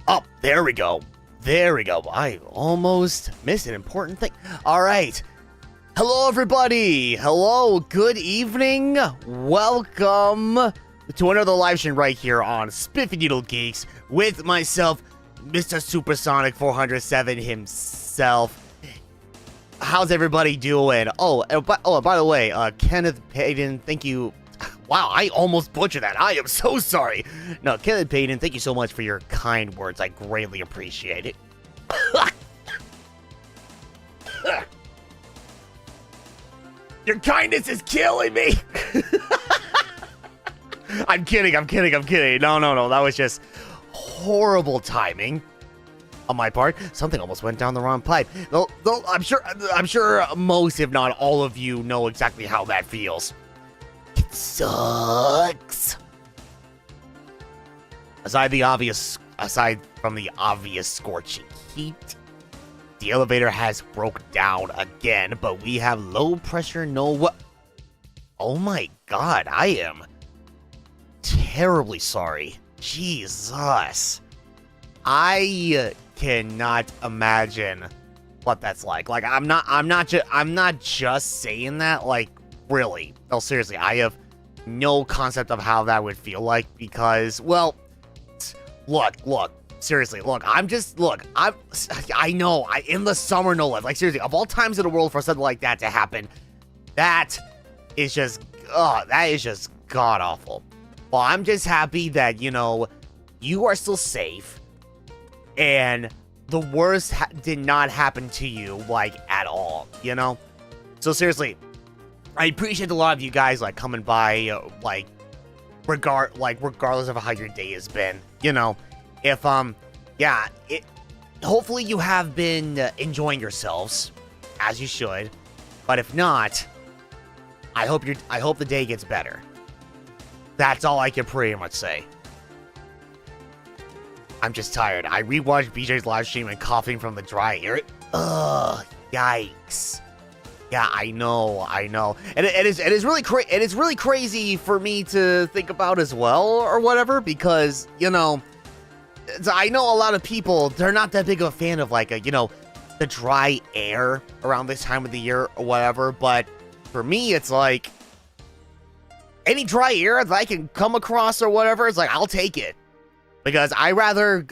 Oh, there we go. There we go. I almost missed an important thing. All right. Hello, everybody. Hello. Good evening. Welcome to another live stream right here on SpiffyNeedleGeeks with myself, Mr. Supersonic 407 himself. How's everybody doing? Oh, by the way, Kenneth Payton, thank you. Wow, I almost butchered that. I am so sorry. No, Kenneth Payton, thank you so much for your kind words. I greatly appreciate it. Your kindness is killing me. I'm kidding. No. That was just horrible timing on my part. Something almost went down the wrong pipe. Though I'm sure most, if not all of you, know exactly how that feels. It sucks. Aside from the obvious scorching heat, the elevator has broke down again, but we have low pressure, Oh my god, I am terribly sorry. Jesus. I cannot imagine what that's like. Like, I'm not just saying that, like, really. No, seriously, I have no concept of how that would feel like because, well, look, seriously, I know, in the summer, no less, like, seriously, of all times in the world for something like that to happen, that is just god-awful. Well, I'm just happy that, you are still safe, and the worst did not happen to you, like, at all, So, seriously, I appreciate a lot of you guys, like, coming by, regardless of how your day has been, if, hopefully you have been enjoying yourselves, as you should, but if not, I hope the day gets better. That's all I can pretty much say. I'm just tired. I rewatched BJ's live stream and coughing from the dry air. Ugh, yikes. Yeah, I know. And it is really crazy for me to think about as well, or whatever, because, I know a lot of people, they're not that big of a fan of, like, the dry air around this time of the year or whatever, but for me, it's like, any dry air that I can come across or whatever, it's like, I'll take it. Because I rather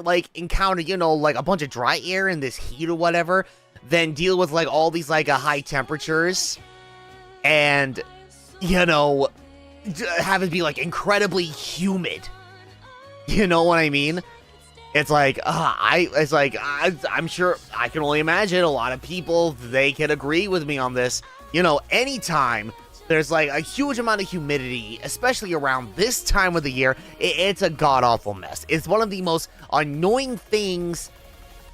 like encounter, like a bunch of dry air in this heat or whatever than deal with like all these like high temperatures and, have it be like incredibly humid. You know what I mean? It's like, I'm sure I can only imagine a lot of people, they can agree with me on this. Anytime there's like a huge amount of humidity, especially around this time of the year, it's a god-awful mess. It's one of the most annoying things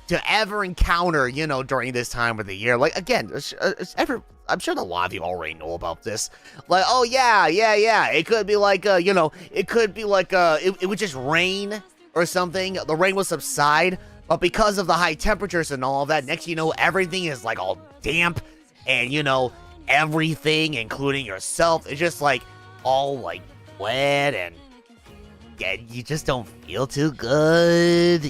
to ever encounter, during this time of the year. Like, again, I'm sure a lot of you already know about this. Like, oh, yeah. It could be like, it would just rain or something. The rain will subside, but because of the high temperatures and all of that, next everything is like all damp and, everything, including yourself, is just like all like wet and yeah, you just don't feel too good,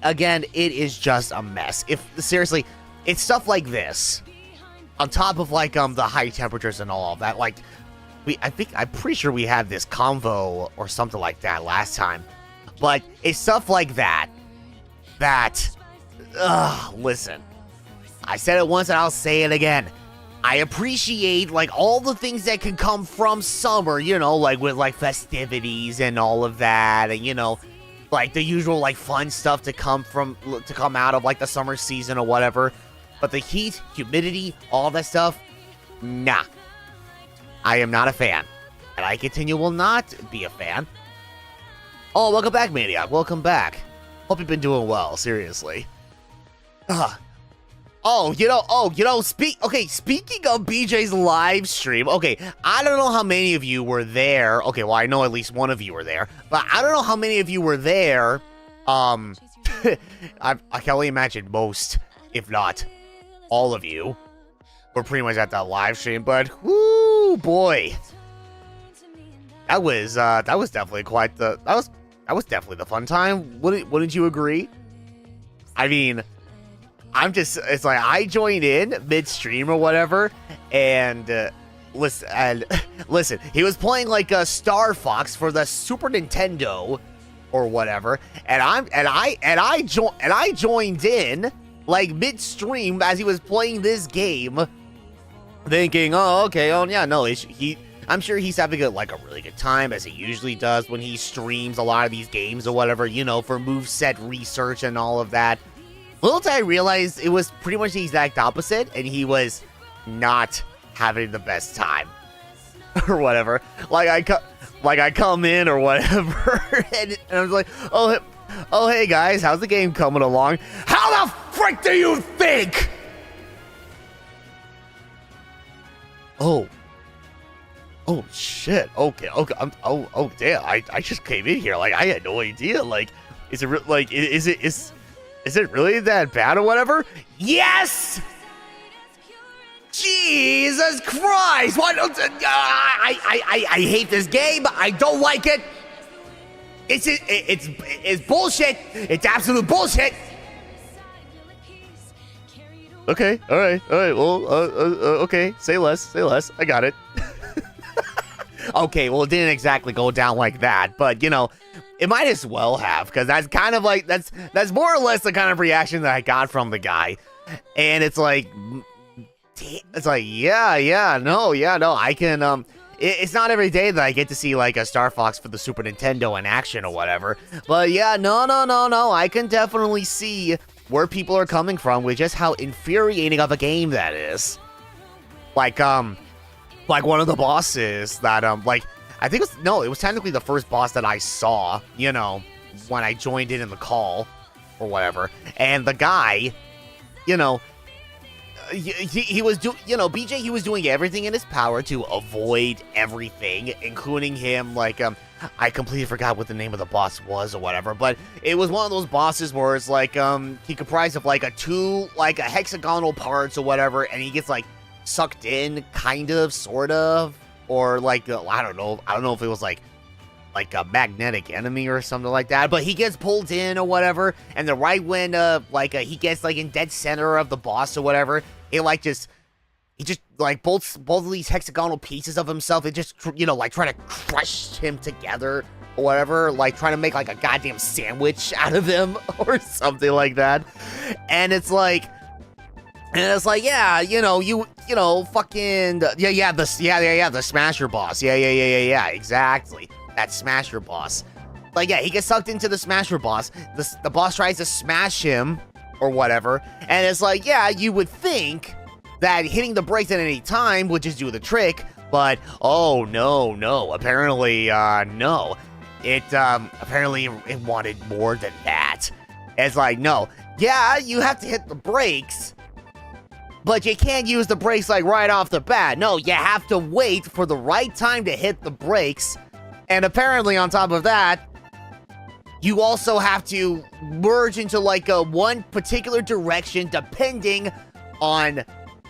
Again, it is just a mess. Seriously, it's stuff like this on top of like the high temperatures and all of that. Like I'm pretty sure we had this convo or something like that last time, but it's stuff like that listen, I said it once and I'll say it again. I appreciate, like, all the things that can come from summer, like with, like, festivities and all of that, and, like, the usual, like, fun stuff to come out of, like, the summer season or whatever. But the heat, humidity, all that stuff, nah. I am not a fan. And I will not be a fan. Oh, welcome back, Maniac. Welcome back. Hope you've been doing well, seriously. Speaking of BJ's live stream, okay, I don't know how many of you were there. Okay, well, I know at least one of you were there, but I don't know how many of you were there. I can only imagine most, if not all of you, were pretty much at that live stream, but whoo, boy. that was definitely quite the that was definitely the fun time. Wouldn't you agree? I mean, it's like I joined in midstream or whatever, and listen, he was playing like a Star Fox for the Super Nintendo or whatever, and I joined in like midstream as he was playing this game, thinking, oh okay, oh yeah, no, I'm sure he's having a really good time, as he usually does when he streams a lot of these games or whatever, you know, for moveset research and all of that. Little did I realize it was pretty much the exact opposite, and he was not having the best time or whatever. Like I come in or whatever, and I was like, oh hey guys, how's the game coming along? How the frick do you think? Oh shit. Okay. Oh damn. I just came in here. Like I had no idea. Like, is it really that bad or whatever? Yes. Jesus Christ! What? I hate this game. I don't like it. It's bullshit. It's absolute bullshit. Okay. All right. Well. Okay. Say less. I got it. Okay, well, it didn't exactly go down like that, but, you know, it might as well have, because that's kind of like, that's more or less the kind of reaction that I got from the guy, and it's like, yeah, no, I can, it's not every day that I get to see, like, a Star Fox for the Super Nintendo in action or whatever, but yeah, no, I can definitely see where people are coming from with just how infuriating of a game that is. Like one of the bosses that, I think it was technically the first boss that I saw, you know, when I joined in the call or whatever. And the guy, you know, he was BJ, he was doing everything in his power to avoid everything, including him, like, I completely forgot what the name of the boss was or whatever, but it was one of those bosses where it's like, he comprised of like a hexagonal parts or whatever, and he gets like sucked in, kind of, sort of, or like, I don't know if it was like a magnetic enemy or something like that, but he gets pulled in or whatever, and the right when he gets like in dead center of the boss or whatever, he just like both of these hexagonal pieces of himself, it just, you know, like try to crush him together or whatever, like trying to make like a goddamn sandwich out of him or something like that. And it's like, yeah, you know, fucking, the Smasher boss. Yeah, exactly. That Smasher boss. Like, yeah, he gets sucked into the Smasher boss. The boss tries to smash him or whatever. And it's like, yeah, you would think that hitting the brakes at any time would just do the trick. But, oh, no. Apparently, no. Apparently it wanted more than that. It's like, no. Yeah, you have to hit the brakes, but you can't use the brakes like right off the bat. No, you have to wait for the right time to hit the brakes. And apparently on top of that, you also have to merge into like a one particular direction depending on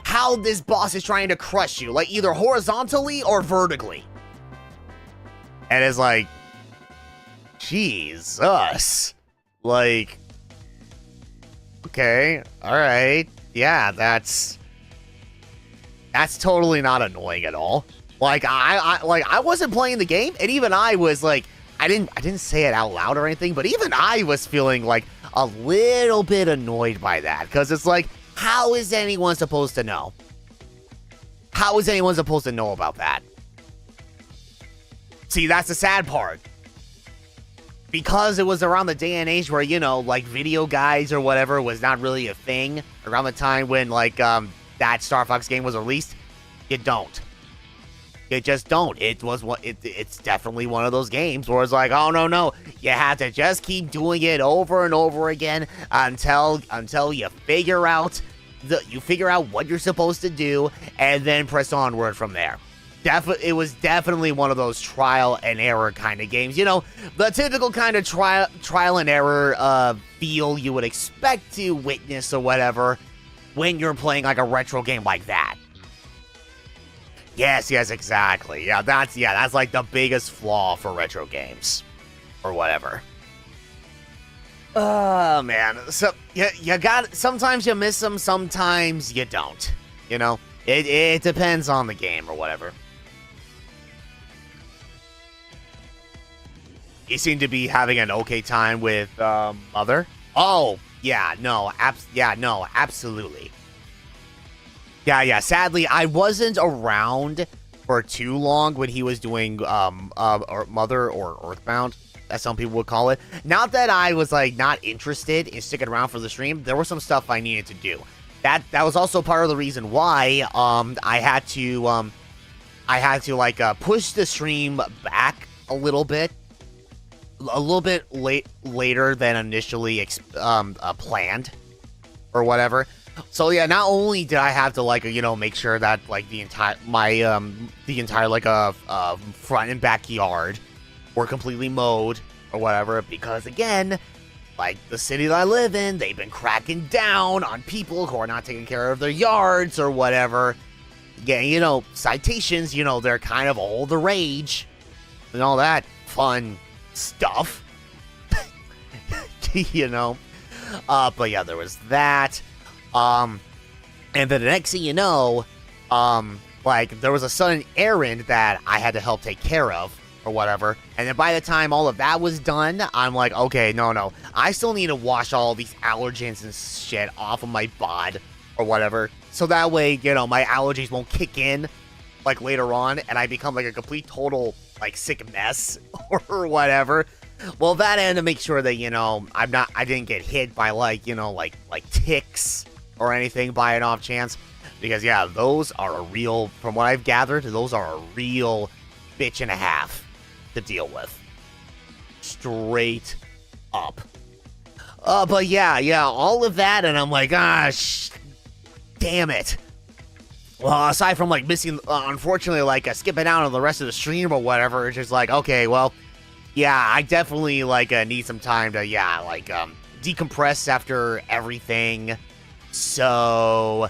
how this boss is trying to crush you. Like either horizontally or vertically. And it's like, Jesus. Like, okay, alright. Yeah, that's totally not annoying at all. Like I wasn't playing the game, and even I was like, I didn't say it out loud or anything, but even I was feeling like a little bit annoyed by that, because it's like, how is anyone supposed to know? How is anyone supposed to know about that? See, that's the sad part. Because it was around the day and age where, you know, like video guides or whatever was not really a thing, around the time when like that Star Fox game was released, you don't. You just don't. It's definitely one of those games where it's like, oh no, you have to just keep doing it over and over again until you figure out what you're supposed to do, and then press onward from there. It was definitely one of those trial and error kind of games. You know, the typical kind of trial and error feel you would expect to witness or whatever when you're playing like a retro game like that. Yes, exactly. Yeah, that's like the biggest flaw for retro games or whatever. Oh man, so you got, sometimes you miss them, sometimes you don't. You know, it depends on the game or whatever. You seem to be having an okay time with Mother. Oh yeah, no, absolutely. Yeah. Sadly, I wasn't around for too long when he was doing or Mother or Earthbound, as some people would call it. Not that I was like not interested in sticking around for the stream. There was some stuff I needed to do. That was also part of the reason why I had to like push the stream back a little bit later than initially planned or whatever. So yeah, not only did I have to like make sure that like the entire like front and backyard were completely mowed or whatever, because again, like the city that I live in, they've been cracking down on people who are not taking care of their yards or whatever. Yeah, citations, they're kind of all the rage and all that fun stuff. But yeah, there was that. And then the next thing you know, like there was a sudden errand that I had to help take care of or whatever. And then by the time all of that was done, I'm like, okay, no, I still need to wash all these allergens and shit off of my bod or whatever. So that way, my allergies won't kick in like later on and I become like a complete total like sick mess or whatever. Well, that and to make sure that, I didn't get hit by like ticks or anything by an off chance. Because yeah, those are a real, from what I've gathered, those are a real bitch and a half to deal with. Straight up. But yeah, all of that, and I'm like, gosh, damn it. Well, aside from like missing, unfortunately, like skipping out on the rest of the stream or whatever, it's just like, okay, well, yeah, I definitely like need some time to decompress after everything. So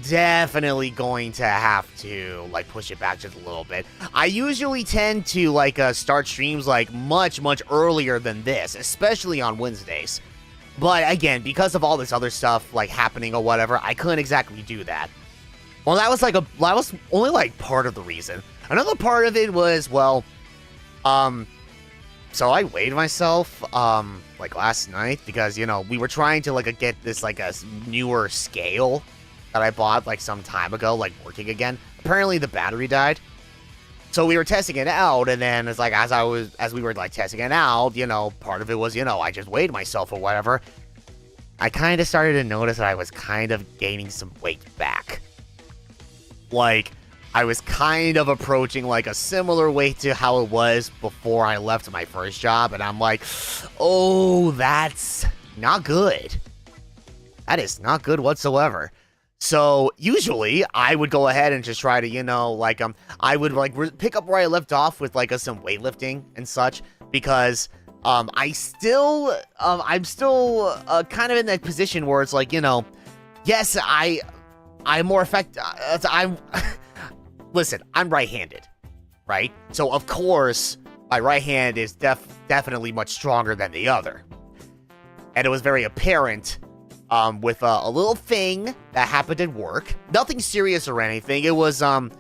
definitely going to have to like push it back just a little bit. I usually tend to like start streams like much earlier than this, especially on Wednesdays. But again, because of all this other stuff like happening or whatever, I couldn't exactly do that. Well, that was only like part of the reason. Another part of it was, well, so I weighed myself, like last night because, we were trying to like get this like a newer scale that I bought like some time ago, like working again. Apparently the battery died. So we were testing it out, and then it's like, as we were like testing it out, part of it was, I just weighed myself or whatever. I kind of started to notice that I was kind of gaining some weight back. Like, I was kind of approaching like a similar weight to how it was before I left my first job, and I'm like, oh, that's not good. That is not good whatsoever. So usually I would go ahead and just try to, I would like pick up where I left off with like some weightlifting and such, because I'm still kind of in that position where it's like, yes, I'm more effective. Listen, I'm right-handed, right? So of course my right hand is definitely much stronger than the other, and it was very apparent. With a little thing that happened at work. Nothing serious or anything. It was, oh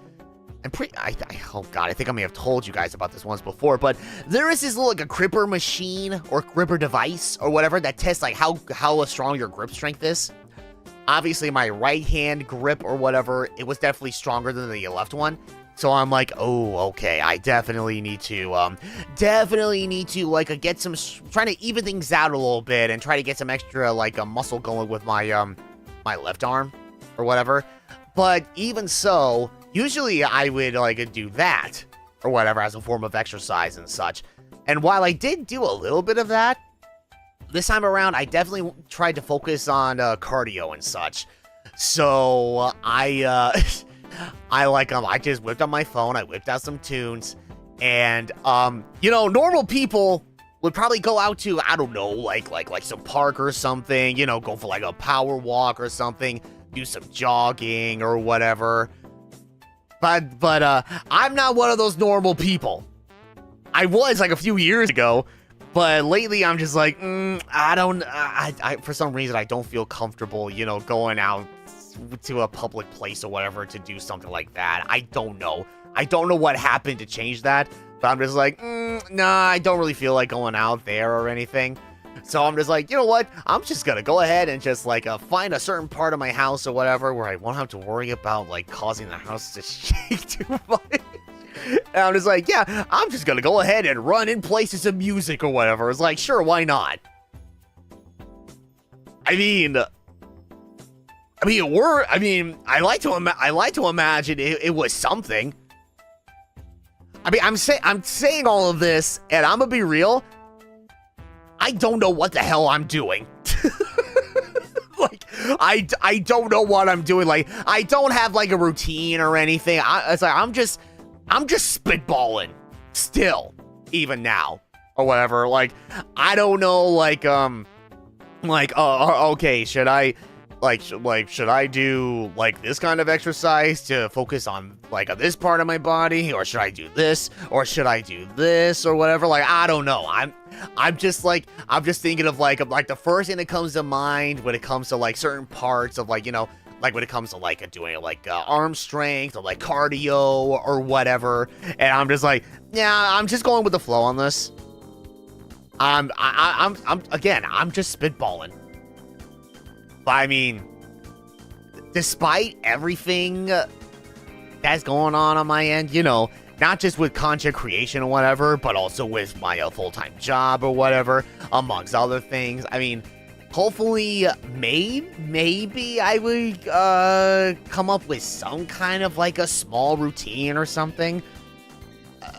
god, I think I may have told you guys about this once before, but there is this little, like, a gripper machine, or gripper device, or whatever, that tests, like, how strong your grip strength is. Obviously, my right hand grip, or whatever, it was definitely stronger than the left one. So I'm like, oh, okay, I definitely need to, like, get some, trying to even things out a little bit and try to get some extra, like, muscle going with my, my left arm or whatever. But even so, usually I would, like, do that or whatever as a form of exercise and such. And while I did do a little bit of that, this time around, I definitely tried to focus on, cardio and such. So, I just whipped out my phone, I whipped out some tunes, and, normal people would probably go out to, I don't know, like some park or something, go for, like, a power walk or something, do some jogging or whatever. But I'm not one of those normal people. I was like a few years ago, but lately I'm just like, I for some reason I don't feel comfortable, you know, going out to a public place or whatever to do something like that. I don't know. I don't know what happened to change that, but I'm just like, nah, I don't really feel like going out there or anything. So I'm just like, you know what? I'm just gonna go ahead and just like find a certain part of my house or whatever where I won't have to worry about like causing the house to shake too much. And I'm just like, yeah, I'm just gonna go ahead and run in places of music or whatever. It's like, sure, why not? I like to imagine it was something. I mean, I'm saying all of this, and I'm gonna be real. I don't know what the hell I'm doing. Like, I don't know what I'm doing. Like, I don't have like a routine or anything. It's like I'm just spitballing still, even now or whatever. Like, I don't know. Okay, should I should I do like this kind of exercise to focus on like this part of my body, or should I do this, or should I do this or whatever? Like, I don't know. I'm just thinking of like the first thing that comes to mind when it comes to like certain parts of like, you know, like when it comes to like doing like arm strength or like cardio or whatever. And I'm just like, yeah, I'm just going with the flow on this. I'm just spitballing. But I mean, despite everything that's going on my end, you know, not just with content creation or whatever, but also with my full-time job or whatever, amongst other things. I mean, hopefully, maybe I would come up with some kind of like a small routine or something.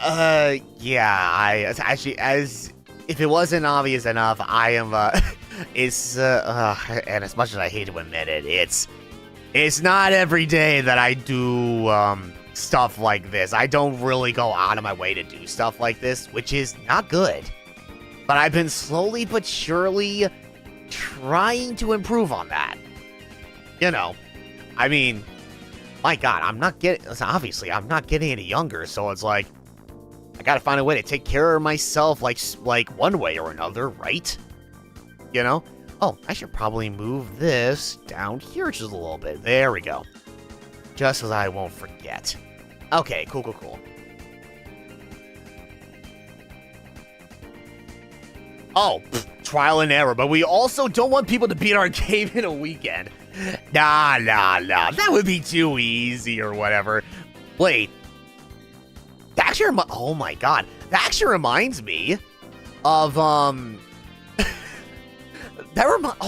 Yeah, I actually, as if it wasn't obvious enough, I am and as much as I hate to admit it, it's not every day that I do stuff like this. I don't really go out of my way to do stuff like this, which is not good. But I've been slowly but surely trying to improve on that. You know, I mean, my God, I'm not getting any younger, so it's like, I gotta find a way to take care of myself, like one way or another, right? You know? Oh, I should probably move this down here just a little bit. There we go. Just so that I won't forget. Okay, cool. Oh, trial and error, but we also don't want people to beat our game in a weekend. Nah. That would be too easy or whatever. Wait. Oh my God. That actually reminds me of, oh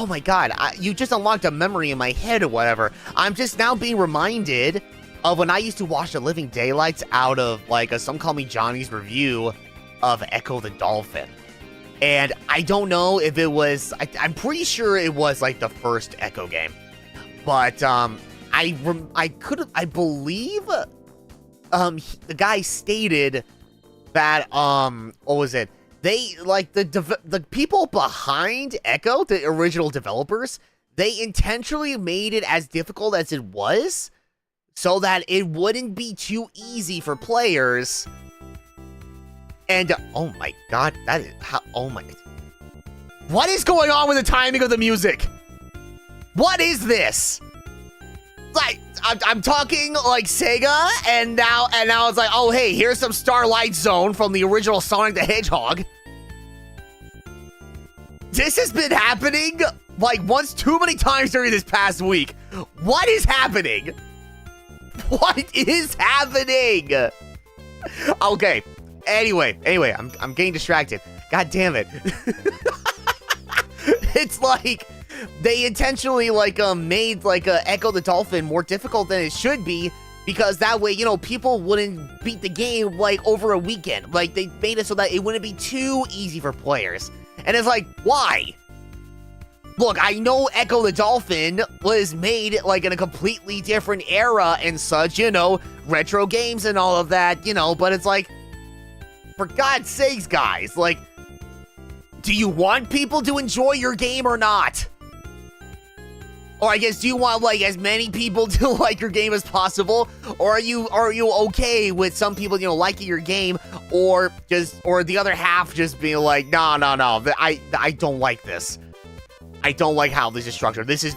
my God, you just unlocked a memory in my head or whatever. I'm just now being reminded of when I used to watch The Living Daylights out of, like, Some Call Me Johnny's review of Echo the Dolphin. And I don't know if it was, I'm pretty sure it was, like, the first Echo game. But, I believe, the guy stated that, what was it? They, like, the people behind Echo, the original developers, they intentionally made it as difficult as it was so that it wouldn't be too easy for players. And, oh my God, that is how, oh my, what is going on with the timing of the music? What is this? Like, I'm talking like Sega, and now it's like, oh hey, here's some Starlight Zone from the original Sonic the Hedgehog. This has been happening like once too many times during this past week. What is happening? What is happening? Okay. Anyway, I'm getting distracted. God damn it. It's like they intentionally like made like Echo the Dolphin more difficult than it should be, because that way, you know, people wouldn't beat the game like over a weekend. Like, they made it so that it wouldn't be too easy for players. And it's like, why? Look, I know Echo the Dolphin was made like in a completely different era and such, you know, retro games and all of that, you know, but it's like, for God's sakes, guys, like, do you want people to enjoy your game or not? Or I guess, do you want like as many people to like your game as possible, or are you okay with some people liking your game, or the other half just being like, no, I don't like this. I don't like how this is structured. This is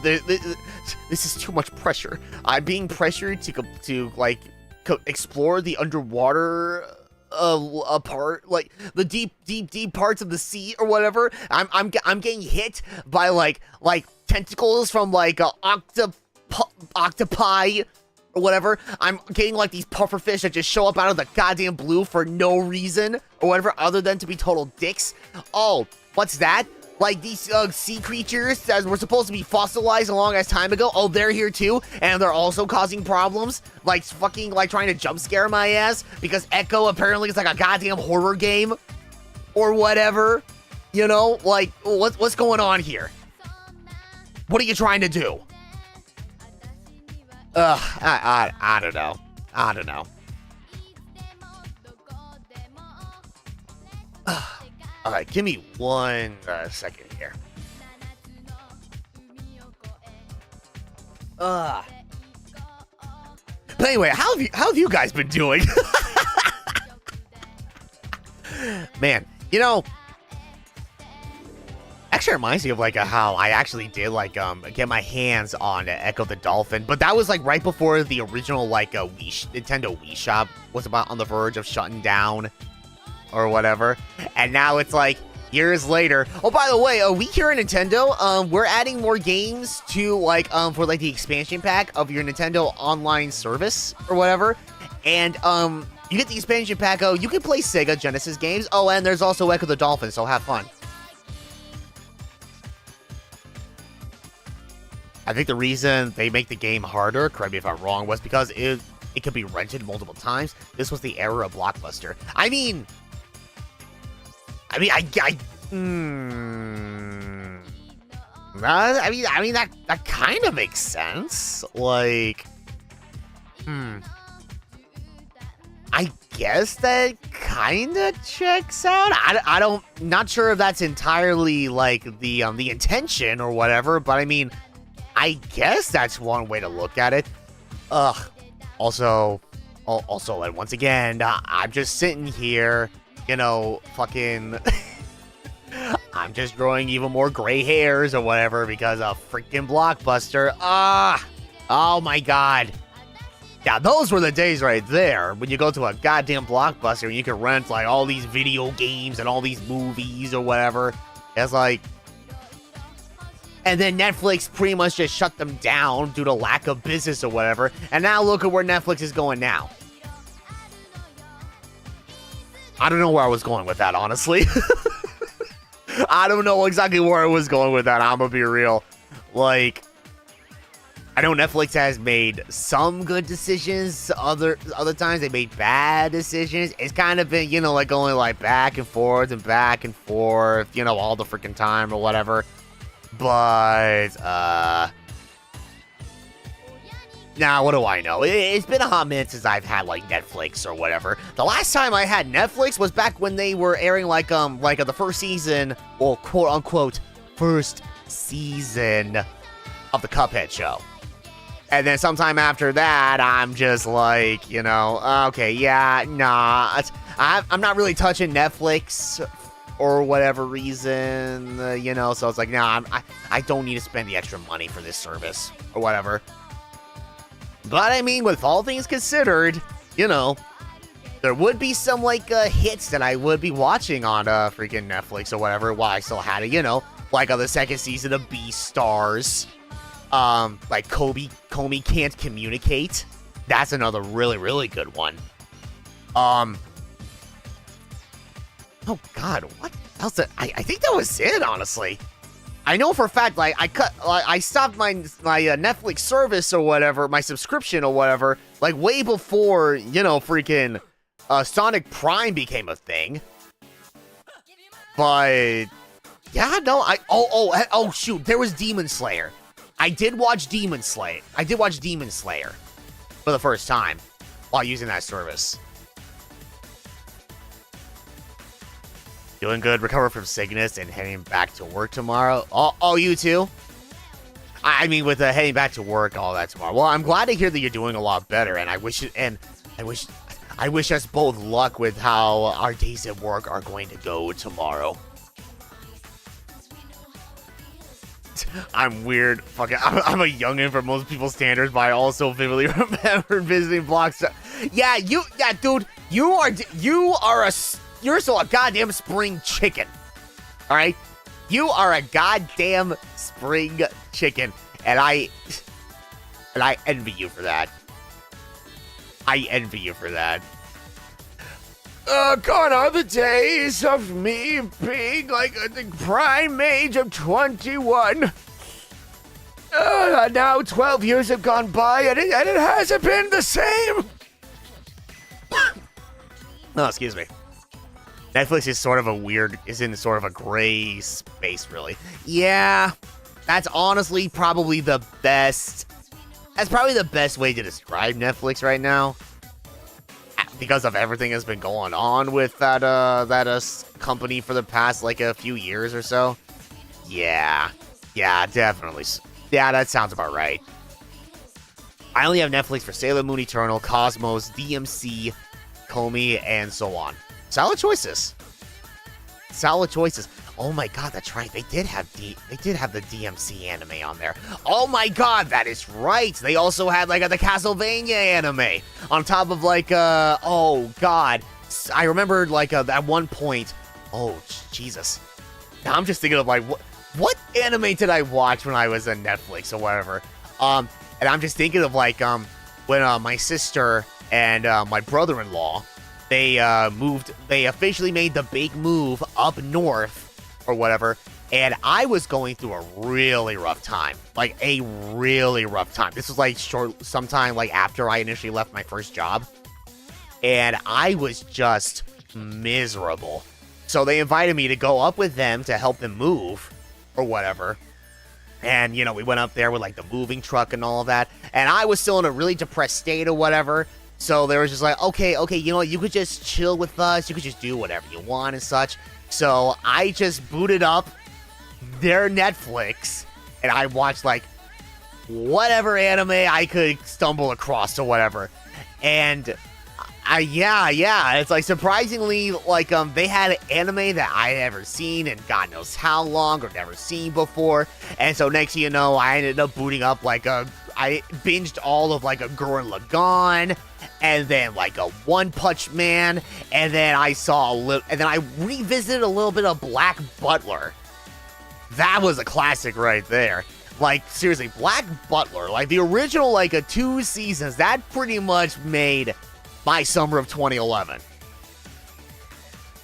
too much pressure. I'm being pressured to like explore the underwater part, like the deep parts of the sea or whatever. I'm getting hit by like tentacles from like octopi or whatever. I'm getting like these pufferfish that just show up out of the goddamn blue for no reason or whatever other than to be total dicks. Oh, what's that? Like these sea creatures that were supposed to be fossilized a long ass time ago. Oh, they're here too, and they're also causing problems. Like fucking like trying to jump scare my ass because Echo apparently is like a goddamn horror game or whatever. Like what's going on here? What are you trying to do? I don't know. I don't know. All right, give me one second here. But anyway, how have you guys been doing? Man, actually reminds me of like how I actually did like get my hands on Echo the Dolphin, but that was like right before the original like Nintendo Wii Shop was about on the verge of shutting down or whatever, and now it's like years later. Oh, by the way, we here at Nintendo, we're adding more games to like for like the expansion pack of your Nintendo online service or whatever, and you get the expansion pack. Oh, you can play Sega Genesis games. Oh, and there's also Echo the Dolphin, so have fun. I think the reason they make the game harder, correct me if I'm wrong, was because it could be rented multiple times. This was the era of Blockbuster. I mean, that kind of makes sense. Like, I guess that kind of checks out. Not sure if that's entirely like the intention or whatever, but I mean, I guess that's one way to look at it. Also, and once again, I'm just sitting here, fucking, I'm just growing even more gray hairs or whatever because of freaking Blockbuster. Oh my god. Yeah, those were the days right there when you go to a goddamn Blockbuster and you can rent like all these video games and all these movies or whatever. It's like, and then Netflix pretty much just shut them down due to lack of business or whatever. And now look at where Netflix is going now. I don't know where I was going with that, honestly. I don't know exactly where I was going with that, I'm gonna be real. Like, I know Netflix has made some good decisions. Other times they made bad decisions. It's kind of been, like going like back and forth, all the freaking time or whatever. But, now what do I know? It's been a hot minute since I've had, like, Netflix or whatever. The last time I had Netflix was back when they were airing, like the first season, or quote-unquote, first season of the Cuphead show. And then sometime after that, I'm just like, okay, yeah, nah. I'm not really touching Netflix or whatever reason, so it's like, nah, I don't need to spend the extra money for this service or whatever. But I mean, with all things considered, there would be some like hits that I would be watching on freaking Netflix or whatever while I still had it, like on the second season of Beastars, like Comey Can't Communicate. That's another really, really good one. Oh god, what else? I think that was it, honestly. I know for a fact, like, I stopped my Netflix service or whatever, my subscription or whatever, like, way before, freaking, Sonic Prime became a thing. But, yeah, no, oh, shoot, there was Demon Slayer. I did watch Demon Slayer for the first time while using that service. Doing good, recover from sickness, and heading back to work tomorrow. Oh, you too? I mean, with heading back to work, all that tomorrow. Well, I'm glad to hear that you're doing a lot better, and I wish us both luck with how our days at work are going to go tomorrow. I'm weird. Fucking, I'm a youngin' for most people's standards, but I also vividly remember visiting blocks. Yeah, dude, you're still a goddamn spring chicken. All right, you are a goddamn spring chicken, and I envy you for that. I envy you for that. Gone are the days of me being like the prime age of 21. Now 12 years have gone by and it hasn't been the same. No, excuse me. Netflix is in sort of a gray space, really. Yeah, that's honestly probably the best. That's probably the best way to describe Netflix right now. Because of everything that's been going on with that company for the past, like, a few years or so. Yeah, definitely. Yeah, that sounds about right. I only have Netflix for Sailor Moon Eternal, Cosmos, DMC, Comey, and so on. Solid choices. Oh my god, that's right. They did have the DMC anime on there. Oh my god, that is right. They also had like the Castlevania anime on top of like oh god. I remember like at one point. Oh Jesus. Now I'm just thinking of like what anime did I watch when I was on Netflix or whatever. And I'm just thinking of like when my sister and my brother-in-law they officially made the big move up north or whatever, and I was going through a really rough time. Like, a really rough time. This was, like, sometime, like, after I initially left my first job, and I was just miserable. So they invited me to go up with them to help them move, or whatever, and, you know, we went up there with, like, the moving truck and all of that, and I was still in a really depressed state or whatever, so they were just like, okay, you know what, you could just chill with us, you could just do whatever you want and such. So I just booted up their Netflix, and I watched, like, whatever anime I could stumble across or whatever. And, yeah, it's, like, surprisingly, like, they had anime that I had never seen in God knows how long or never seen before. And so next thing you know, I ended up booting up, like, I binged all of, like, a Gurren Lagann, and then, like, a One Punch Man, and then I revisited a little bit of Black Butler. That was a classic right there. Like, seriously, Black Butler, like, the original, like, 2 seasons, that pretty much made my summer of 2011.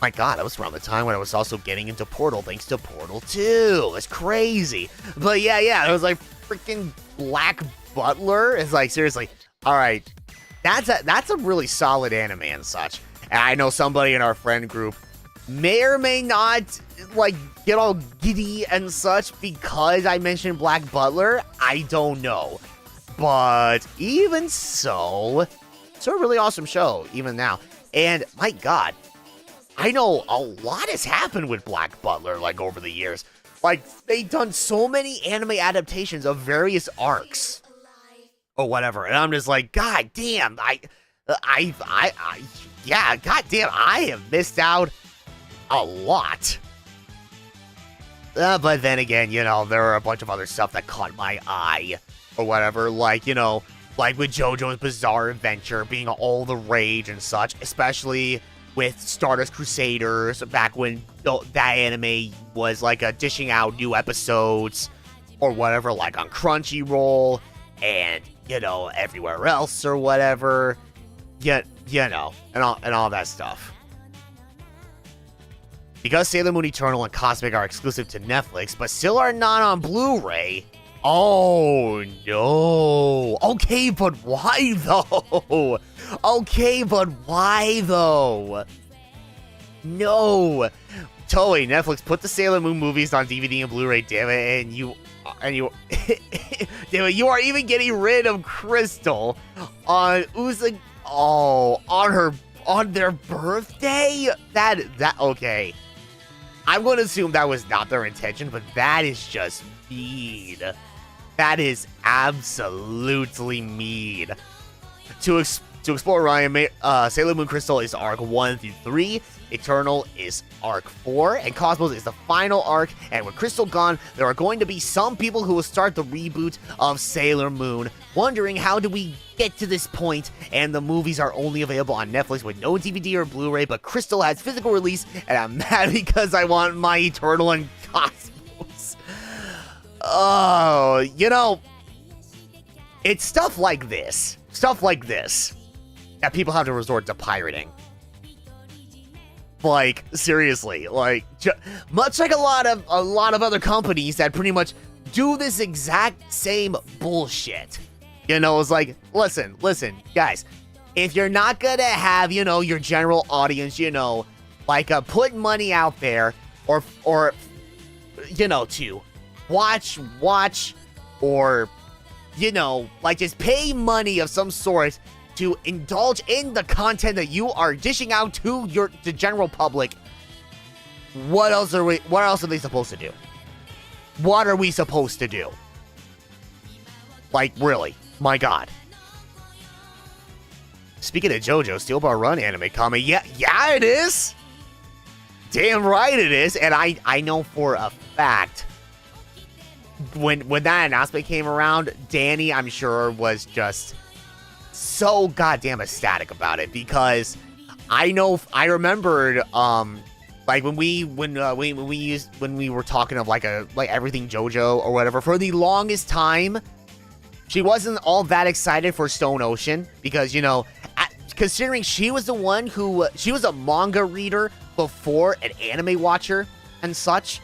My god, that was around the time when I was also getting into Portal, thanks to Portal 2. It's crazy. But yeah, it was, like, freaking Black Butler. It's like, seriously, alright. That's a really solid anime and such. And I know somebody in our friend group may or may not, like, get all giddy and such because I mentioned Black Butler. I don't know. But even so, it's a really awesome show, even now. And, my god, I know a lot has happened with Black Butler, like, over the years. Like, they've done so many anime adaptations of various arcs. Or whatever, and I'm just like, god damn, yeah, god damn, I have missed out a lot. But then again, you know, there are a bunch of other stuff that caught my eye, or whatever, like, you know, like with JoJo's Bizarre Adventure being all the rage and such, especially with Stardust Crusaders, back when that anime was, like, dishing out new episodes, or whatever, like on Crunchyroll, and, you know, everywhere else or whatever, you know, and all that stuff. Because Sailor Moon Eternal and Cosmic are exclusive to Netflix, but still are not on Blu-ray. Oh, no. Okay, but why, though? No. Toei, Netflix, put the Sailor Moon movies on DVD and Blu-ray, damn it, and you damn it, you are even getting rid of Crystal on on their birthday? Okay. I'm going to assume that was not their intention, but that is just mean. That is absolutely mean. To explore Orion, Sailor Moon Crystal is Arc 1 through 3, Eternal is Arc 4, and Cosmos is the final arc, and with Crystal gone, there are going to be some people who will start the reboot of Sailor Moon, wondering how do we get to this point, and the movies are only available on Netflix with no DVD or Blu-ray, but Crystal has physical release, and I'm mad because I want my Eternal and Cosmos. Oh, you know, it's stuff like this that people have to resort to pirating. Like, seriously, like, much like a lot of other companies that pretty much do this exact same bullshit. You know, it's like, listen, guys, if you're not gonna have, you know, your general audience, you know, like, put money out there, or, you know, to watch, or, you know, like, just pay money of some sort to indulge in the content that you are dishing out to the general public. What else are they supposed to do? What are we supposed to do? Like, really? My God. Speaking of JoJo, Steel Ball Run anime coming. Yeah, it is. Damn right it is. And I know for a fact, when that announcement came around, Danny, I'm sure, was just so goddamn ecstatic about it, because I remembered like when we were talking of like everything JoJo or whatever, for the longest time she wasn't all that excited for Stone Ocean, because, you know, considering she was the one who she was a manga reader before an anime watcher and such.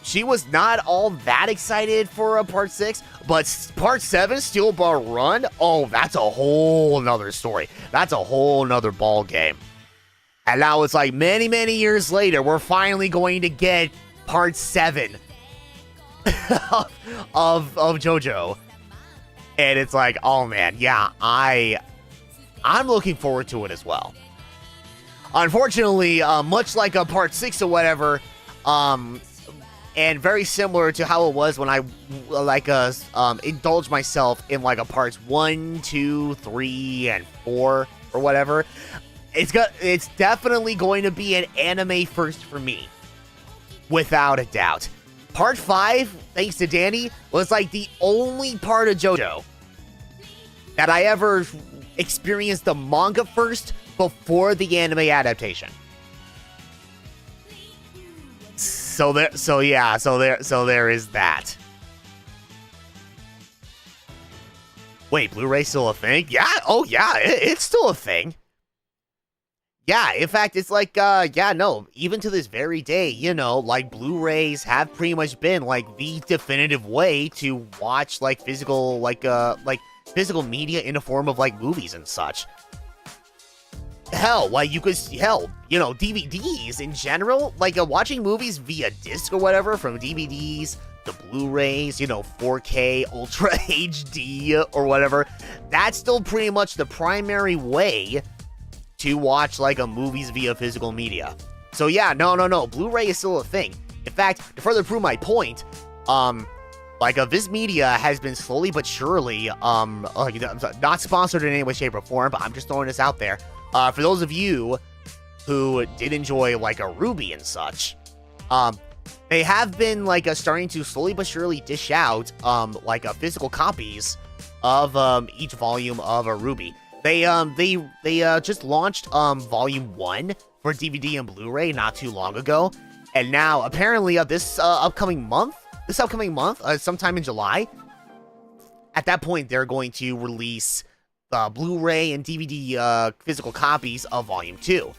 She was not all that excited for a part 6, but part 7, Steel Ball Run, oh, that's a whole nother story. That's a whole nother ball game. And now it's like many, many years later, we're finally going to get part 7 of JoJo. And it's like, oh man, yeah, I'm looking forward to it as well. Unfortunately, much like a part 6 or whatever, and very similar to how it was when I indulged myself in like a parts 1, 2, 3, and 4 or whatever. It's definitely going to be an anime first for me, without a doubt. Part 5, thanks to Danny, was like the only part of JoJo that I ever experienced the manga first before the anime adaptation. So there is that. Wait, Blu-ray still a thing? Yeah, oh yeah, it's still a thing. Yeah, in fact, it's like, even to this very day, you know, like, Blu-rays have pretty much been, like, the definitive way to watch, like, physical media in the form of, like, movies and such. Hell, like, you know, DVDs in general, like, watching movies via disc or whatever, from DVDs to Blu-rays, you know, 4K, Ultra HD or whatever, that's still pretty much the primary way to watch, like, a movies via physical media. So yeah, no, Blu-ray is still a thing. In fact, to further prove my point, Viz Media has been slowly but surely, not sponsored in any way, shape, or form, but I'm just throwing this out there. For those of you who did enjoy, like, a Ruby and such, they have been, like, starting to slowly but surely dish out, physical copies of, each volume of a Ruby. They just launched, Volume 1 for DVD and Blu-ray not too long ago, and now, apparently, this upcoming month, sometime in July, at that point, they're going to release Blu-ray and DVD physical copies of Volume 2.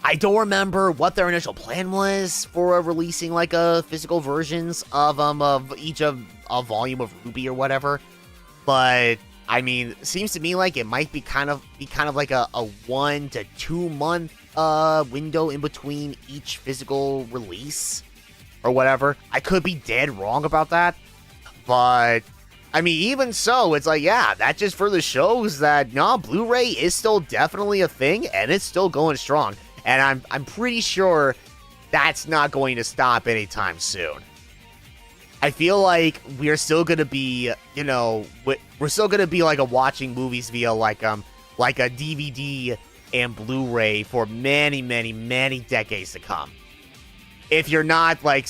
I don't remember what their initial plan was for releasing, like, physical versions of each of a volume of Ruby or whatever, but I mean, it seems to me like it might be kind of like a 1 to 2 month window in between each physical release or whatever. I could be dead wrong about that, but I mean, even so, it's like, yeah, that just further shows that, no, Blu-ray is still definitely a thing, and it's still going strong. And I'm pretty sure that's not going to stop anytime soon. I feel like we're still gonna be, you know, we're still gonna be like watching movies via like a DVD and Blu-ray for many, many, many decades to come. If you're not like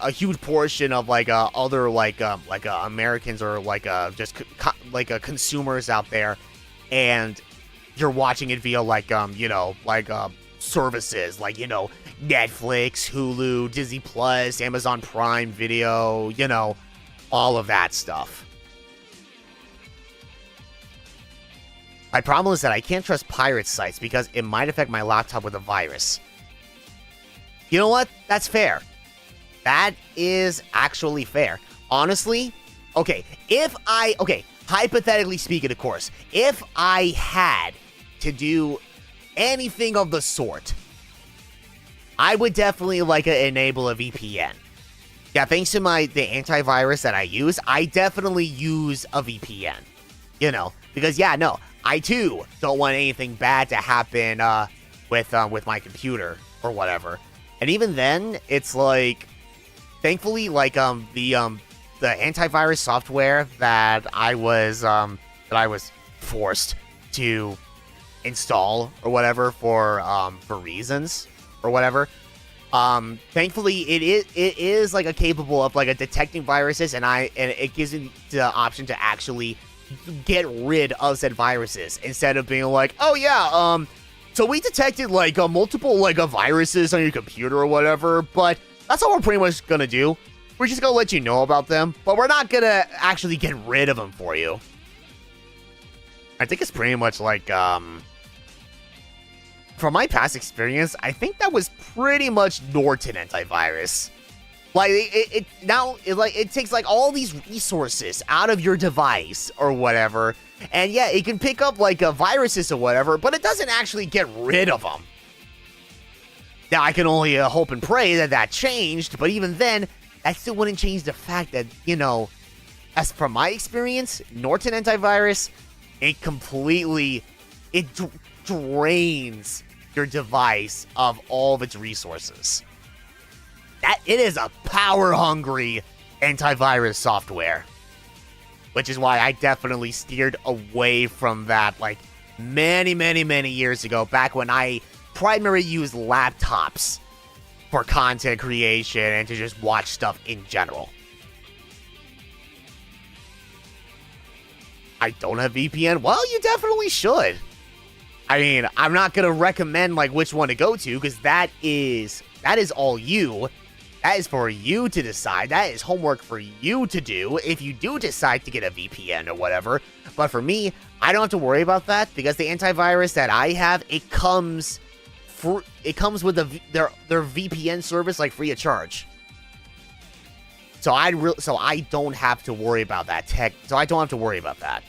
a huge portion of other Americans or just consumers out there, and you're watching it via services like, you know, Netflix, Hulu, Disney Plus, Amazon Prime Video, you know, all of that stuff. My problem is that I can't trust pirate sites because it might affect my laptop with a virus. You know what? That's fair. That is actually fair. Honestly, hypothetically speaking, of course, if I had to do anything of the sort, I would definitely enable a VPN. Yeah, thanks to the antivirus that I use, I definitely use a VPN. You know, because I too don't want anything bad to happen with my computer or whatever. And even then, it's like, thankfully, the antivirus software that I was forced to install or whatever for reasons or whatever. Thankfully, it is capable of detecting viruses, and it gives me the option to actually get rid of said viruses instead of being like, oh yeah, so we detected multiple viruses on your computer or whatever, but that's all we're pretty much gonna do. We're just gonna let you know about them, but we're not gonna actually get rid of them for you. I think it's pretty much from my past experience, I think that was pretty much Norton antivirus. It takes all these resources out of your device or whatever, and yeah, it can pick up viruses or whatever, but it doesn't actually get rid of them. Now, I can only hope and pray that changed, but even then, that still wouldn't change the fact that, you know, as from my experience, Norton antivirus, it completely, drains your device of all of its resources. That it is a power-hungry antivirus software, which is why I definitely steered away from that many, many, many years ago, back when I primarily used laptops for content creation and to just watch stuff in general. I don't have VPN. Well, you definitely should. I mean, I'm not gonna recommend which one to go to, because that is all you. That is for you to decide. That is homework for you to do if you do decide to get a VPN or whatever. But for me, I don't have to worry about that, because the antivirus that I have, it comes with their VPN service free of charge. So I don't have to worry about that tech. So I don't have to worry about that.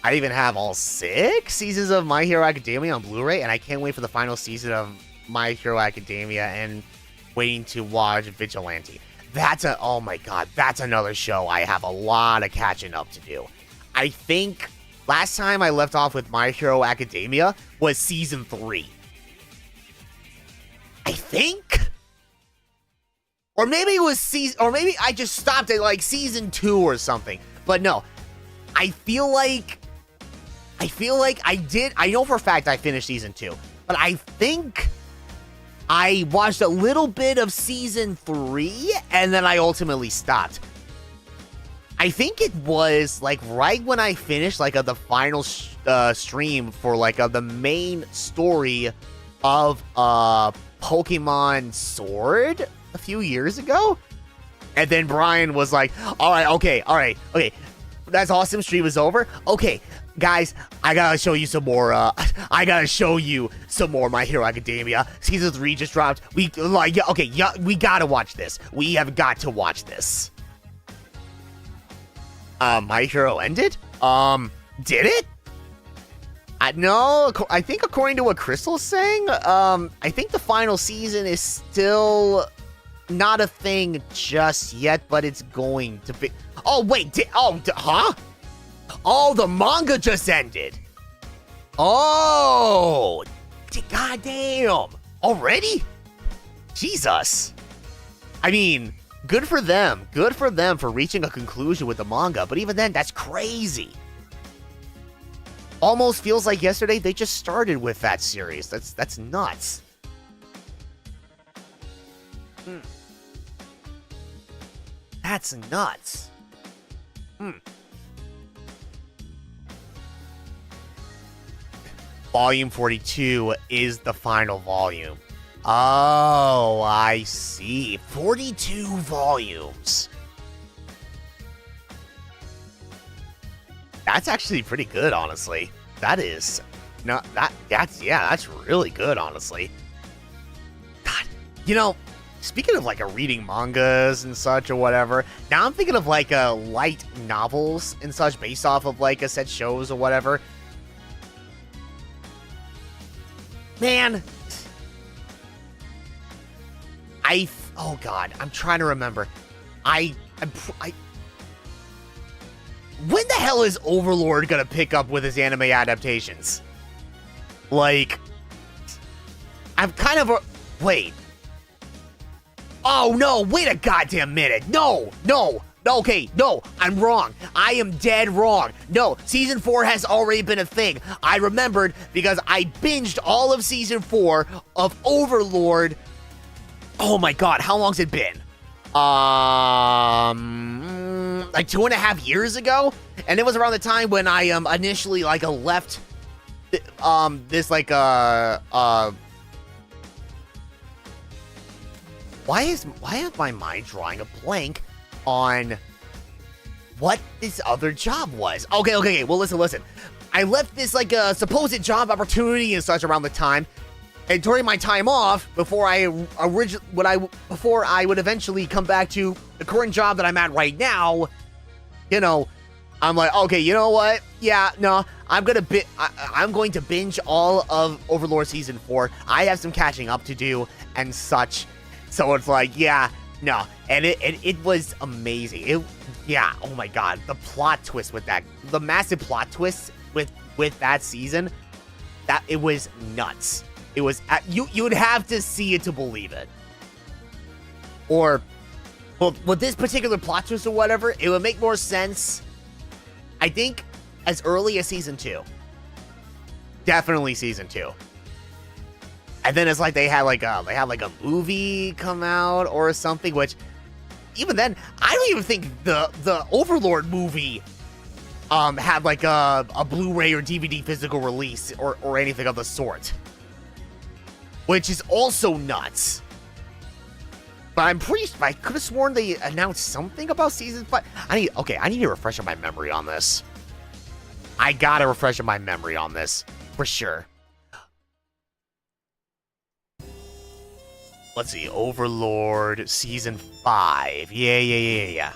I even have all 6 seasons of My Hero Academia on Blu-ray, and I can't wait for the final season of My Hero Academia and waiting to watch Vigilante. Oh my god, that's another show I have a lot of catching up to do. I think last time I left off with My Hero Academia was season 3. I think? Or maybe it was or maybe I just stopped at season 2 or something. But no, I feel like I know for a fact I finished season 2, but I think I watched a little bit of season 3 and then I ultimately stopped. I think it was right when I finished the final stream for the main story of Pokemon Sword a few years ago. And then Brian was like, all right, that's awesome, stream is over. Okay, guys, I gotta show you some more, My Hero Academia. Season 3 just dropped. We gotta watch this. We have got to watch this. My Hero ended? Did it? No, I think according to what Crystal's saying, I think the final season is still not a thing just yet, but it's going to be. Oh, wait, huh? Oh, the manga just ended. Oh, goddamn. Already? Jesus. I mean, good for them. Good for them for reaching a conclusion with the manga. But even then, that's crazy. Almost feels like yesterday they just started with that series. That's nuts. That's nuts. Volume 42 is the final volume. Oh, I see. 42 volumes. That's actually pretty good, honestly. That is that's really good, honestly. God, you know, speaking of like reading mangas and such or whatever, now I'm thinking of like light novels and such based off of like said shows or whatever. Man, oh god, I'm trying to remember. When the hell is Overlord gonna pick up with his anime adaptations? Like, I'm kind of wait. Oh no, wait a goddamn minute. No, okay, no, I'm wrong. I am dead wrong. No, Season 4 has already been a thing. I remembered because I binged all of Season 4 of Overlord. Oh my god, how long's it been? Like 2.5 years ago? And it was around the time when I initially like left this like why is my mind drawing a blank on what this other job was? Okay. Well, listen. I left this like supposed job opportunity and such around the time, and during my time off, before I would eventually come back to the current job that I'm at right now, you know, I'm like, okay, you know what? Yeah, no, I'm going to binge all of Overlord Season 4. I have some catching up to do and such. So it's like, yeah, no. And it was amazing. Oh my god, the plot twist with that, the massive plot twist with that season, that it was nuts. It was, you would have to see it to believe it. Or, well, with this particular plot twist or whatever, it would make more sense, I think, as early as Season 2. Definitely Season 2. And then it's like they had like a movie come out or something, which even then, I don't even think the Overlord movie had like a Blu-ray or DVD physical release or anything of the sort. Which is also nuts. But I could have sworn they announced something about Season 5. I need to refresh my memory on this. I gotta refresh my memory on this, for sure. Let's see, Overlord Season 5. Yeah.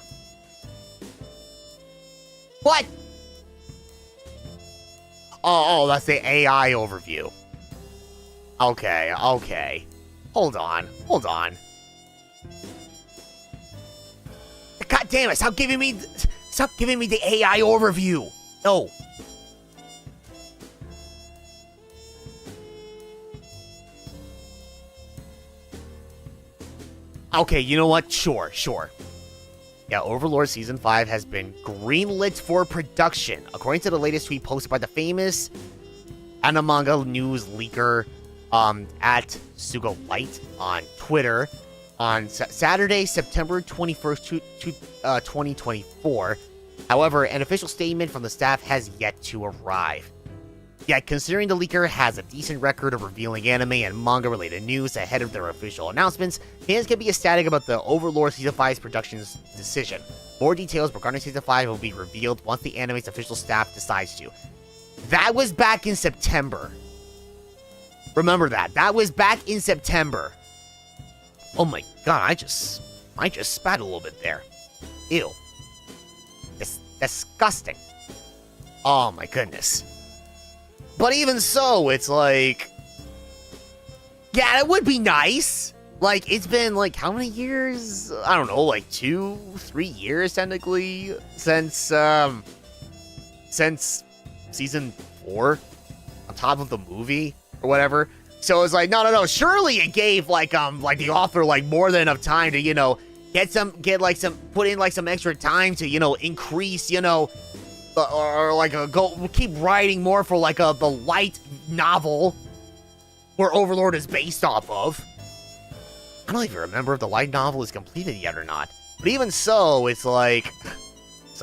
What? Oh, that's the AI overview. Okay. Hold on. God damn it, stop giving me the AI overview. No. Okay, you know what? Sure. Yeah, Overlord Season 5 has been greenlit for production, according to the latest tweet posted by the famous Anamanga news leaker at Sugo Light on Twitter on Saturday, September 21st, 2024. However, an official statement from the staff has yet to arrive. Yet, considering the leaker has a decent record of revealing anime and manga-related news ahead of their official announcements, fans can be ecstatic about the Overlord Season 5's production's decision. More details regarding Season 5 will be revealed once the anime's official staff decides to. That was back in September. Remember that. That was back in September. Oh my god, I just spat a little bit there. Ew. Disgusting. Oh my goodness. But even so, it's like, yeah, it would be nice. Like, it's been like how many years? I don't know, like 2-3 years technically since Season 4 on top of the movie or whatever. So it's like, no. Surely it gave like the author like more than enough time to, put in like some extra time to, increase, or like keep writing more for like the light novel where Overlord is based off of. I don't even remember if the light novel is completed yet or not. But even so, it's like,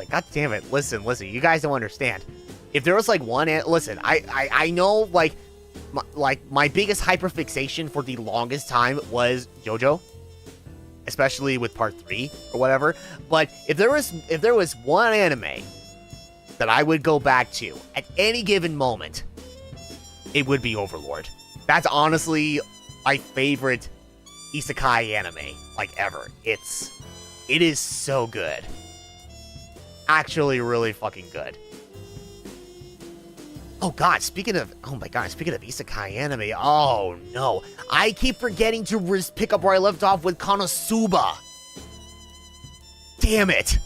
God damn it. Listen, you guys don't understand. If there was like one, listen, I know like my biggest hyperfixation for the longest time was JoJo, especially with part 3 or whatever. But if there was one anime that I would go back to at any given moment, it would be Overlord. That's honestly my favorite isekai anime like ever. It is so good. Actually really fucking good. Oh my god, speaking of isekai anime, oh no. I keep forgetting to pick up where I left off with Konosuba. Damn it.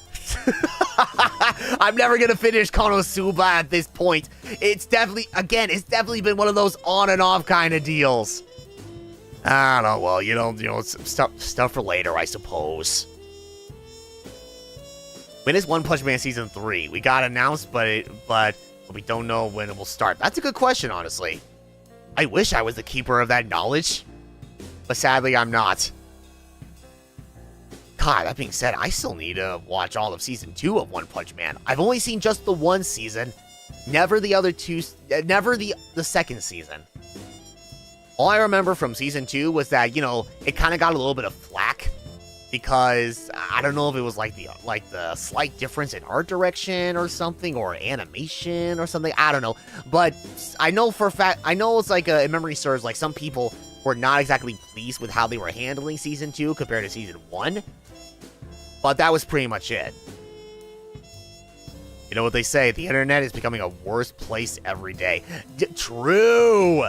I'm never gonna finish Konosuba at this point. It's definitely been one of those on and off kind of deals. I don't know, well, stuff for later, I suppose. When is One Punch Man Season 3? We got announced, but we don't know when it will start. That's a good question, honestly. I wish I was the keeper of that knowledge, but sadly I'm not. God, that being said, I still need to watch all of Season 2 of One Punch Man. I've only seen just the one season, never the other two, never the second season. All I remember from Season 2 was that, it kind of got a little bit of flack, because I don't know if it was like the slight difference in art direction or something, or animation or something. I don't know, but I know for a fact, it's like if memory serves, like some people were not exactly pleased with how they were handling Season 2 compared to Season 1, but that was pretty much it. You know what they say, the internet is becoming a worse place every day. True.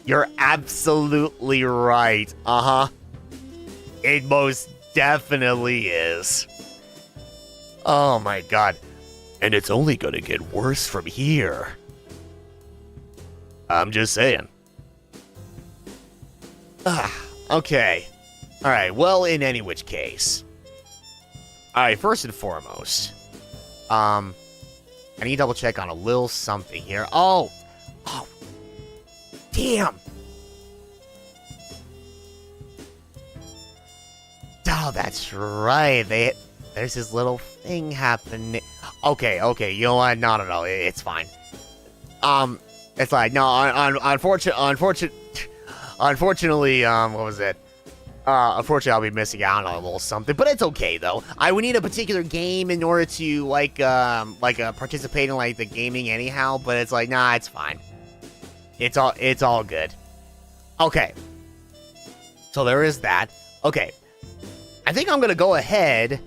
You're absolutely right. It most definitely is. Oh my god. And it's only gonna get worse from here. I'm just saying. Okay. Alright, well, in any which case. Alright, first and foremost. I need to double check on a little something here. Oh, damn. Oh, that's right. There's this little thing happening. Okay, you know what? No, it's fine. It's like, no, unfortunately, what was it? Unfortunately, I'll be missing out on a little something, but it's okay though. I would need a particular game in order to participate in like the gaming anyhow. But it's like, nah, it's fine. It's all good. Okay. So there is that. Okay. I think I'm gonna go ahead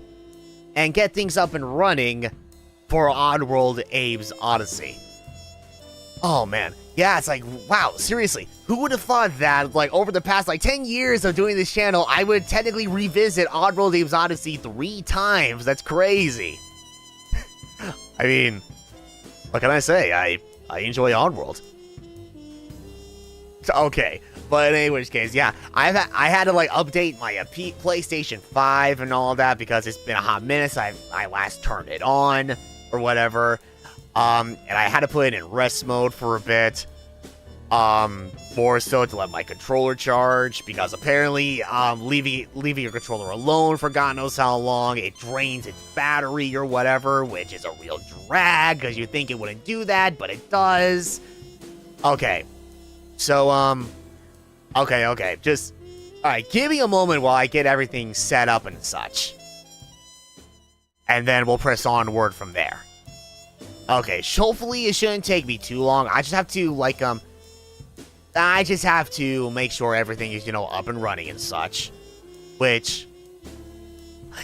and get things up and running for Oddworld Abe's Oddysee. Oh man. Yeah, it's like, wow, seriously, who would have thought that, like, over the past, 10 years of doing this channel, I would technically revisit Oddworld Abe's Oddysee 3 times? That's crazy. I mean, what can I say? I enjoy Oddworld. Okay, but in any which case, yeah, I had to, update my PlayStation 5 and all of that, because it's been a hot minute since I last turned it on, or whatever. And I had to put it in rest mode for a bit, more so to let my controller charge, because apparently, leaving your controller alone for God knows how long, it drains its battery or whatever, which is a real drag, because you think it wouldn't do that, but it does. Okay, so, okay, just, alright, give me a moment while I get everything set up and such, and then we'll press onward from there. Okay, hopefully it shouldn't take me too long. I just have to, make sure everything is, up and running and such. Which,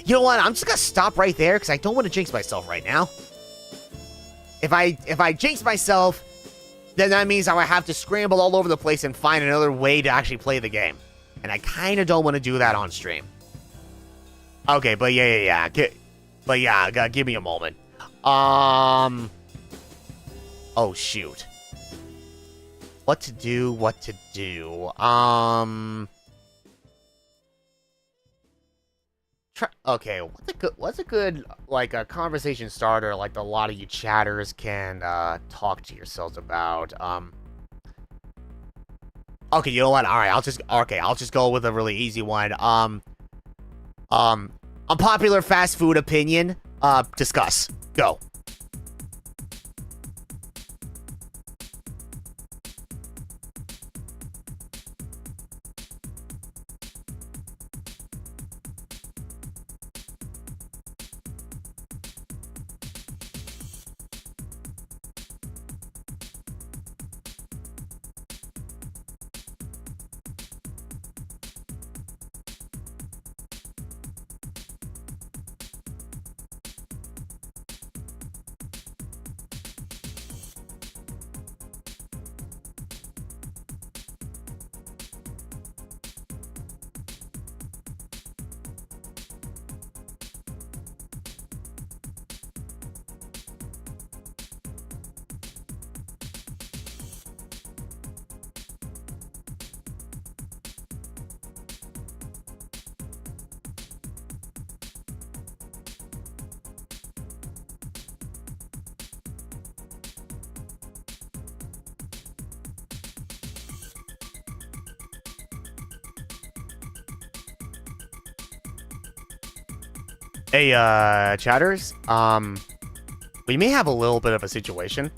you know what, I'm just gonna stop right there, because I don't want to jinx myself right now. If I jinx myself, then that means I would have to scramble all over the place and find another way to actually play the game. And I kind of don't want to do that on stream. Okay, but yeah. But yeah, give me a moment. Oh, shoot. What to do, okay, what's a good, like, a conversation starter, like, a lot of you chatters can, talk to yourselves about, Okay, you know what? Alright, I'll just go with a really easy one. Unpopular fast food opinion, discuss. Go. Hey, chatters, we may have a little bit of a situation.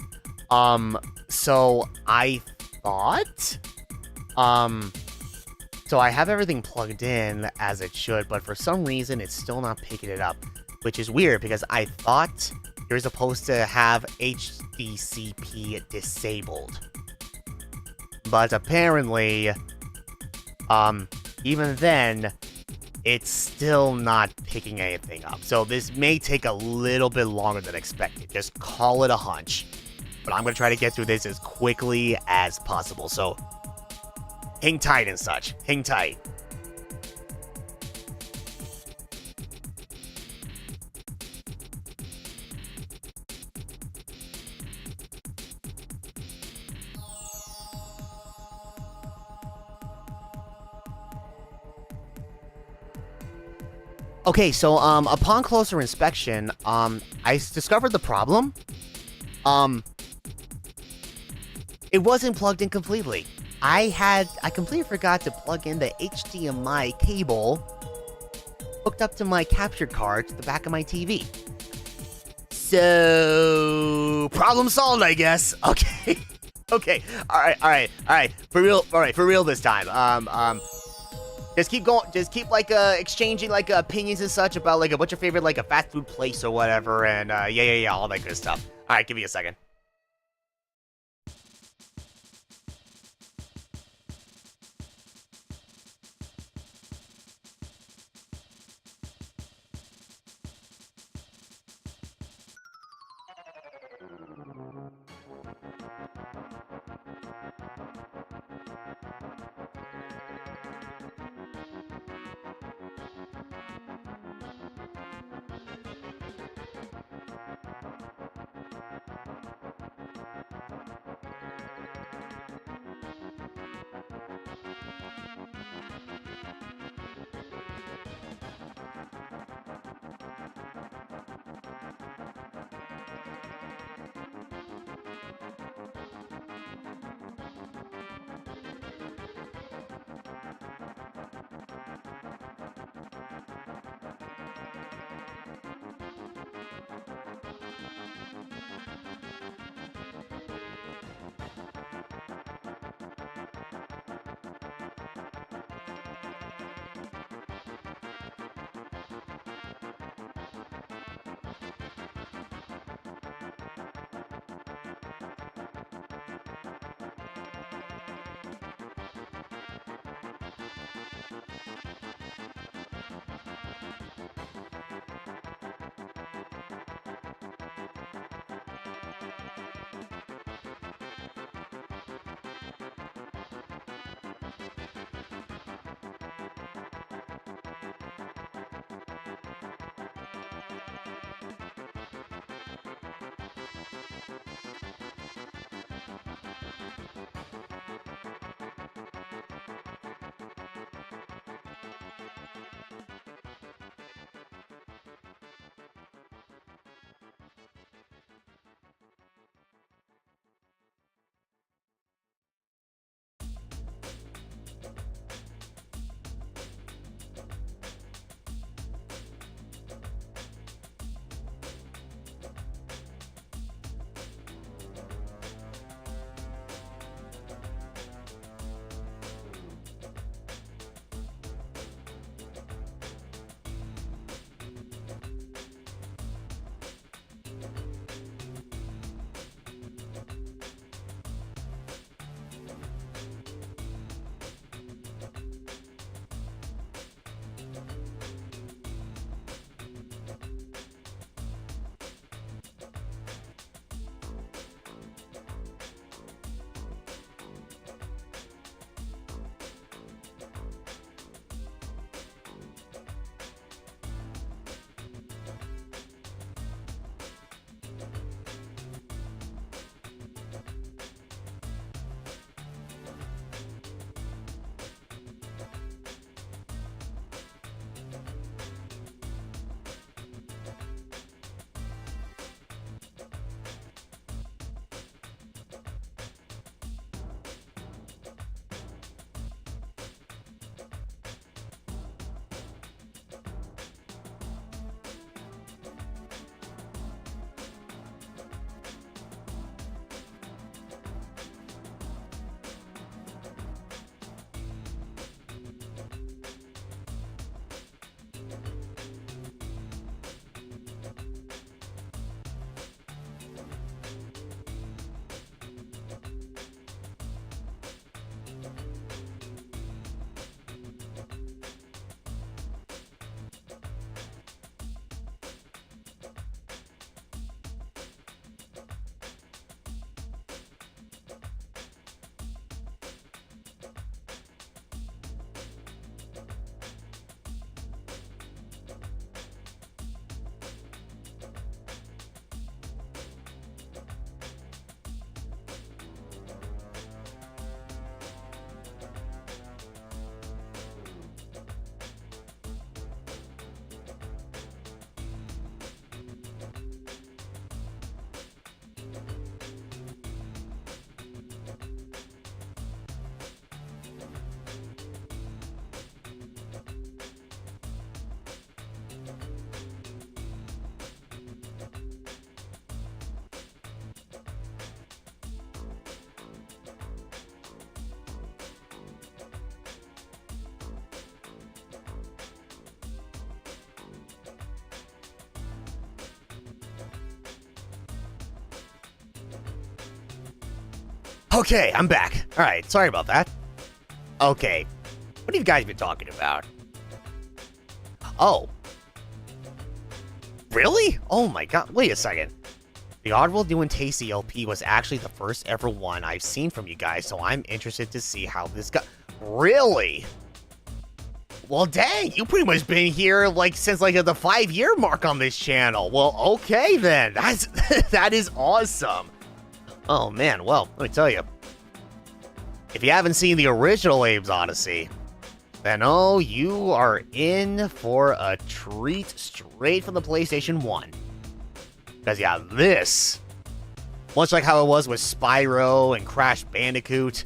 So I thought, so I have everything plugged in as it should, but for some reason it's still not picking it up, which is weird because I thought you're supposed to have HDCP disabled. But apparently, even then, it's still not picking anything up. So this may take a little bit longer than expected. Just call it a hunch. But I'm going to try to get through this as quickly as possible. So hang tight and such. Hang tight. Okay, so, upon closer inspection, I discovered the problem. It wasn't plugged in completely. I completely forgot to plug in the HDMI cable hooked up to my capture card to the back of my TV. So, problem solved, I guess. Okay. Okay. Alright. For real this time. Just keep going. Just keep like exchanging like opinions and such about like what's your favorite like a fast food place or whatever, and yeah, all that good stuff. All right, give me a second. Okay, I'm back. All right, sorry about that. Okay, what have you guys been talking about? Oh. Really? Oh my god, wait a second. The Oddworld New and Tasty LP was actually the first ever one I've seen from you guys, so I'm interested to see how this got... Really? Well, dang, you pretty much been here, like, since, like, the 5-year mark on this channel. Well, okay, then. That is awesome. Oh, man, well, let me tell you. If you haven't seen the original Abe's Oddysee, then, oh, you are in for a treat straight from the PlayStation 1. Because, yeah, this, much like how it was with Spyro and Crash Bandicoot,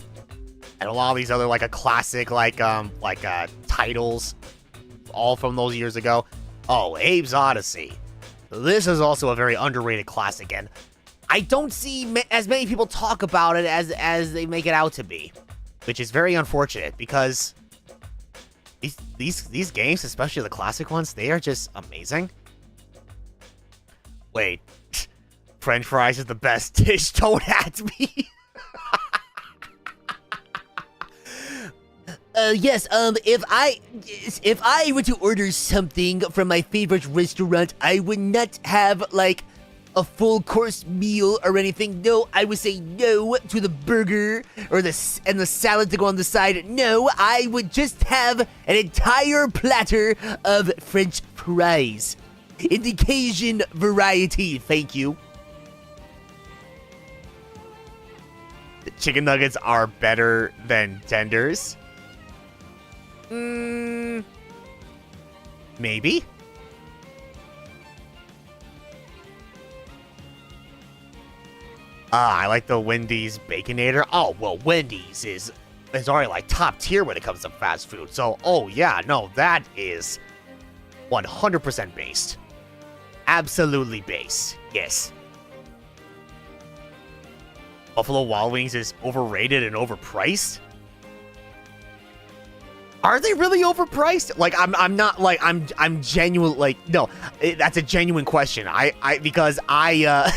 and a lot of these other, like, a classic, titles, all from those years ago. Oh, Abe's Oddysee. This is also a very underrated classic, and I don't see as many people talk about it as they make it out to be, which is very unfortunate, because these games, especially the classic ones, they are just amazing. Wait, French fries is the best dish, don't at me. Yes, if I were to order something from my favorite restaurant, I would not have, like, a full course meal or anything. No, I would say no to the burger or the salad to go on the side. No, I would just have an entire platter of French fries. In the Cajun variety, thank you. The chicken nuggets are better than tenders. Maybe? I like the Wendy's Baconator. Oh, well, Wendy's is already, like, top tier when it comes to fast food. So, oh, yeah, no, that is 100% based. Absolutely base. Yes. Buffalo Wild Wings is overrated and overpriced? Are they really overpriced? Like, I'm not, like, I'm genuine, like, no, that's a genuine question. Because I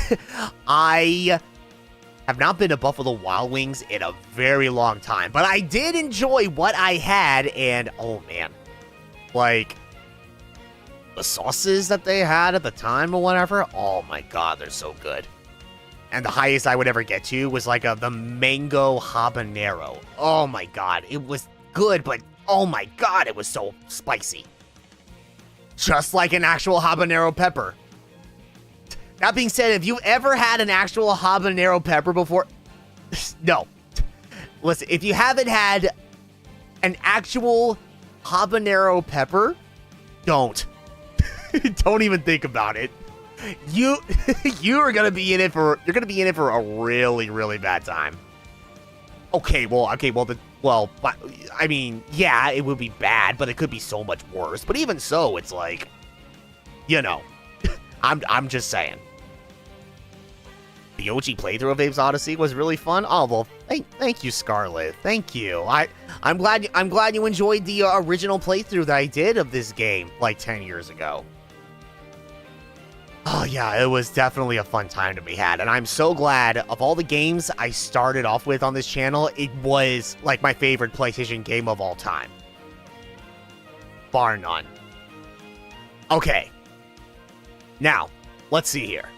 have not been to Buffalo Wild Wings in a very long time, but I did enjoy what I had, and, oh, man, like, the sauces that they had at the time or whatever, oh, my God, they're so good. And the highest I would ever get to was, like, the mango habanero. Oh, my God, it was good, but oh my God, it was so spicy. Just like an actual habanero pepper. That being said, if you've ever had an actual habanero pepper before... No. Listen, if you haven't had an actual habanero pepper, don't. Don't even think about it. You are gonna be in it for a really, really bad time. Well, I mean, yeah, it would be bad, but it could be so much worse. But even so, it's like, you know, I'm just saying. The OG playthrough of Abe's Oddysee was really fun. Oh, well, thank you, Scarlet. Thank you. I'm glad you enjoyed the original playthrough that I did of this game like 10 years ago. Oh, yeah, it was definitely a fun time to be had, and I'm so glad of all the games I started off with on this channel, it was, like, my favorite PlayStation game of all time. Bar none. Okay. Now, let's see here.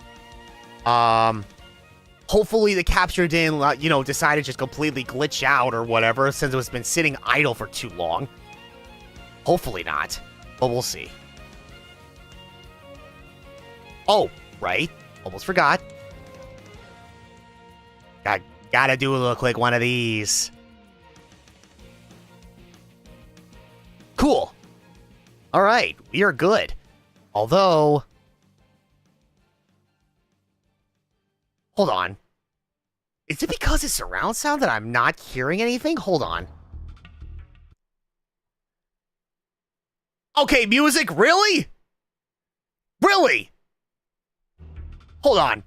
Hopefully the capture didn't, decide to just completely glitch out or whatever, since it's been sitting idle for too long. Hopefully not, but we'll see. Oh, right. Almost forgot. Gotta do a little quick one of these. Cool. All right, we are good. Although... Hold on. Is it because it's surround sound that I'm not hearing anything? Hold on. Okay, music, really? Really? Hold on.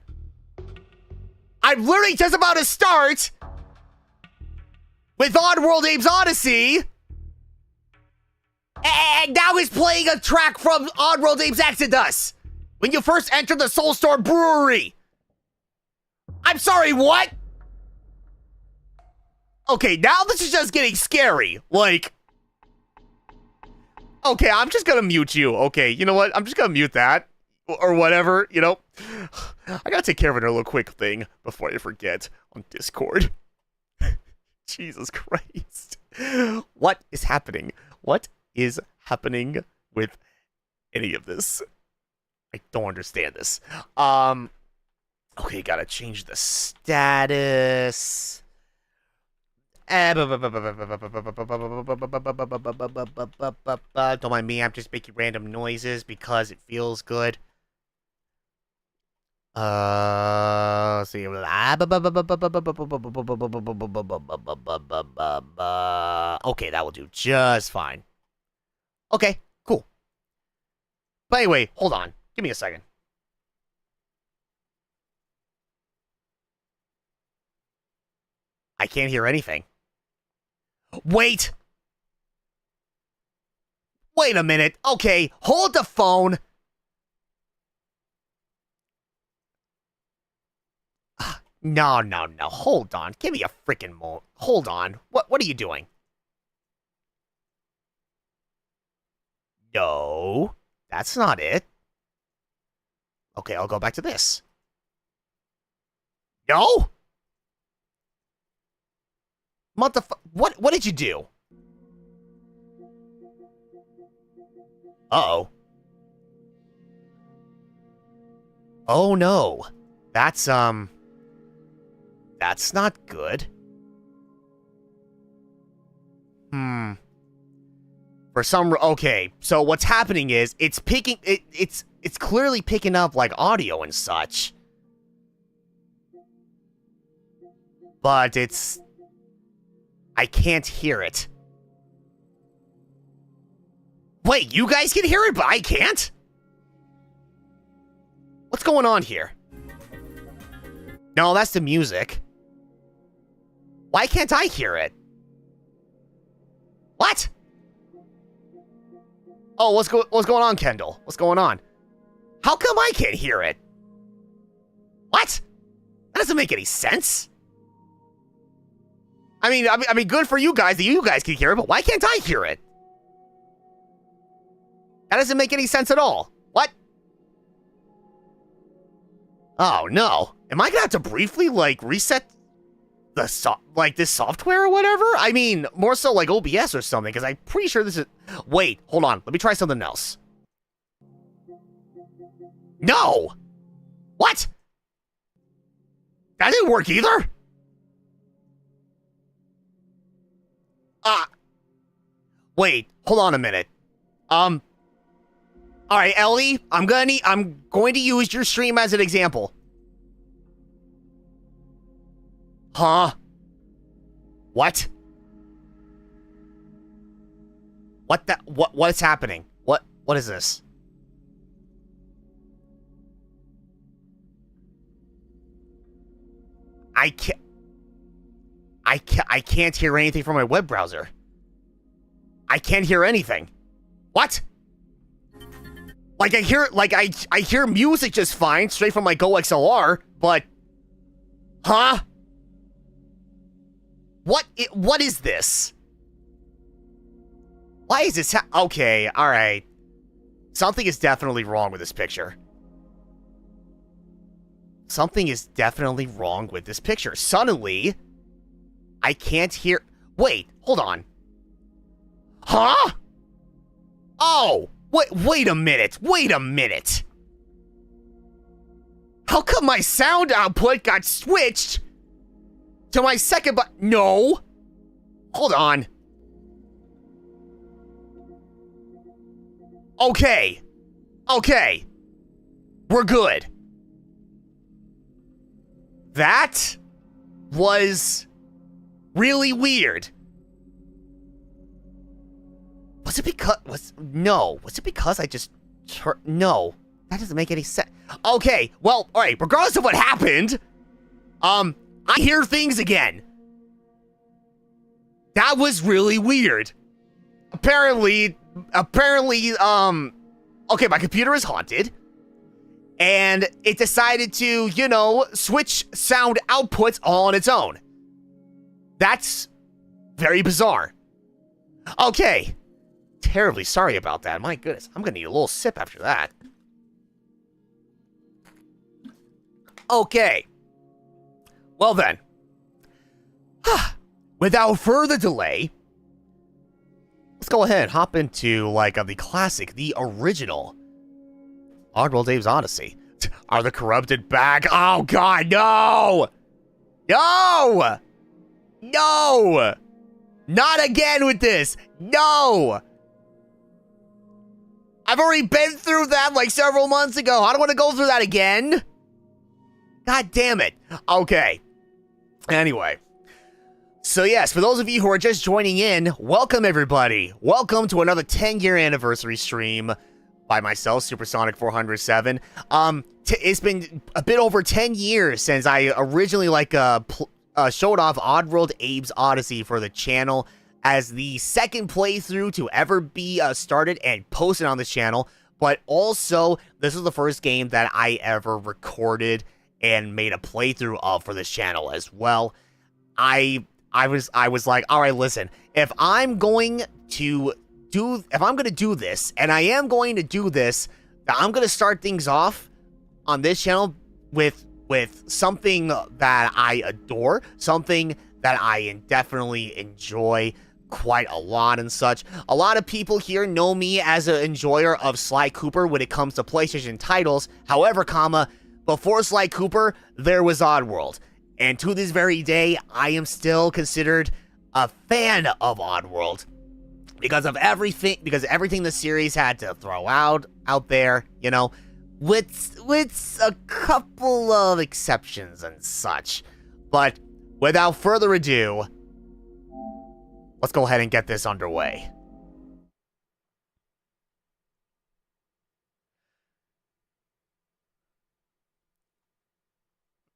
I'm literally just about to start with Oddworld Abe's Oddysee. And now he's playing a track from Oddworld Abe's Exodus. When you first enter the Soulstorm Brewery. I'm sorry, what? Okay, now this is just getting scary. Like, okay, I'm just gonna mute you. Okay, you know what? I'm just gonna mute that. Or whatever, you know? I gotta take care of another little quick thing before I forget on Discord. Jesus Christ. What is happening? What is happening with any of this? I don't understand this. Okay, gotta change the status. Don't mind me, I'm just making random noises because it feels good. Let's see. Okay, that will do just fine. Okay, cool. But anyway, hold on. Give me a second. I can't hear anything. Wait! Wait a minute. Okay, hold the phone. No. Hold on. Give me a freaking moment. Hold on. What are you doing? No. That's not it. Okay, I'll go back to this. No? What did you do? Uh-oh. Oh no. That's not good. Okay, so what's happening is it's picking it's clearly picking up like audio and such. But I can't hear it. Wait, you guys can hear it, but I can't? What's going on here? No, that's the music. Why can't I hear it? What? Oh, what's going on, Kendall? What's going on? How come I can't hear it? What? That doesn't make any sense. I mean, good for you guys that you guys can hear it, but why can't I hear it? That doesn't make any sense at all. What? Oh no. Am I gonna have to briefly like reset the this software or whatever? I mean, more so like OBS or something, because I'm pretty sure this is. Wait, hold on. Let me try something else. No. What? That didn't work either. Wait, hold on a minute. All right, Ellie, I'm going to use your stream as an example. Huh? What? What's happening? What is this? I can't hear anything from my web browser. I can't hear anything. What? Like I hear music just fine straight from my Go XLR, but huh? What is this? Why is this okay, all right. Something is definitely wrong with this picture. Something is definitely wrong with this picture. Suddenly, I can't hear. Wait, hold on. Huh? Oh, wait a minute. Wait a minute. How come my sound output got switched to my second No. Hold on. Okay. Okay. We're good. That was really weird. Was it because I just no, that doesn't make any sense. Okay, well, all right, regardless of what happened, I hear things again. That was really weird. Apparently, okay, my computer is haunted, and it decided to, switch sound outputs all on its own. That's Very bizarre. Okay. Terribly sorry about that. My goodness. I'm gonna need a little sip after that. Okay. Well then. Without further delay, let's go ahead and hop into, like, the classic, the original Oddworld Dave's Oddysee. Are the corrupted back? Oh, God, no! No! No! Not again with this! No! I've already been through that, like, several months ago. I don't want to go through that again. God damn it. Okay. Anyway. So yes, for those of you who are just joining in, welcome everybody. Welcome to another 10-year anniversary stream by myself, Supersonic 407. It's been a bit over 10 years since I originally showed off Oddworld Abe's Oddysee for the channel as the second playthrough to ever be started and posted on this channel. But also, this is the first game that I ever recorded and made a playthrough of for this channel as well. I was like, all right, listen, if I'm going to do this, and I am going to do this, I'm going to start things off on this channel with something that I adore, something that I definitely enjoy quite a lot and such. A lot of people here know me as an enjoyer of Sly Cooper when it comes to PlayStation titles. However, before Sly Cooper, there was Oddworld. And to this very day, I am still considered a fan of Oddworld because of everything the series had to throw out there, you know, with a couple of exceptions and such. But without further ado, let's go ahead and get this underway.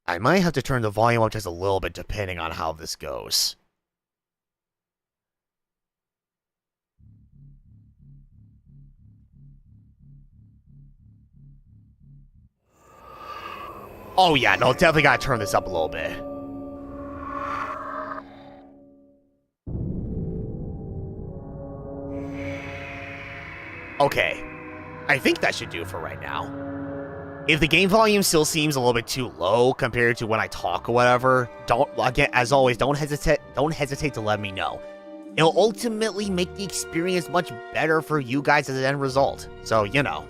I might have to turn the volume up just a little bit depending on how this goes. Oh yeah, no, definitely gotta turn this up a little bit. Okay, I think that should do for right now. If the game volume still seems a little bit too low compared to when I talk or whatever, as always, don't hesitate to let me know. It'll ultimately make the experience much better for you guys as an end result. So, you know.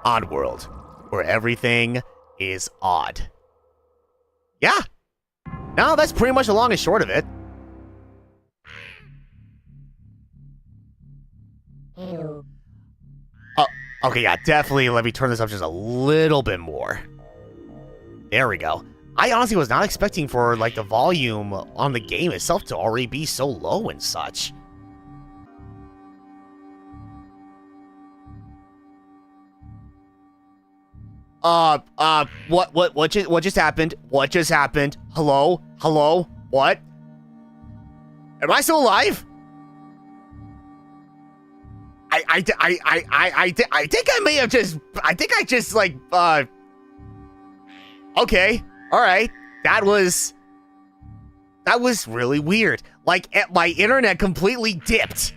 Oddworld, where everything is odd. Yeah. No, that's pretty much the long and short of it. Oh, okay, yeah, definitely let me turn this up just a little bit more. There we go. I honestly was not expecting for, like, the volume on the game itself to already be so low and such. What just happened? What just happened? Hello? Hello? What? Am I still alive? I think I may have just, okay, alright, that was really weird. Like, my internet completely dipped.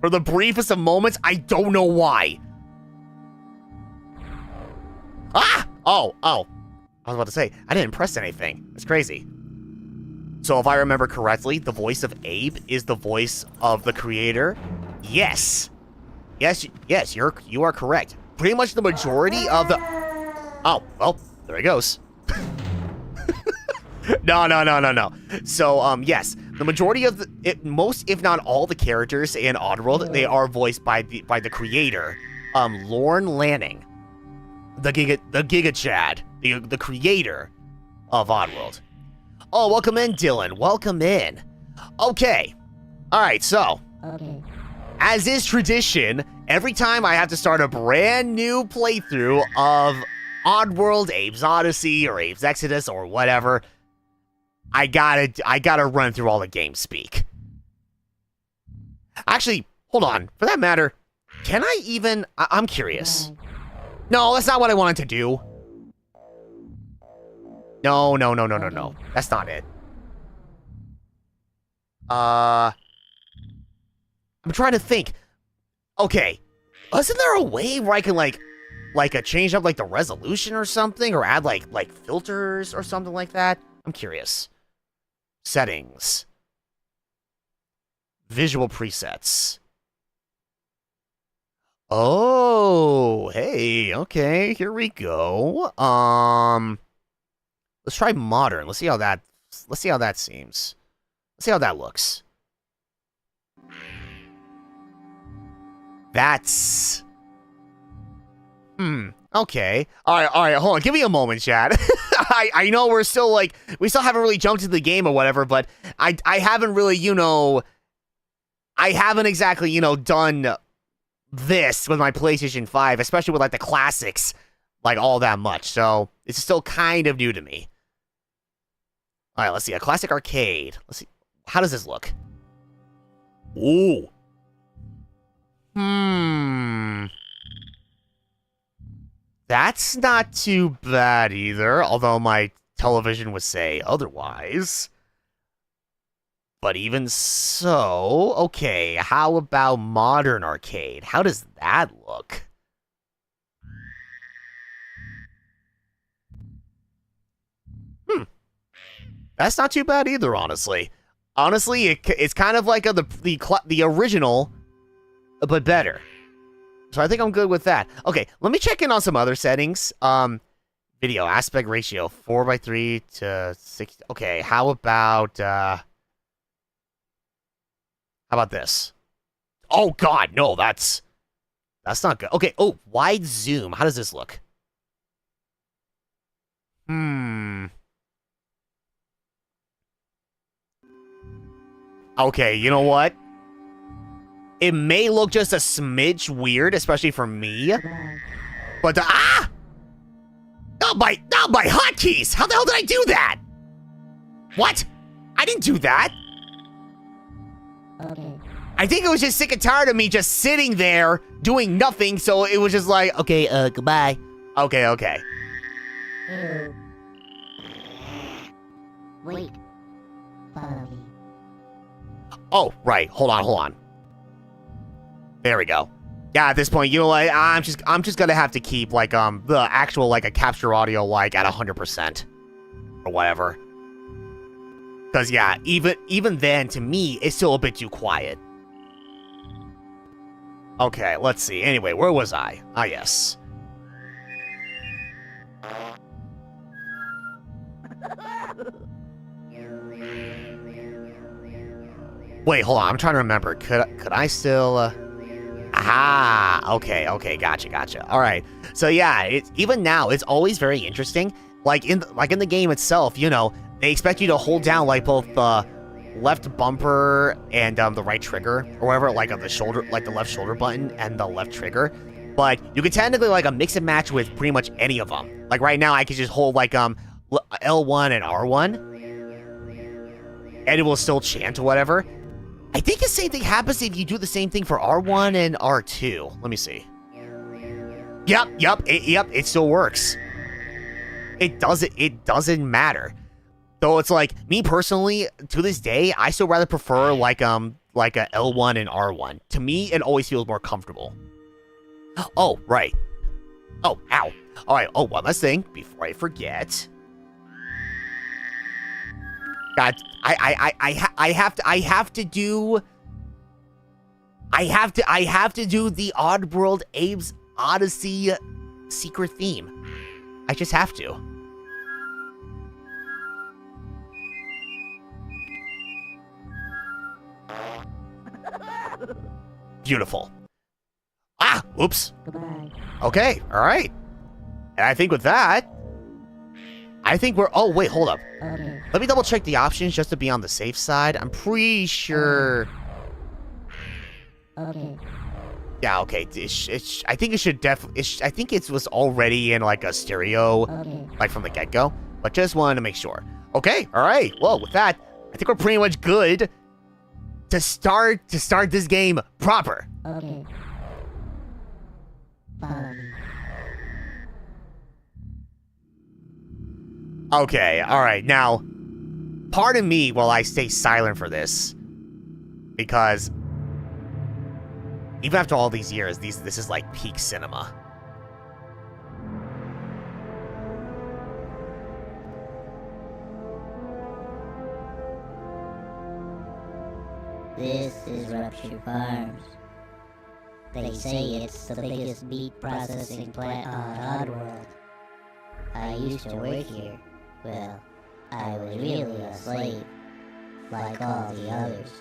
For the briefest of moments, I don't know why. Ah! Oh. I was about to say, I didn't press anything. That's crazy. So if I remember correctly, the voice of Abe is the voice of the creator. Yes. Yes, you are correct. Pretty much the majority of the... Oh, well, there he goes. No. So, yes, the majority of most, if not all, the characters in Oddworld, they are voiced by the creator, Lorne Lanning. The Giga Chad, the creator of Oddworld. Oh, welcome in, Dylan. Welcome in. Okay. All right, so. Okay. As is tradition, every time I have to start a brand new playthrough of Oddworld, Abe's Oddysee, or Abe's Exodus, or whatever, I gotta run through all the game speak. Actually, hold on. For that matter, can I even... I'm curious. No, that's not what I wanted to do. No. That's not it. I'm trying to think. Okay. Isn't there a way where I can, like change up, like, the resolution or something? Or add, like filters or something like that? I'm curious. Settings. Visual presets. Oh, hey, okay, here we go. Let's try modern. Let's see how that seems. Let's see how that looks. That's... okay. Alright, hold on. Give me a moment, chat. I know we're still, like, we still haven't really jumped into the game or whatever, but I haven't really, you know... I haven't exactly, you know, done this with my PlayStation 5, especially with, like, the classics, like, all that much. So, it's still kind of new to me. Alright, let's see. A classic arcade. Let's see. How does this look? Ooh. That's not too bad either, although my television would say otherwise. But even so, okay, how about modern arcade? How does that look? That's not too bad either, honestly. Honestly, it's kind of like the original, but better. So I think I'm good with that. Okay, let me check in on some other settings. Video aspect ratio 4:3 to 6. Okay, how about this? Oh God, no, that's not good. Okay, oh, wide zoom. How does this look? Okay, you know what? It may look just a smidge weird, especially for me. But not by hotkeys. How the hell did I do that? What? I didn't do that. Okay. I think it was just sick and tired of me just sitting there doing nothing, so it was just like, okay, goodbye. Okay. Wait. Follow me. Oh, right. Hold on. There we go. Yeah, at this point, you know what? I'm just gonna have to keep like the actual like a capture audio like at 100% or whatever. Cause yeah, even then to me it's still a bit too quiet. Okay, let's see. Anyway, where was I? Ah, yes. Wait, hold on. I'm trying to remember. Could I still? Aha. Okay. Gotcha. All right. So yeah, even now it's always very interesting. Like in the game itself, you know, they expect you to hold down like both the left bumper and the right trigger, or whatever, like on the shoulder, like the left shoulder button and the left trigger. But you can technically like mix and match with pretty much any of them. Like right now, I can just hold like L1 and R1, and it will still chant or whatever. I think the same thing happens if you do the same thing for R1 and R2. Let me see. Yep, it still works. It doesn't matter. Though it's like, me personally, to this day, I still rather prefer like a L1 and R1. To me, it always feels more comfortable. Oh, right. Oh, ow. Alright, one last thing before I forget. God, I have to do the Oddworld Abe's Oddysee secret theme. I just have to. Beautiful. Ah, oops. Goodbye. Okay, all right. And I think with that, we're... Oh, wait, hold up. Okay. Let me double check the options just to be on the safe side. I'm pretty sure... Okay. Yeah, okay. I think it should definitely... I think it was already in, like, a stereo, Okay. like, from the get-go. But just wanted to make sure. Okay, all right. Well, with that, I think we're pretty much good. to start this game proper. Okay. Follow me. Okay, alright, now, pardon me while I stay silent for this, because even after all these years, this is like peak cinema. This is Rupture Farms. They say it's the biggest meat processing plant on Oddworld. I used to work here. Well, I was really a slave, like all the others.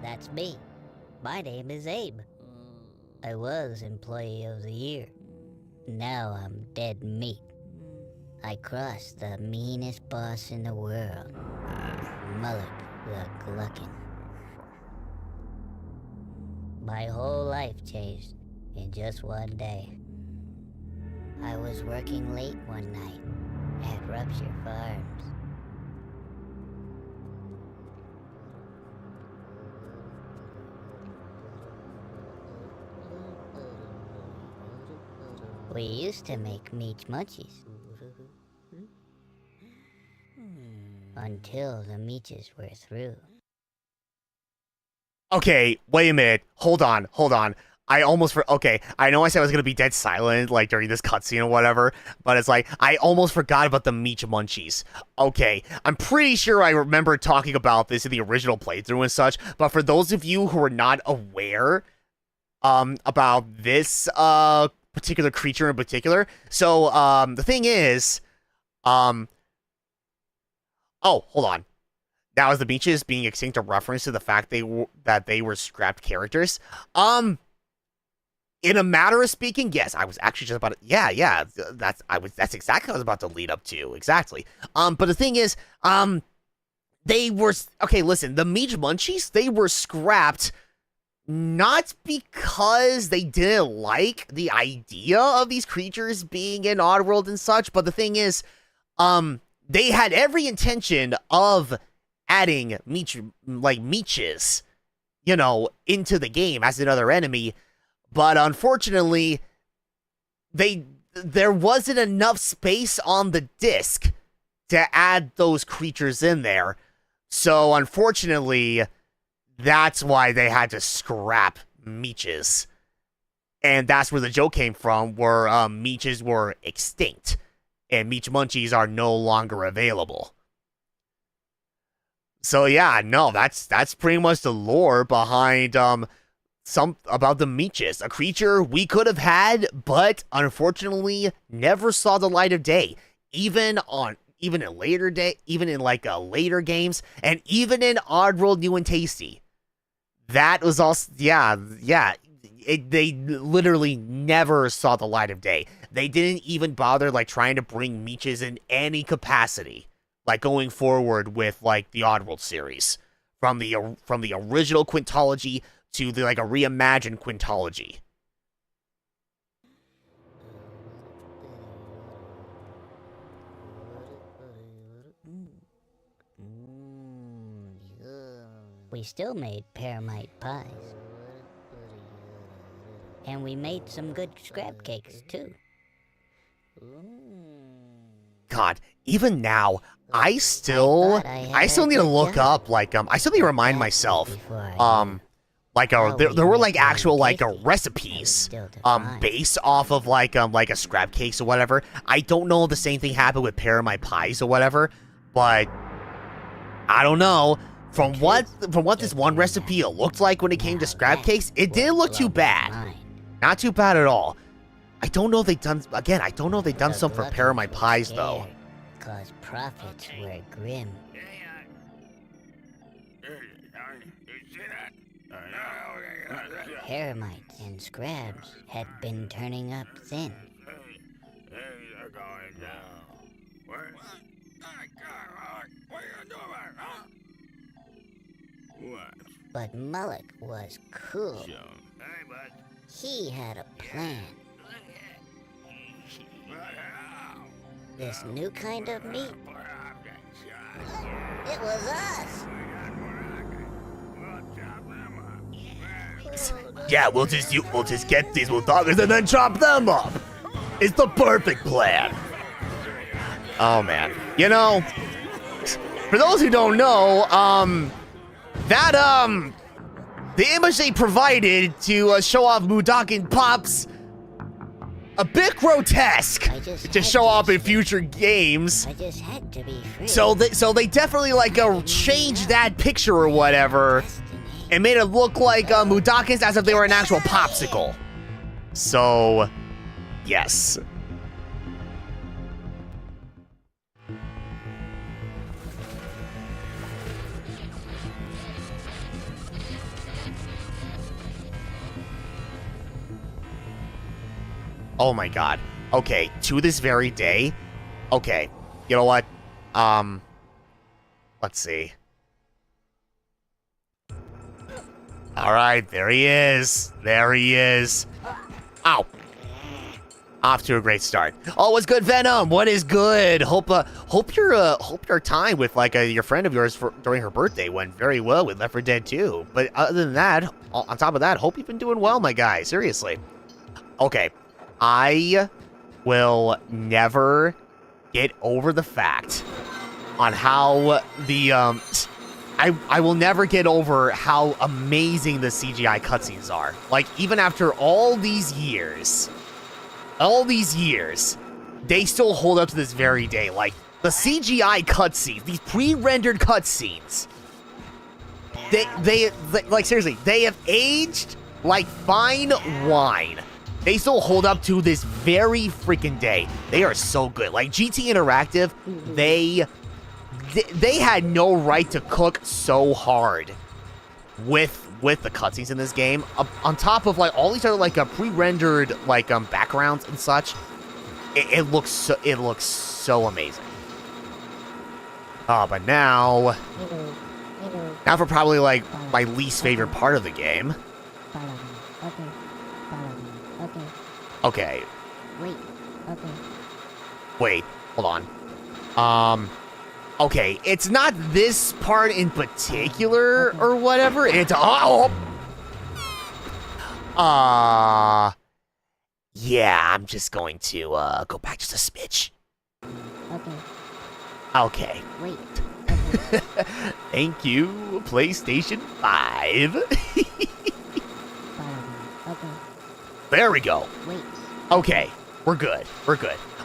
That's me. My name is Abe. I was Employee of the Year. Now I'm dead meat. I crossed the meanest boss in the world, Mullet the Gluckin. My whole life changed in just one day. I was working late one night at Rupture Farms. We used to make meat munchies. Until the meaches were through. Okay, wait a minute. Hold on. I almost okay, I know I said I was gonna be dead silent, like, during this cutscene or whatever, but it's like, I almost forgot about the meat munchies. Okay, I'm pretty sure I remember talking about this in the original playthrough and such, but for those of you who are not aware, about this, particular creature in particular. So, the thing is, oh, hold on. That was the beaches being extinct, a reference to the fact that they were scrapped characters. In a matter of speaking, yes, I was actually just about to, yeah, that's exactly what I was about to lead up to, exactly. But the thing is, they were, okay, listen, the meat munchies, they were scrapped not because they didn't like the idea of these creatures being in Oddworld and such, but the thing is, they had every intention of adding meaches, you know, into the game as another enemy, but unfortunately, there wasn't enough space on the disc to add those creatures in there, so unfortunately, that's why they had to scrap meaches. And that's where the joke came from, where meaches were extinct. And meat munchies are no longer available. So yeah, no, that's pretty much the lore behind about the meaches. A creature we could have had, but unfortunately never saw the light of day. Even in later games, and even in Oddworld New and Tasty. That was also, yeah, they literally never saw the light of day. They didn't even bother, like, trying to bring meaches in any capacity, like, going forward with, like, the Oddworld series. From the original Quintology to, a reimagined Quintology. We still made paramite pies. And we made some good scrap cakes, too. God, even now, I still need to look up, I still need to remind myself, there were, actual, recipes, based off of, a scrap cakes or whatever. I don't know if the same thing happened with paramite pies or whatever, but I don't know. From what this one recipe looked like when it came to scrap cakes, it didn't look too bad. Not too bad at all. I don't know if they've done some for paramite pies though. Cause profits were grim. Paramites and scrabs had been turning up thin. going down. What are you doing, huh? What? But Mullock was cool. Hey, bud. He had a plan. This new kind of meat, it was us. Yeah, we'll just get these Mudakas and then chop them up. It's the perfect plan. Oh man, you know, for those who don't know, the image they provided to show off Mudakin Pops, a bit grotesque to show off in future games. I just had to be free. So they definitely like changed that picture or whatever and made it look like Mudakins as if they were an actual popsicle. So, yes. Oh my god. Okay, to this very day. Okay, you know what? Let's see. Alright, there he is. There he is. Ow. Off to a great start. Oh, what's good, Venom? What is good? Hope your time with like your friend of yours during her birthday went very well with Left 4 Dead 2. But other than that, on top of that, hope you've been doing well, my guy. Seriously. Okay. I will never get over the fact on how the I will never get over how amazing the CGI cutscenes are. Like, even after all these years, they still hold up to this very day. Like, the CGI cutscenes, these pre-rendered cutscenes, they like, seriously, they have aged like fine wine. They still hold up to this very freaking day. They are so good. Like, GT Interactive, they had no right to cook so hard with the cutscenes in this game. On top of like all these other like pre-rendered like backgrounds and such, it looks so amazing. Oh, but now for probably like my least favorite part of the game. Okay. Wait, hold on. Okay, it's not this part in particular or whatever. It's yeah, I'm just going to go back just a smidge. Okay. Wait. Thank you, PlayStation 5. There we go. Wait. Okay, we're good.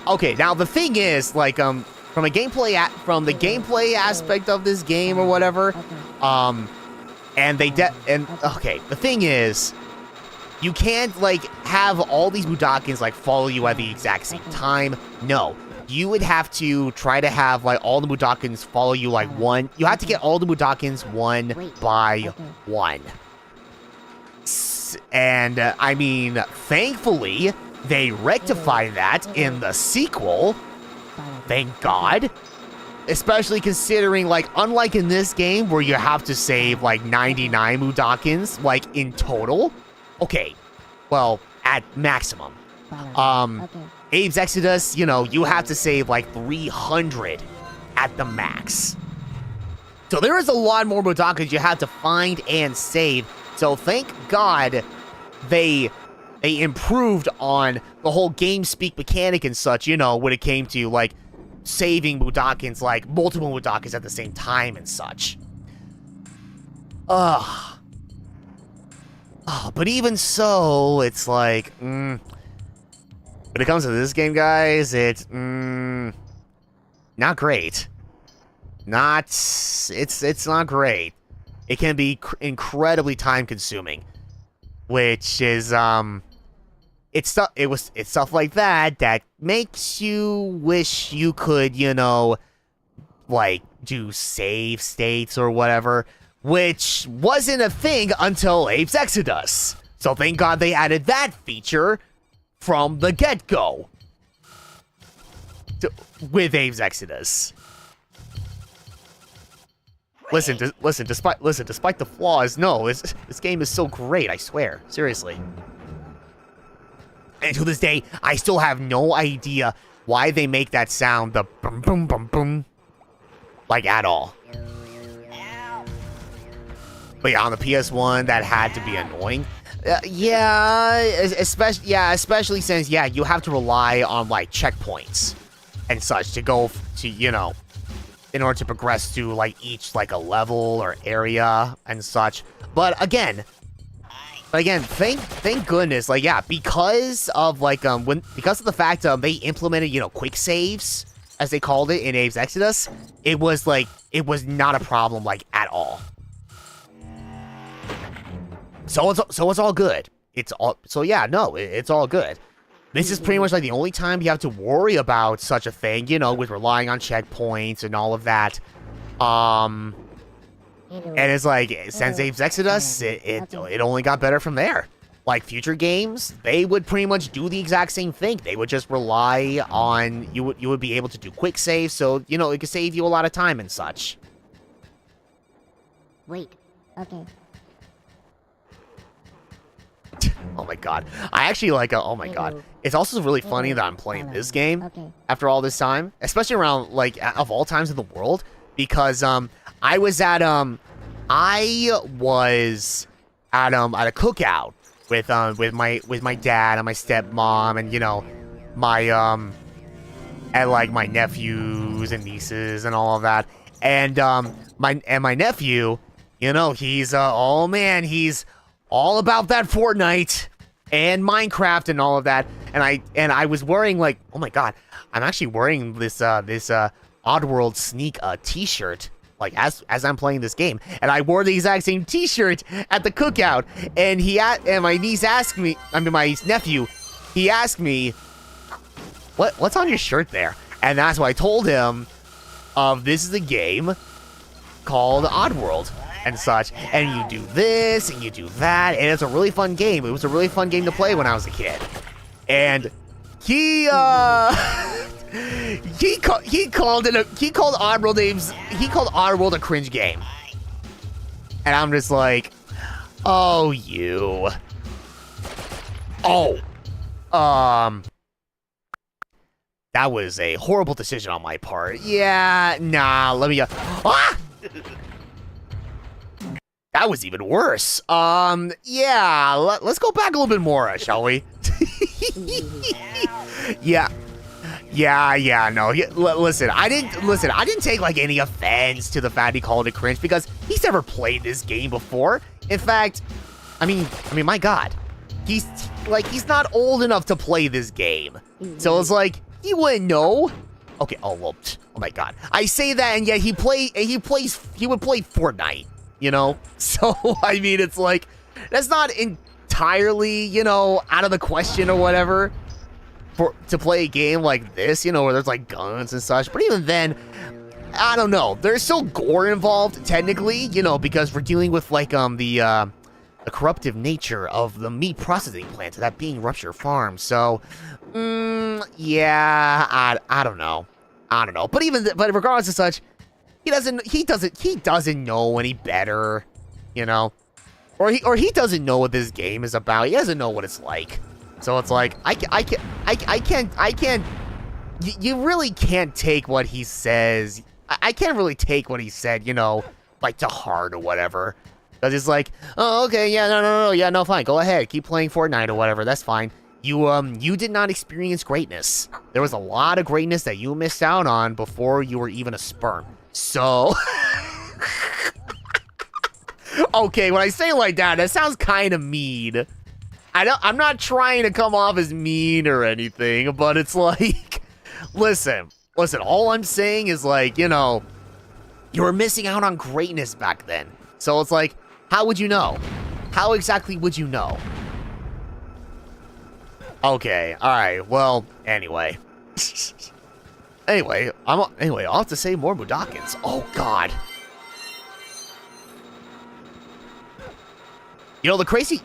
Okay, now the thing is, like, from the gameplay aspect of this game or whatever, the thing is, you can't like have all these Mudokons like follow you at the exact same time. No, you would have to try to have like all the Mudokons follow you like one. You have to get all the Mudokons one by one. And I mean, thankfully, they rectified that in the sequel. Thank God. Especially considering, like, unlike in this game where you have to save like 99 Mudokons, like in total. Okay, well, at maximum. Abe's Exodus, you know, you have to save like 300 at the max. So there is a lot more Mudokons you have to find and save. So thank God they improved on the whole game speak mechanic and such, you know, when it came to like saving Mudokons, like multiple Mudokons at the same time and such. But even so, it's like, when it comes to this game, guys, it's not great. It's not great. It can be incredibly time consuming, which is it's stuff like that makes you wish you could, you know, like do save states or whatever, which wasn't a thing until Abe's Exodus. So thank God they added that feature from the get-go. with Abe's Exodus. Listen, despite the flaws, no, this game is so great, I swear. Seriously. And to this day, I still have no idea why they make that sound, the boom, boom, boom, boom, like at all. But yeah, on the PS1, that had to be annoying. Especially since, you have to rely on, like, checkpoints and such to go to, in order to progress to, like, each, like, a level or area and such. But again, thank goodness, like, because of, like, because of the fact they implemented, quick saves, as they called it in Abe's Exodus, it was not a problem, like, at all. So it's all good. It's all good. This is pretty much like the only time you have to worry about such a thing, with relying on checkpoints and all of that. And it's like, since Abe's Exodus, it only got better from there. Like, future games, they would pretty much do the exact same thing. They would just rely on, you would be able to do quick saves, so, it could save you a lot of time and such. Wait, okay. Oh my god. I actually like, oh my god. It's also really funny that I'm playing this game after all this time, especially around, like, of all times in the world, because, I was at a cookout with my dad and my stepmom and, my nephews and nieces and all of that. And, my nephew, he's, oh man, he's all about that Fortnite and Minecraft and all of that. And I was wearing, like, oh my god, I'm actually wearing this Oddworld sneak t-shirt, like, as I'm playing this game. And I wore the exact same t-shirt at the cookout. And my niece asked me, my nephew, he asked me, what's on your shirt there? And that's why I told him, this is a game called Oddworld and such, and you do this and you do that, and it's a really fun game. It was a really fun game to play when I was a kid. And he called Oddworld a cringe game. And I'm just like, oh, you. Oh. That was a horrible decision on my part. Yeah, nah, let me ah! That was even worse. Yeah, let's go back a little bit more, shall we? Listen, I didn't take, like, any offense to the fact he called it cringe, because he's never played this game before. In fact, I mean, my god, he's not old enough to play this game. So it's like, he wouldn't know. Okay, oh my god. I say that, and yet he would play Fortnite. So, I mean, it's like, that's not entirely, out of the question or whatever to play a game like this, where there's, like, guns and such. But even then, I don't know. There's still gore involved, technically, because we're dealing with, like, the corruptive nature of the meat processing plant, that being Rupture Farm. So, yeah, I don't know. But regardless of such, he doesn't know any better, or he doesn't know what this game is about. He doesn't know what it's like. So it's like, I can't, you really can't take what he says. I can't really take what he said, like, to heart or whatever. Because it's like, oh, okay, yeah, no, yeah, no, fine, go ahead, keep playing Fortnite or whatever, that's fine. You did not experience greatness. There was a lot of greatness that you missed out on before you were even a sperm. So, okay, when I say it like that, that sounds kind of mean. I'm not trying to come off as mean or anything, but it's like, listen, all I'm saying is, like, you were missing out on greatness back then. So it's like, how would you know? How exactly would you know? Okay, alright, well, anyway. Anyway, I'll have to say more Mudokons. Oh, God. The crazy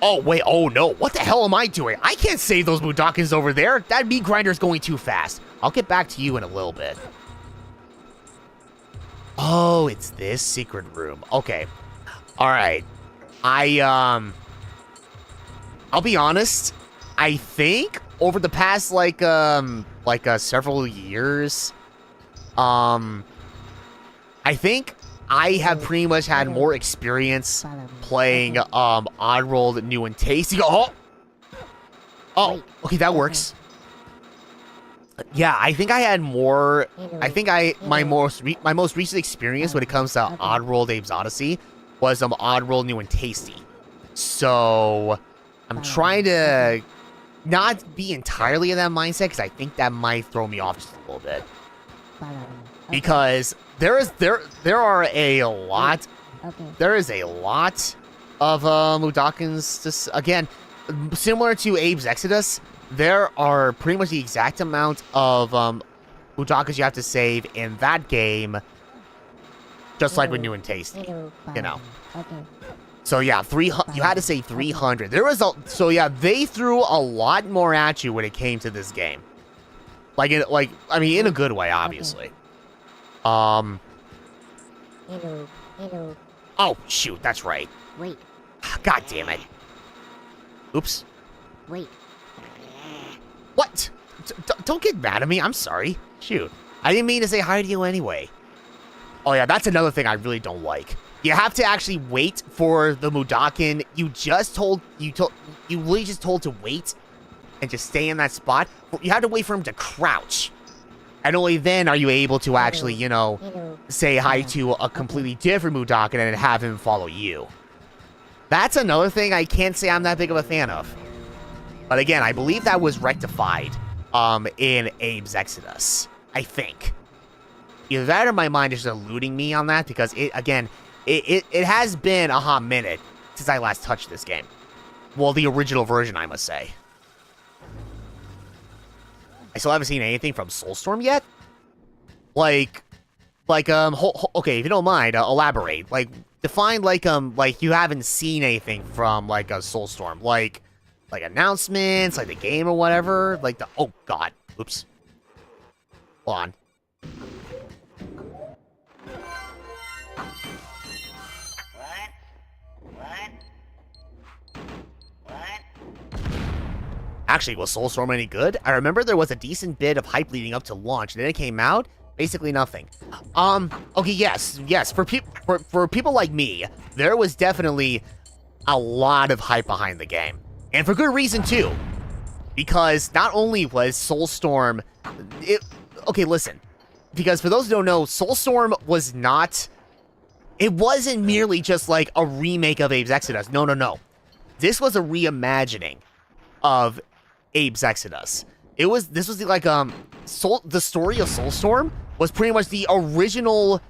Oh, wait. Oh, no. What the hell am I doing? I can't save those Mudokons over there. That meat grinder's going too fast. I'll get back to you in a little bit. Oh, it's this secret room. Okay. All right. I'll be honest. I think over the past, several years, I think I have pretty much had more experience playing Oddworld New and Tasty. Oh, okay, that works. Yeah, I think I had more. I think my most recent experience when it comes to Oddworld Abe's Oddysee was Oddworld New and Tasty. So I'm trying to not be entirely in that mindset because I think that might throw me off just a little bit. Because there is a lot of Mudokons. Again, similar to Abe's Exodus, there are pretty much the exact amount of Mudokons you have to save in that game, just like with New and Tasty, you know. So yeah, you had to say 300. They threw a lot more at you when it came to this game. In a good way, obviously. Oh, shoot, that's right. Wait. God damn it. Oops. Wait. What? Don't get mad at me. I'm sorry. Shoot. I didn't mean to say hi to you anyway. Oh yeah, that's another thing I really don't like. You have to actually wait for the Mudokon you really just told to wait and just stay in that spot. You have to wait for him to crouch. And only then are you able to actually, say hi to a completely different Mudokon and have him follow you. That's another thing I can't say I'm that big of a fan of. But again, I believe that was rectified in Abe's Exodus. I think. Either that or my mind is just eluding me on that because, it has been a hot minute since I last touched this game. Well, the original version, I must say. I still haven't seen anything from Soulstorm yet. Okay, if you don't mind, elaborate. Define, you haven't seen anything from, a Soulstorm. Like announcements, the game or whatever. Oh, God. Oops. Hold on. Actually, was Soulstorm any good? I remember there was a decent bit of hype leading up to launch, and then it came out, basically nothing. Okay, yes. For people like me, there was definitely a lot of hype behind the game. And for good reason, too. Because not only was Soulstorm... Okay, listen. Because for those who don't know, Soulstorm was not... It wasn't merely just a remake of Abe's Exodus. No. This was a reimagining of Abe's Exodus. This was the story of Soulstorm was pretty much the original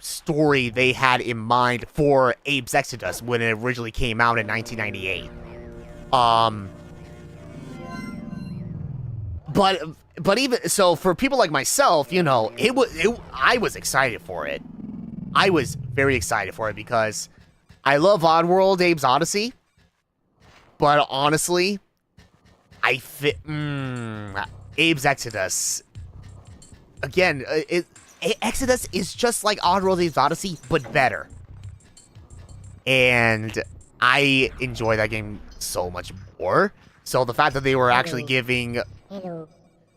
story they had in mind for Abe's Exodus when it originally came out in 1998. But even so, for people like myself, I was excited for it. I was very excited for it because I love Oddworld, Abe's Oddysee. But honestly, Abe's Exodus. Again, Exodus is just like Oddworld, Abe's Oddysee, but better. And I enjoy that game so much more. So the fact that they were actually giving...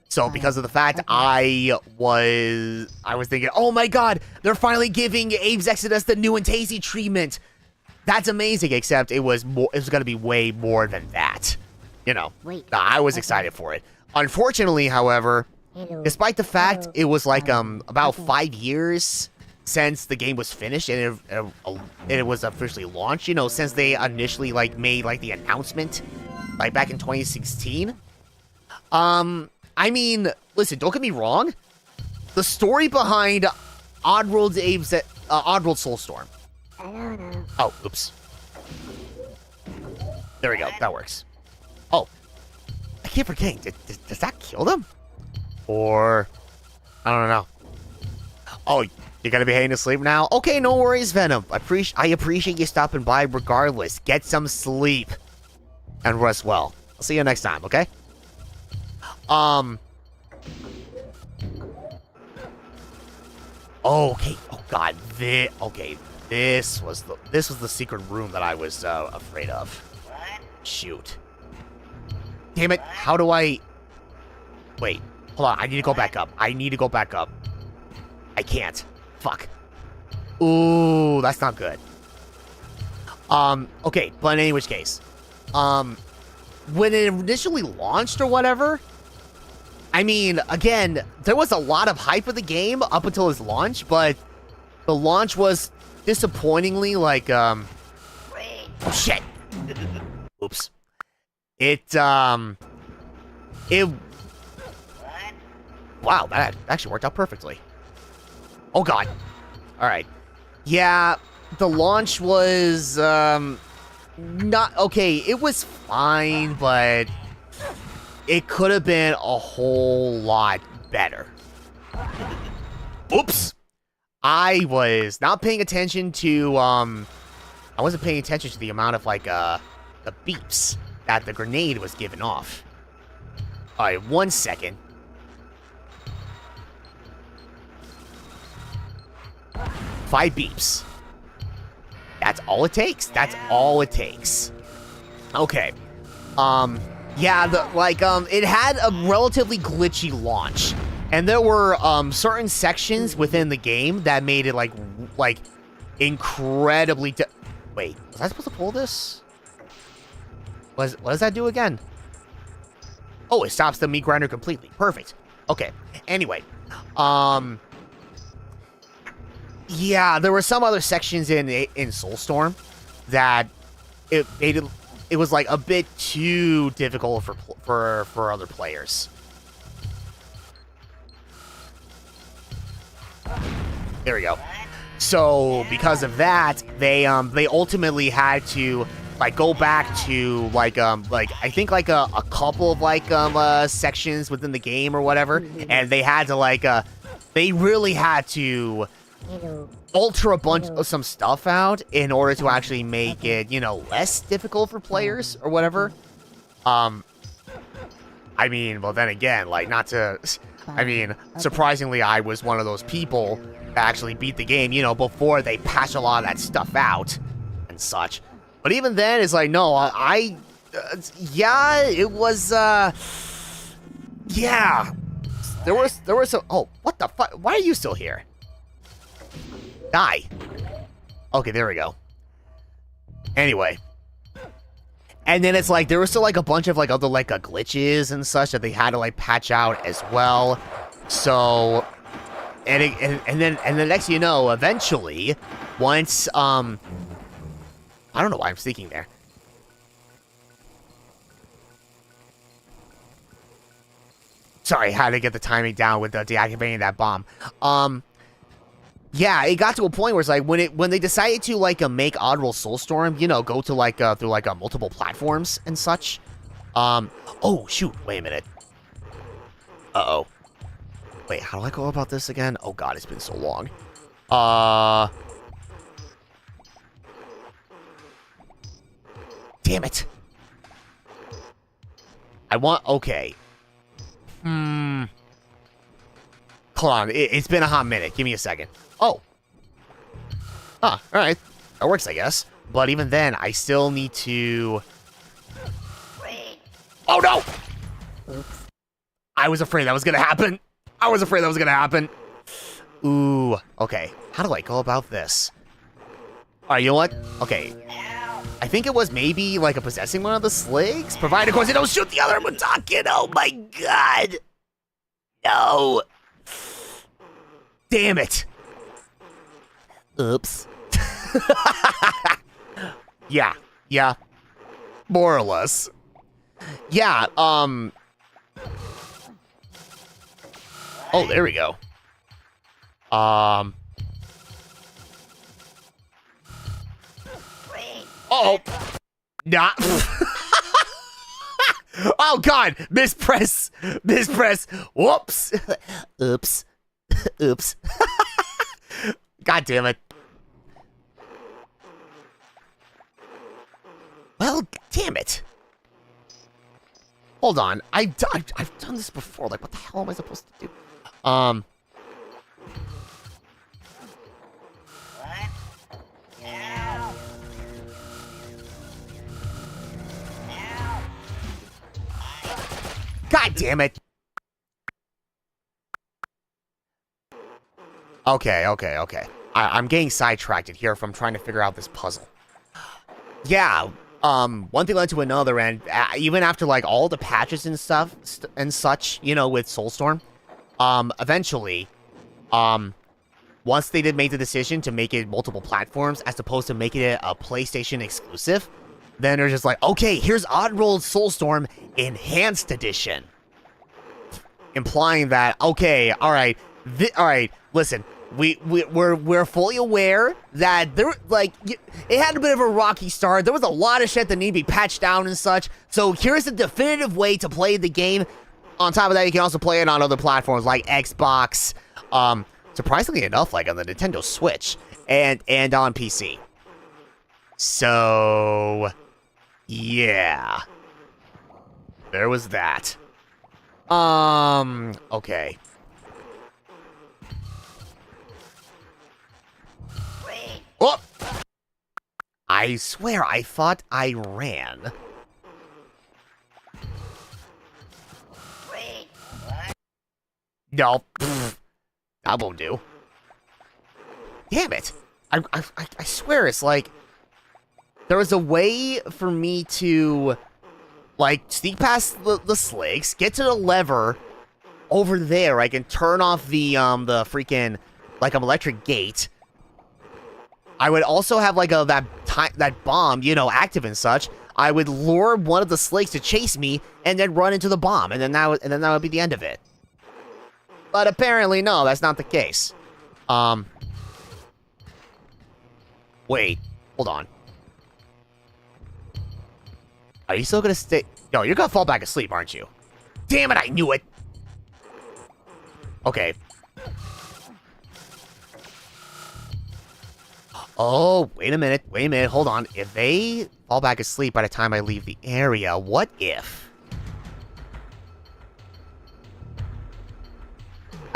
So because of the fact I was thinking, oh my god, they're finally giving Abe's Exodus the new and tasty treatment. That's amazing, except it was going to be way more than that. I was excited for it. Unfortunately, however, despite the fact it was about 5 years since the game was finished and it was officially launched, since they initially made the announcement back in 2016. I mean, listen, don't get me wrong. The story behind Oddworld Soulstorm. Oh, oops. There we go. That works. Oh, I keep forgetting. Does that kill them? Or I don't know. Oh, you're gonna be heading to sleep now? Okay, no worries, Venom. I appreciate you stopping by regardless. Get some sleep. And rest well. I'll see you next time, okay? Okay. Oh god. This was the secret room that I was afraid of. Shoot. Damn it. How do I... Wait. Hold on. I need to go back up. I can't. Fuck. Ooh, that's not good. Okay, but in any which case. When it initially launched or whatever, I mean, again, there was a lot of hype of the game up until its launch, but the launch was disappointingly like, oh shit. Oops. Wow, that actually worked out perfectly. Oh god. Alright. Yeah, the launch was, not, okay, it was fine, but it could have been a whole lot better. Oops. I was not paying attention to, I wasn't paying attention to the amount of, like, the beeps that the grenade was giving off. Alright, 1 second. Five beeps. That's all it takes. That's all it takes. Okay. Yeah, it had a relatively glitchy launch. And there were, certain sections within the game that made it, like incredibly... Wait, was I supposed to pull this? What does that do again? Oh, it stops the meat grinder completely. Perfect. Okay. Anyway. Yeah, there were some other sections in Soulstorm that it was like a bit too difficult for other players. There we go. So because of that, they ultimately had to like go back to like I think like a couple of like sections within the game or whatever, and they had to they really had to alter a bunch of some stuff out in order to actually make it, you know, less difficult for players or whatever. I mean, well then again, like surprisingly I was one of those people that actually beat the game, you know, before they patched a lot of that stuff out and such. But even then, it's like, no, yeah, it was, yeah. There was some, oh, what the fuck? Why are you still here? Die. Okay, there we go. Anyway. And then it's like, there was still like a bunch of like other like glitches and such that they had to like patch out as well. So, and then next thing you know, eventually, once, I don't know why I'm sneaking there. Sorry, had to get the timing down with deactivating that bomb. Yeah, it got to a point where it's like when they decided to like make Oddworld Soulstorm, you know, go to like through like multiple platforms and such. Oh shoot, wait a minute. Uh-oh. Wait, how do I go about this again? Oh god, it's been so long. Damn it. Okay. Hold on, it's been a hot minute. Give me a second. Oh. Ah, alright. That works, I guess. But even then, I still need to... Oh, no! Oops. I was afraid that was gonna happen. Ooh, okay. How do I go about this? Alright, you know what? Okay. I think it was maybe like a possessing one of the sligs, provided, of course, they don't shoot the other Mutakin. Oh my god! No! Damn it! Oops. Yeah. More or less. Yeah, oh, there we go. Oh. Nah. Oh god! Mispress! Whoops! Oops. God damn it. Well, damn it. Hold on. I've done this before. Like, what the hell am I supposed to do? God damn it. Okay. I'm getting sidetracked here from trying to figure out this puzzle. Yeah, one thing led to another, and even after, like, all the patches and stuff, and such, you know, with Soulstorm, eventually, once they did make the decision to make it multiple platforms, as opposed to making it a PlayStation exclusive, then they're just like, okay, here's Oddworld Soulstorm Enhanced Edition. Implying that, okay, alright, listen, we're fully aware that there, like, it had a bit of a rocky start. There was a lot of shit that needed to be patched down and such. So here's the definitive way to play the game. On top of that, you can also play it on other platforms like Xbox, surprisingly enough, like on the Nintendo Switch and on PC. So yeah, there was that. Okay. Oh! I swear, I thought I ran. No, that won't do. Damn it! I swear, it's like there was a way for me to, like, sneak past the slicks, get to the lever over there. I can turn off the freaking, like, electric gate. I would also have, like, that bomb, you know, active and such. I would lure one of the slicks to chase me and then run into the bomb, and then that would be the end of it. But apparently, no, that's not the case. Wait, hold on. Are you still gonna stay? No, you're gonna fall back asleep, aren't you? Damn it, I knew it! Okay. Oh, wait a minute, hold on. If they fall back asleep by the time I leave the area, what if?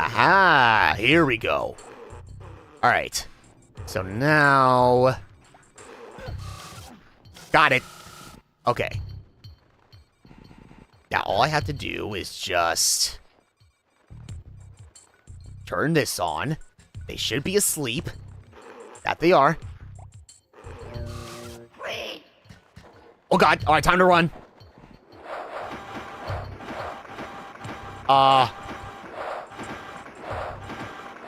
Aha, here we go. Alright. So now... Got it. Okay. Now all I have to do is just... turn this on. They should be asleep. That they are. Oh god, alright, time to run.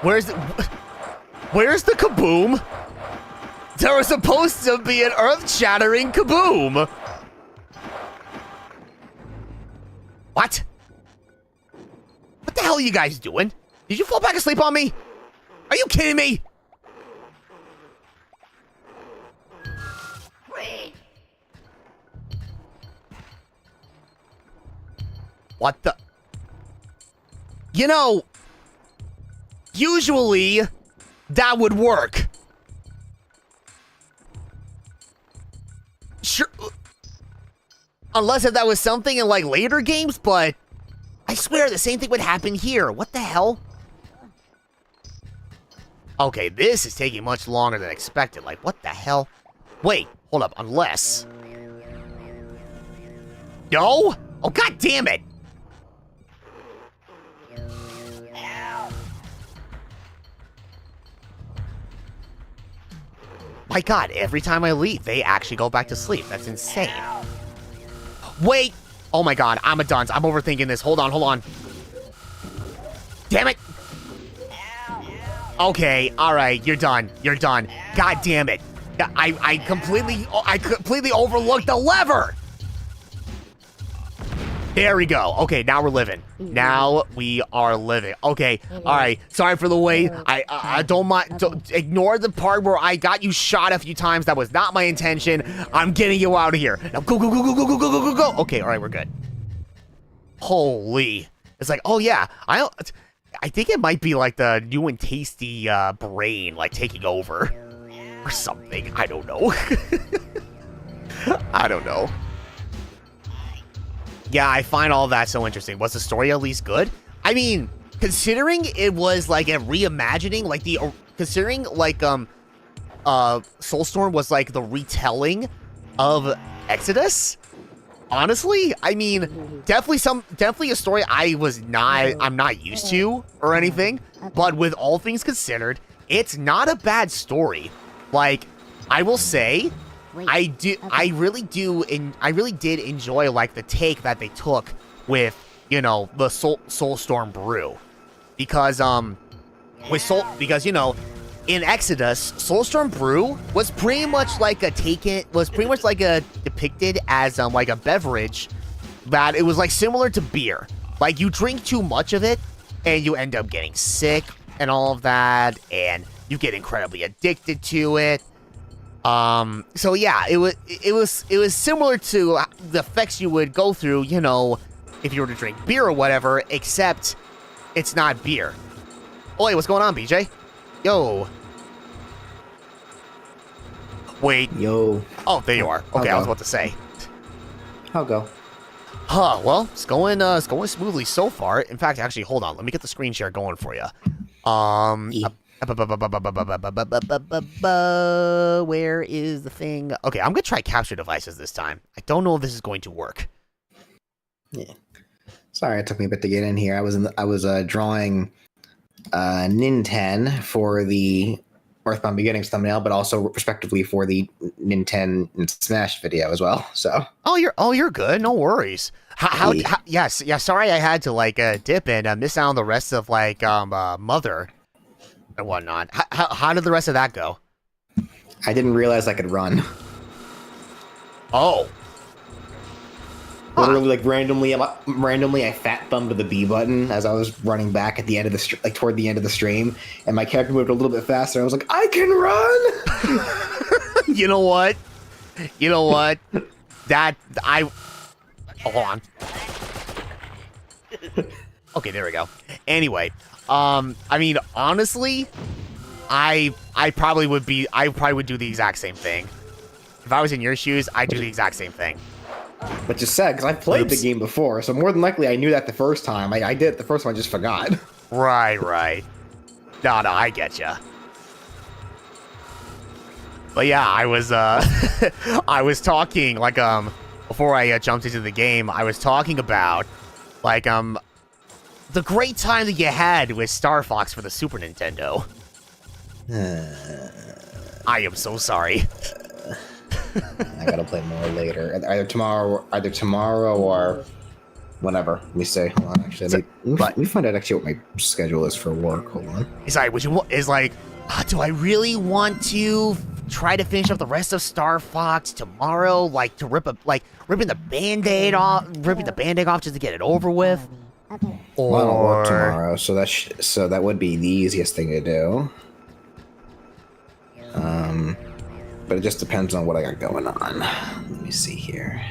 Where's the kaboom? There was supposed to be an earth-shattering kaboom! What? What the hell are you guys doing? Did you fall back asleep on me? Are you kidding me? What the? You know, usually that would work. Sure. Unless if that was something in, like, later games, but I swear the same thing would happen here. What the hell? Okay, this is taking much longer than expected. Like, what the hell? Wait, hold up. Unless... No? Oh, god damn it! My god, every time I leave, they actually go back to sleep. That's insane. Wait! Oh my god, I'm a dunce. I'm overthinking this. Hold on. Damn it! Okay, alright, you're done. God damn it. I completely overlooked the lever! There we go. Okay, now we're living. Now we are living. Okay, alright. Sorry for the wait. I don't mind. Ignore the part where I got you shot a few times. That was not my intention. I'm getting you out of here. Now go. Okay, alright, we're good. Holy. It's like, oh yeah. I think it might be like the new and tasty brain like taking over or something. I don't know. I don't know. Yeah, I find all that so interesting. Was the story at least good? I mean, considering it was like a reimagining, like considering like Soulstorm was like the retelling of Exodus. Honestly, I mean, definitely a story I'm not used to or anything, but with all things considered, it's not a bad story. Like, I will say, I really did enjoy like the take that they took with, you know, the Soulstorm brew. Because you know, in Exodus, Soulstorm Brew was pretty much like depicted as like a beverage that it was like similar to beer. Like you drink too much of it and you end up getting sick and all of that, and you get incredibly addicted to it. So yeah, it was similar to the effects you would go through, you know, if you were to drink beer or whatever, except it's not beer. Oh, wait, what's going on, BJ? Yo. Wait. Yo. Oh, there you are. Okay, I was about to say. I'll go. Huh, well, it's going smoothly so far. In fact, actually, hold on. Let me get the screen share going for you. Where is the thing? Okay, I'm going to try capture devices this time. I don't know if this is going to work. Yeah. Sorry, it took me a bit to get in here. I was drawing Nintendo for the Earthbound Beginnings thumbnail, but also respectively for the Nintendo and Smash video as well. So you're good. No worries. Yes. Sorry, I had to like dip and miss out on the rest of like Mother and whatnot. How did the rest of that go? I didn't realize I could run. Oh. Literally, like randomly, I fat thumbed the B button as I was running back at the end of the toward the end of the stream, and my character moved a little bit faster. I was like, I can run. You know what? Hold on. Okay, there we go. Anyway, I mean, honestly, I probably would do the exact same thing. If I was in your shoes, I'd do the exact same thing. But just sad, because I've played the game before, so more than likely I knew that the first time. I did it the first one, I just forgot. Right. No, I get ya. But yeah, I was I was talking like before I jumped into the game, I was talking about like the great time that you had with Star Fox for the Super Nintendo. I am so sorry. I gotta play more later. Either tomorrow or whenever. Let me see. Hold on, actually. Let me find out actually what my schedule is for work. Hold on. It's like, do I really want to try to finish up the rest of Star Fox tomorrow? Like to ripping the Band-Aid off just to get it over with? Or Well, I don't work tomorrow, so that would be the easiest thing to do. But it just depends on what I got going on. Let me see here.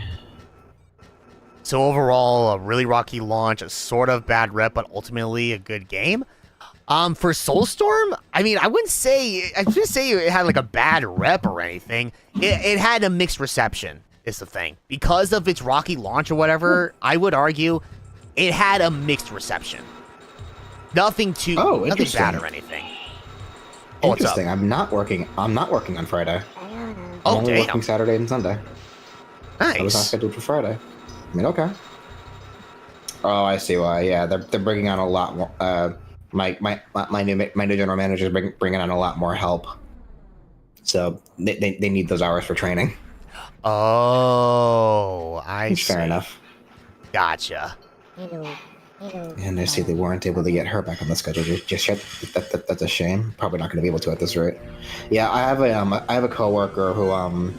So overall, a really rocky launch, a sort of bad rep, but ultimately a good game. For Soulstorm, I mean, I wouldn't say it had like a bad rep or anything. It had a mixed reception, is the thing. Because of its rocky launch or whatever, I would argue it had a mixed reception. Nothing bad or anything. Interesting. I'm not working on Friday. I'm only working Saturday and Sunday. Nice. I was not scheduled for Friday. I mean, okay. Oh, I see why. Yeah, they're bringing on a lot more. My new general manager is bringing on a lot more help. So they need those hours for training. Oh, I see. Fair enough. Gotcha. And I see they weren't able to get her back on the schedule just yet. That's a shame. Probably not going to be able to at this rate. Yeah, I have a coworker who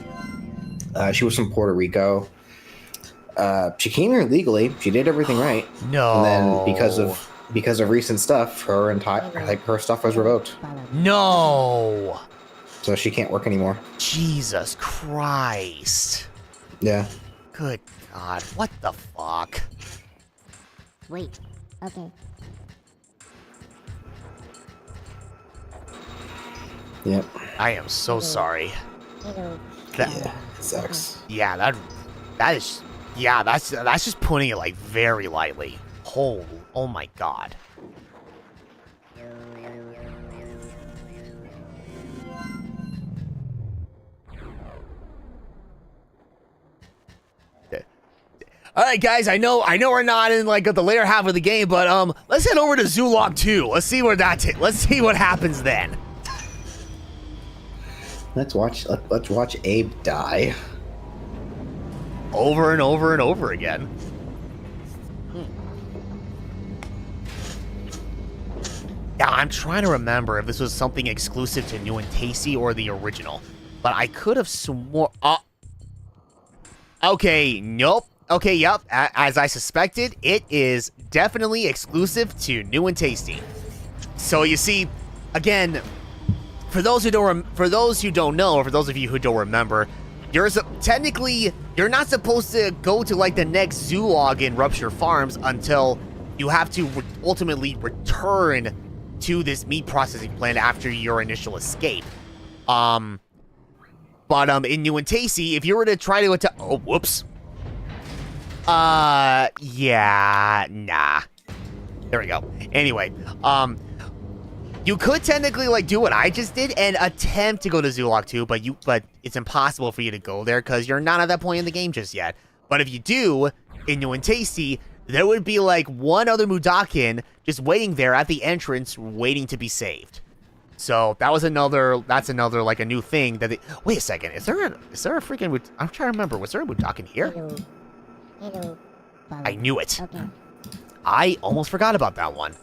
she was from Puerto Rico. She came here legally. She did everything right. No. And then because of recent stuff, her stuff was revoked. No. So she can't work anymore. Jesus Christ. Yeah. Good God. What the fuck? Wait. Okay. Yep. I am so sorry. That, Yeah, it sucks. yeah, that is, yeah, that's just putting it like very lightly. Oh my god. All right, guys. I know we're not in like the later half of the game, but let's head over to Zoolog 2. Let's see where let's see what happens then. Let's watch Abe die. Over and over and over again. Yeah, I'm trying to remember if this was something exclusive to New and Tasty or the original, but I could have sworn. Okay, nope. Okay, yep. As I suspected, it is definitely exclusive to New and Tasty. So you see, again, for those who don't know, or for those of you who don't remember, technically you're not supposed to go to like the next zoolog in Rupture Farms until you have to ultimately return to this meat processing plant after your initial escape. But in New and Tasty, if you were to try to attack, oh whoops. Yeah, nah. There we go. Anyway, you could technically like do what I just did and attempt to go to Zoolog 2, but it's impossible for you to go there because you're not at that point in the game just yet. But if you do, in New and Tasty, there would be like one other Mudakin just waiting there at the entrance, waiting to be saved. So that's another like a new thing that wait a second, is there a freaking, I'm trying to remember, was there a Mudakin here? Hello. I knew it. Okay. I almost forgot about that one.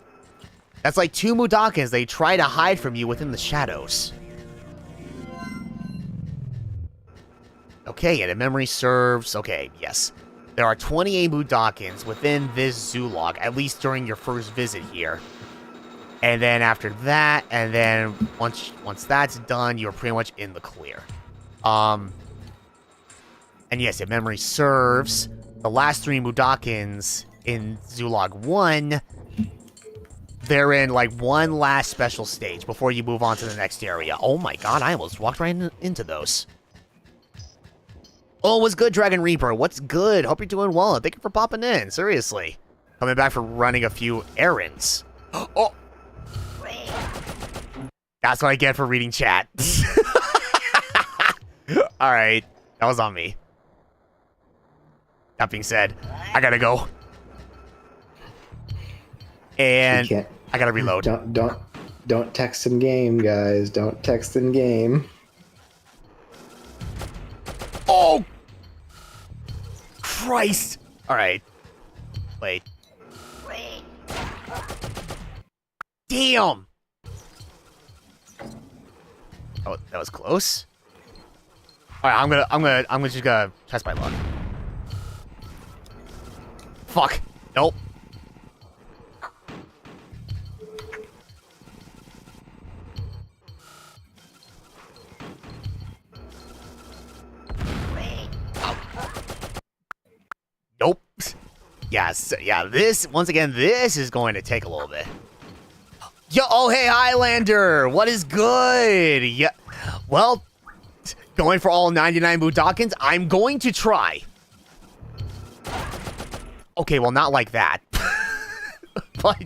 That's like two Mudakins. They try to hide from you within the shadows. Okay, and if memory serves, okay, yes. There are 28 Mudakins within this zoolog, at least during your first visit here. And then after that, and then once that's done, you're pretty much in the clear. And yes, if memory serves, the last 3 Mudakins in Zoolog 1, they're in like one last special stage before you move on to the next area. Oh my god, I almost walked right into those. Oh, what's good, Dragon Reaper? What's good? Hope you're doing well. Thank you for popping in. Seriously. Coming back for running a few errands. Oh! That's what I get for reading chat. Alright. That was on me. That being said, I gotta go. And I gotta reload. Don't text in game, guys. Don't text in game. Oh! Christ! Alright. Wait. Damn! Oh, that was close. Alright, I'm just gonna test my luck. Fuck. Nope. Nope. Yes, yeah, this is going to take a little bit. Yo, oh hey Highlander, what is good? Yeah, well, going for all 99 Mudakins, I'm going to try. Okay, well, not like that. But,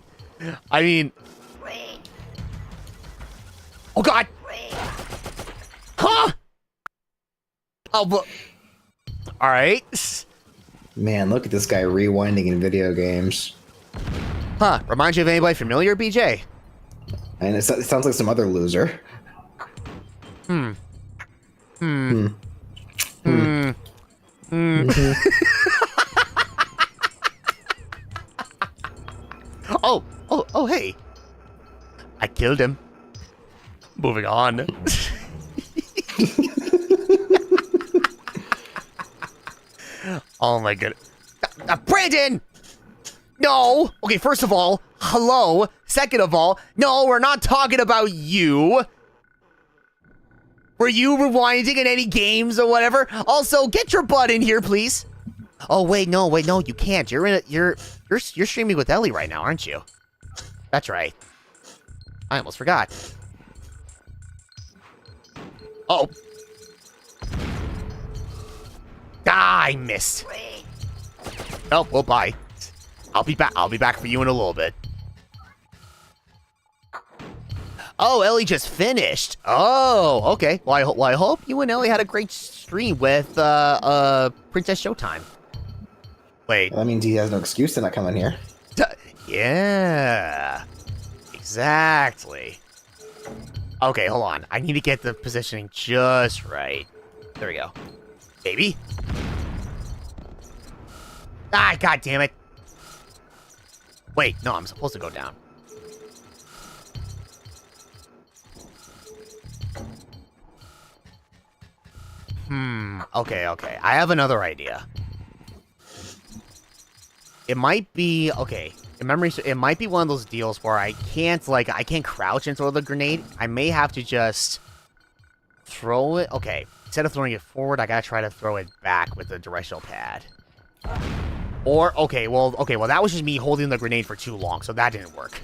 I mean... Oh, God! Huh? Oh, but... Alright. Man, look at this guy rewinding in video games. Huh, reminds you of anybody familiar, BJ? And it sounds like some other loser. Oh, hey. I killed him. Moving on. Oh my goodness. Brandon! No! Okay, first of all, hello. Second of all, no, we're not talking about you. Were you rewinding in any games or whatever? Also, get your butt in here, please. Oh, wait, no, you can't. You're streaming with Ellie right now, aren't you? That's right. I almost forgot. Oh. Ah, I missed. Oh, well, bye. I'll be back. I'll be back for you in a little bit. Oh, Ellie just finished. Oh, okay. Well, I hope you and Ellie had a great stream with Princess Showtime. Wait. Well, that means he has no excuse to not come in here. Yeah. Exactly. Okay, hold on. I need to get the positioning just right. There we go. Baby. Ah, god damn it. Wait, no, I'm supposed to go down. Okay. I have another idea. It might be, okay, in memory, it might be one of those deals where I can't crouch and throw the grenade. I may have to just throw it. Okay, instead of throwing it forward, I gotta try to throw it back with the directional pad. Or, okay, well, that was just me holding the grenade for too long, so that didn't work.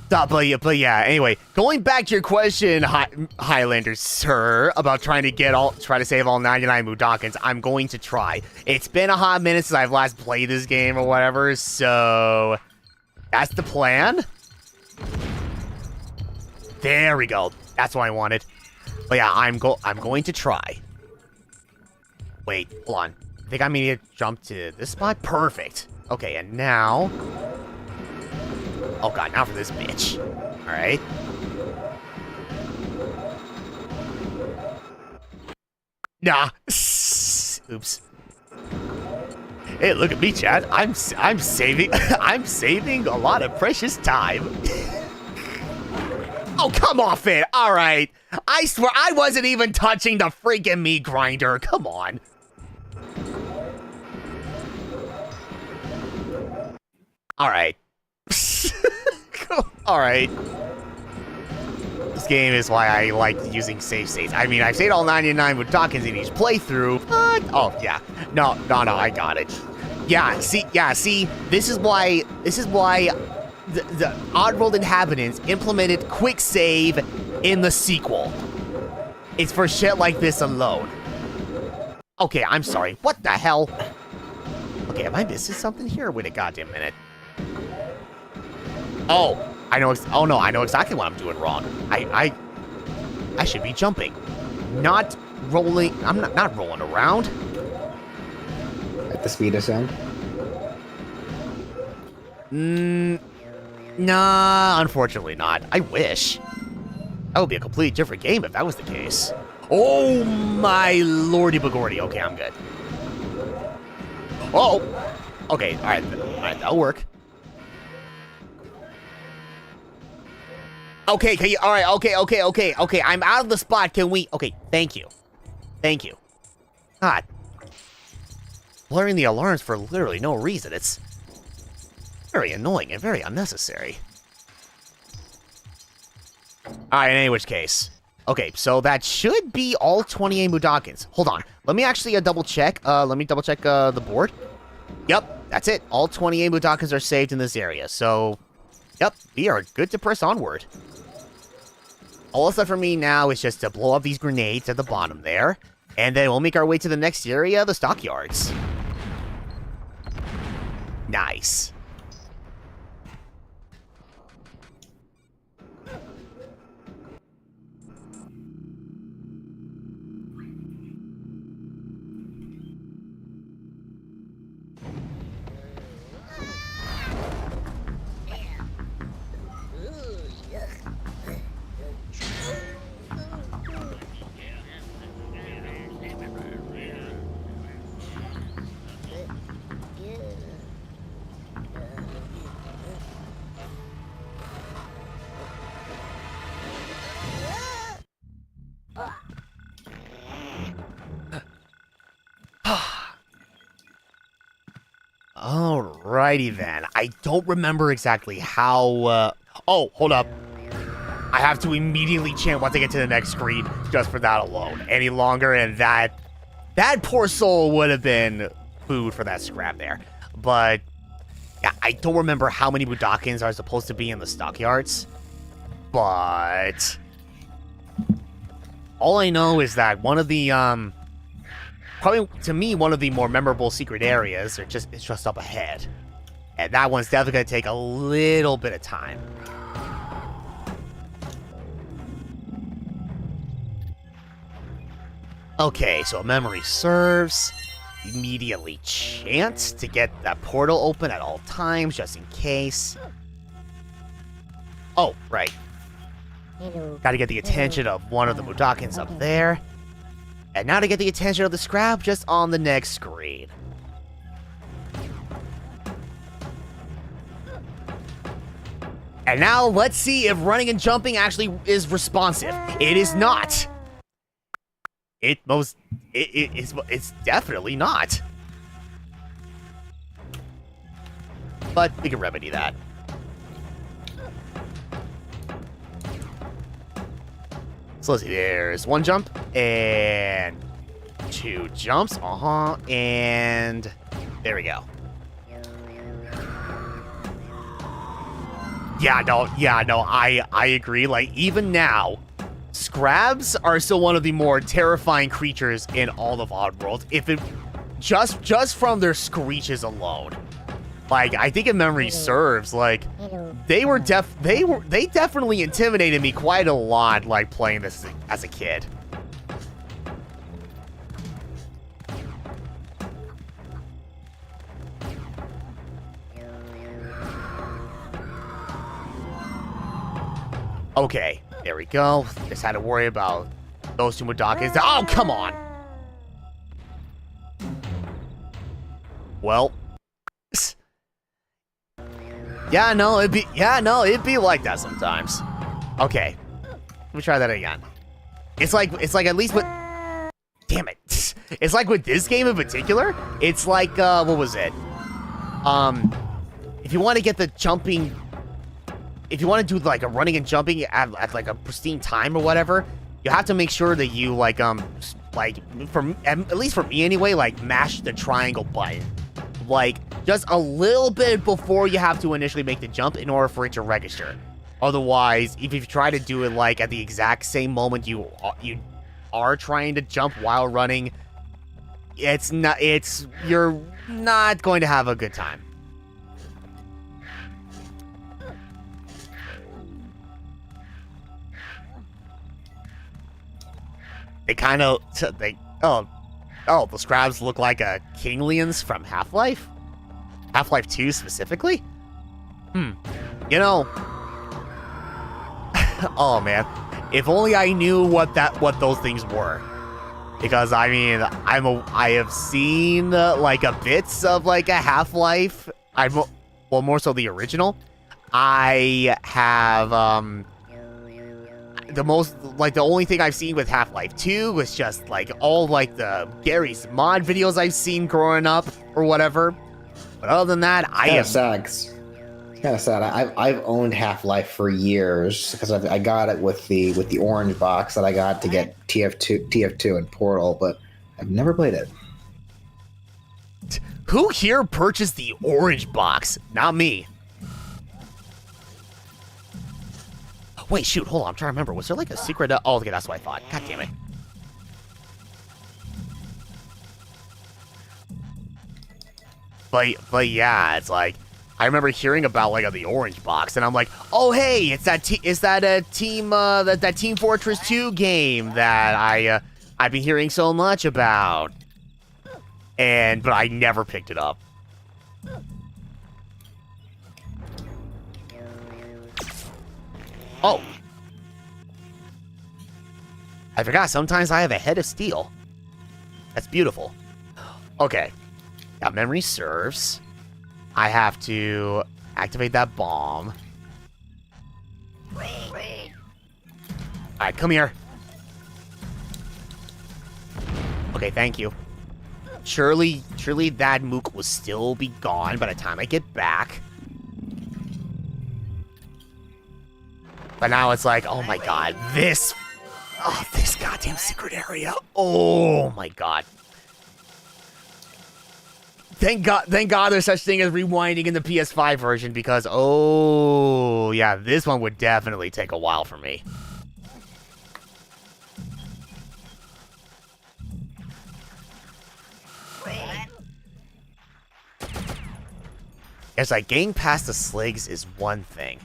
But yeah, anyway, going back to your question, Highlander, sir, about trying to save all 99 Mudokons, I'm going to try. It's been a hot minute since I've last played this game or whatever, so that's the plan. There we go. That's what I wanted. But yeah, I'm going to try. Wait, hold on. I think I need to jump to this spot. Perfect. Okay, and now. Oh god, now for this bitch. Alright. Nah. Oops. Hey, look at me, Chad. I'm saving I'm saving a lot of precious time. Oh, come off it. Alright. I swear I wasn't even touching the freaking meat grinder. Come on. Alright. Alright. This game is why I like using save states. I mean, I've saved all 99 with Dawkins in each playthrough, but... Oh, yeah. No, I got it. Yeah, see, this is why the Oddworld inhabitants implemented quick save in the sequel. It's for shit like this alone. Okay, I'm sorry. What the hell? Okay, am I missing something here? Wait a goddamn minute. Oh, I know exactly what I'm doing wrong. I should be jumping, not rolling. I'm not rolling around. At the speed of sound? Nah, unfortunately not. I wish. That would be a completely different game if that was the case. Oh my lordy bagordy. Okay, I'm good. Oh, okay, all right, that'll work. Okay, all right, okay, I'm out of the spot. Can we? Okay, thank you. God. Blurring the alarms for literally no reason. It's very annoying and very unnecessary. Alright, in any which case. Okay, so that should be all 28 Mudokons. Hold on. Let me actually double check. Let me double check the board. Yep, that's it. All 28 Mudokons are saved in this area. So, yep, we are good to press onward. All that's left for me now is just to blow up these grenades at the bottom there. And then we'll make our way to the next area, the stockyards. Nice. Alrighty then. I don't remember exactly how, oh, hold up. I have to immediately chant once I get to the next screen just for that alone. Any longer, and that poor soul would have been food for that scrap there. But, Yeah, I don't remember how many Budokins are supposed to be in the stockyards, but all I know is that one of the probably to me one of the more memorable secret areas is just up ahead, and that one's definitely gonna take a little bit of time. Okay, so memory serves. Immediately chance to get that portal open at all times, just in case. Oh, right. Gotta get the attention of one of the Budokins up there. And now to get the attention of the Scrab just on the next screen. And now let's see if running and jumping actually is responsive. It is not. It's definitely not. But we can remedy that. So let's see, there's one jump and two jumps. And there we go. Yeah, no, I agree. Like, even now, Scrabs are still one of the more terrifying creatures in all of Oddworld. If it just from their screeches alone. Like, I think if memory serves, like they definitely intimidated me quite a lot, like playing this as a kid. Okay, there we go. Just had to worry about those two Budokins. Oh, come on! Well, it'd be like that sometimes. Okay, let me try that again. It's like at least with, damn it, it's like with this game in particular. It's like what was it? If you want to get the jumping. If you want to do like a running and jumping at like a pristine time or whatever, you have to make sure that you like at least for me anyway, like mash the triangle button, like just a little bit before you have to initially make the jump in order for it to register. Otherwise, if you try to do it like at the exact same moment you are trying to jump while running, you're not going to have a good time. The Scrabs look like Kinglians from Half-Life? Half-Life 2 specifically? You know, oh man, if only I knew what those things were. Because I mean, I have seen like a bits of like a Half-Life. Well, more so the original. I have the only thing I've seen with Half-Life 2 was just like all like the Gary's mod videos I've seen growing up or whatever. But other than that, It's kind of sad. I've owned Half-Life for years because I got it with the orange box that I got to get TF2 and Portal, but I've never played it. Who here purchased the orange box? Not me. Wait, shoot, hold on. I'm trying to remember. Was there like a secret? Oh, okay, that's what I thought. God damn it. But yeah, it's like I remember hearing about like the orange box, and I'm like, oh hey, it's that Team Fortress 2 game that I've been hearing so much about, but I never picked it up. Oh. I forgot, sometimes I have a head of steel. That's beautiful. Okay. Got memory serves. I have to activate that bomb. Alright, come here. Okay, thank you. Surely that mook will still be gone by the time I get back. But now it's like, oh my god, this goddamn secret area. Oh my god. Thank God there's such thing as rewinding in the PS5 version because, oh, yeah, this one would definitely take a while for me. It's like getting past the Sligs is one thing.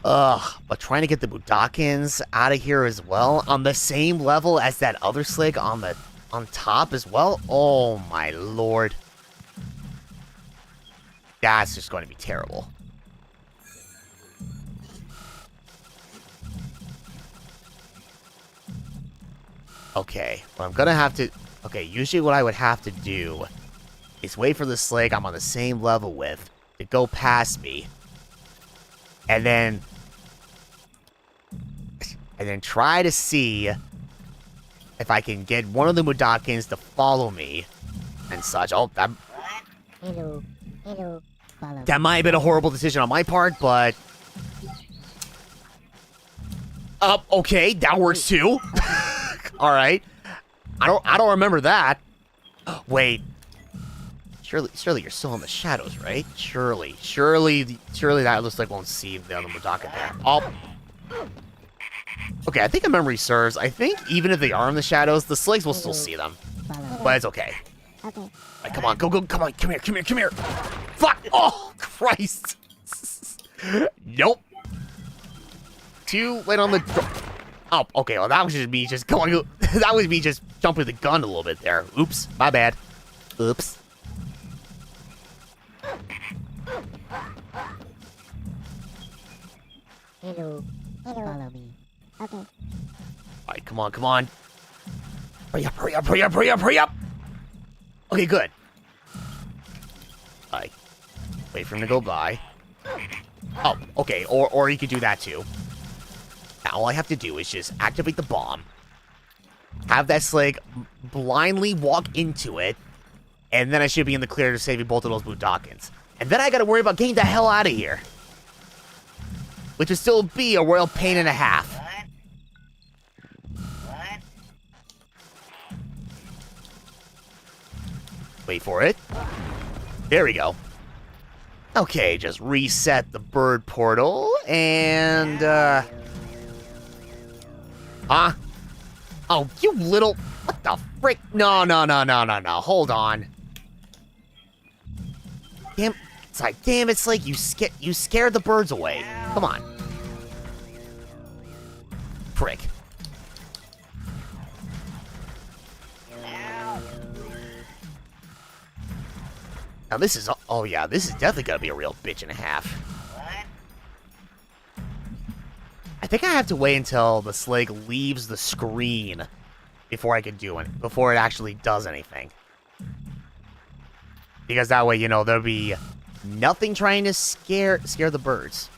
Ugh, but trying to get the Budokins out of here as well on the same level as that other Slig on top as well? Oh my lord. That's just going to be terrible. Okay, well I'm gonna have to... Okay, usually what I would have to do is wait for the Slig I'm on the same level with to go past me. And then try to see if I can get one of the Budokins to follow me and such. Oh, that... Hello. Follow. That might have been a horrible decision on my part, but... okay, that works too. Alright. I don't remember that. Wait. Surely you're still in the shadows, right? Surely that looks like won't see the other Budokin there. Oh. Okay, I think if memory serves, I think even if they are in the shadows, the Sligs will still see them. But it's okay. Okay. Right, come on, go, come on, come here. Fuck! Oh, Christ! Nope. Too late on the... Oh, okay, well that was just me just going... That was me just jumping the gun a little bit there. Oops, my bad. Oops. Hello. Follow me. Okay. Alright, come on. Hurry up. Okay, good. Alright. Wait for him to go by. Oh, okay, or you could do that too. Now all I have to do is just activate the bomb. Have that Slig blindly walk into it. And then I should be in the clear to save both of those Budokins. And then I gotta worry about getting the hell out of here. Which would still be a royal pain and a half. Wait for it. There we go. Okay, just reset the bird portal, and, Huh? Oh, you little... What the frick? No. Hold on. Damn... It's like, damn, it's like you scared the birds away. Come on. Frick. Now this is... Oh yeah, this is definitely gonna be a real bitch and a half. I think I have to wait until the Slig leaves the screen before I can do it. Before it actually does anything. Because that way, you know, there'll be nothing trying to scare the birds.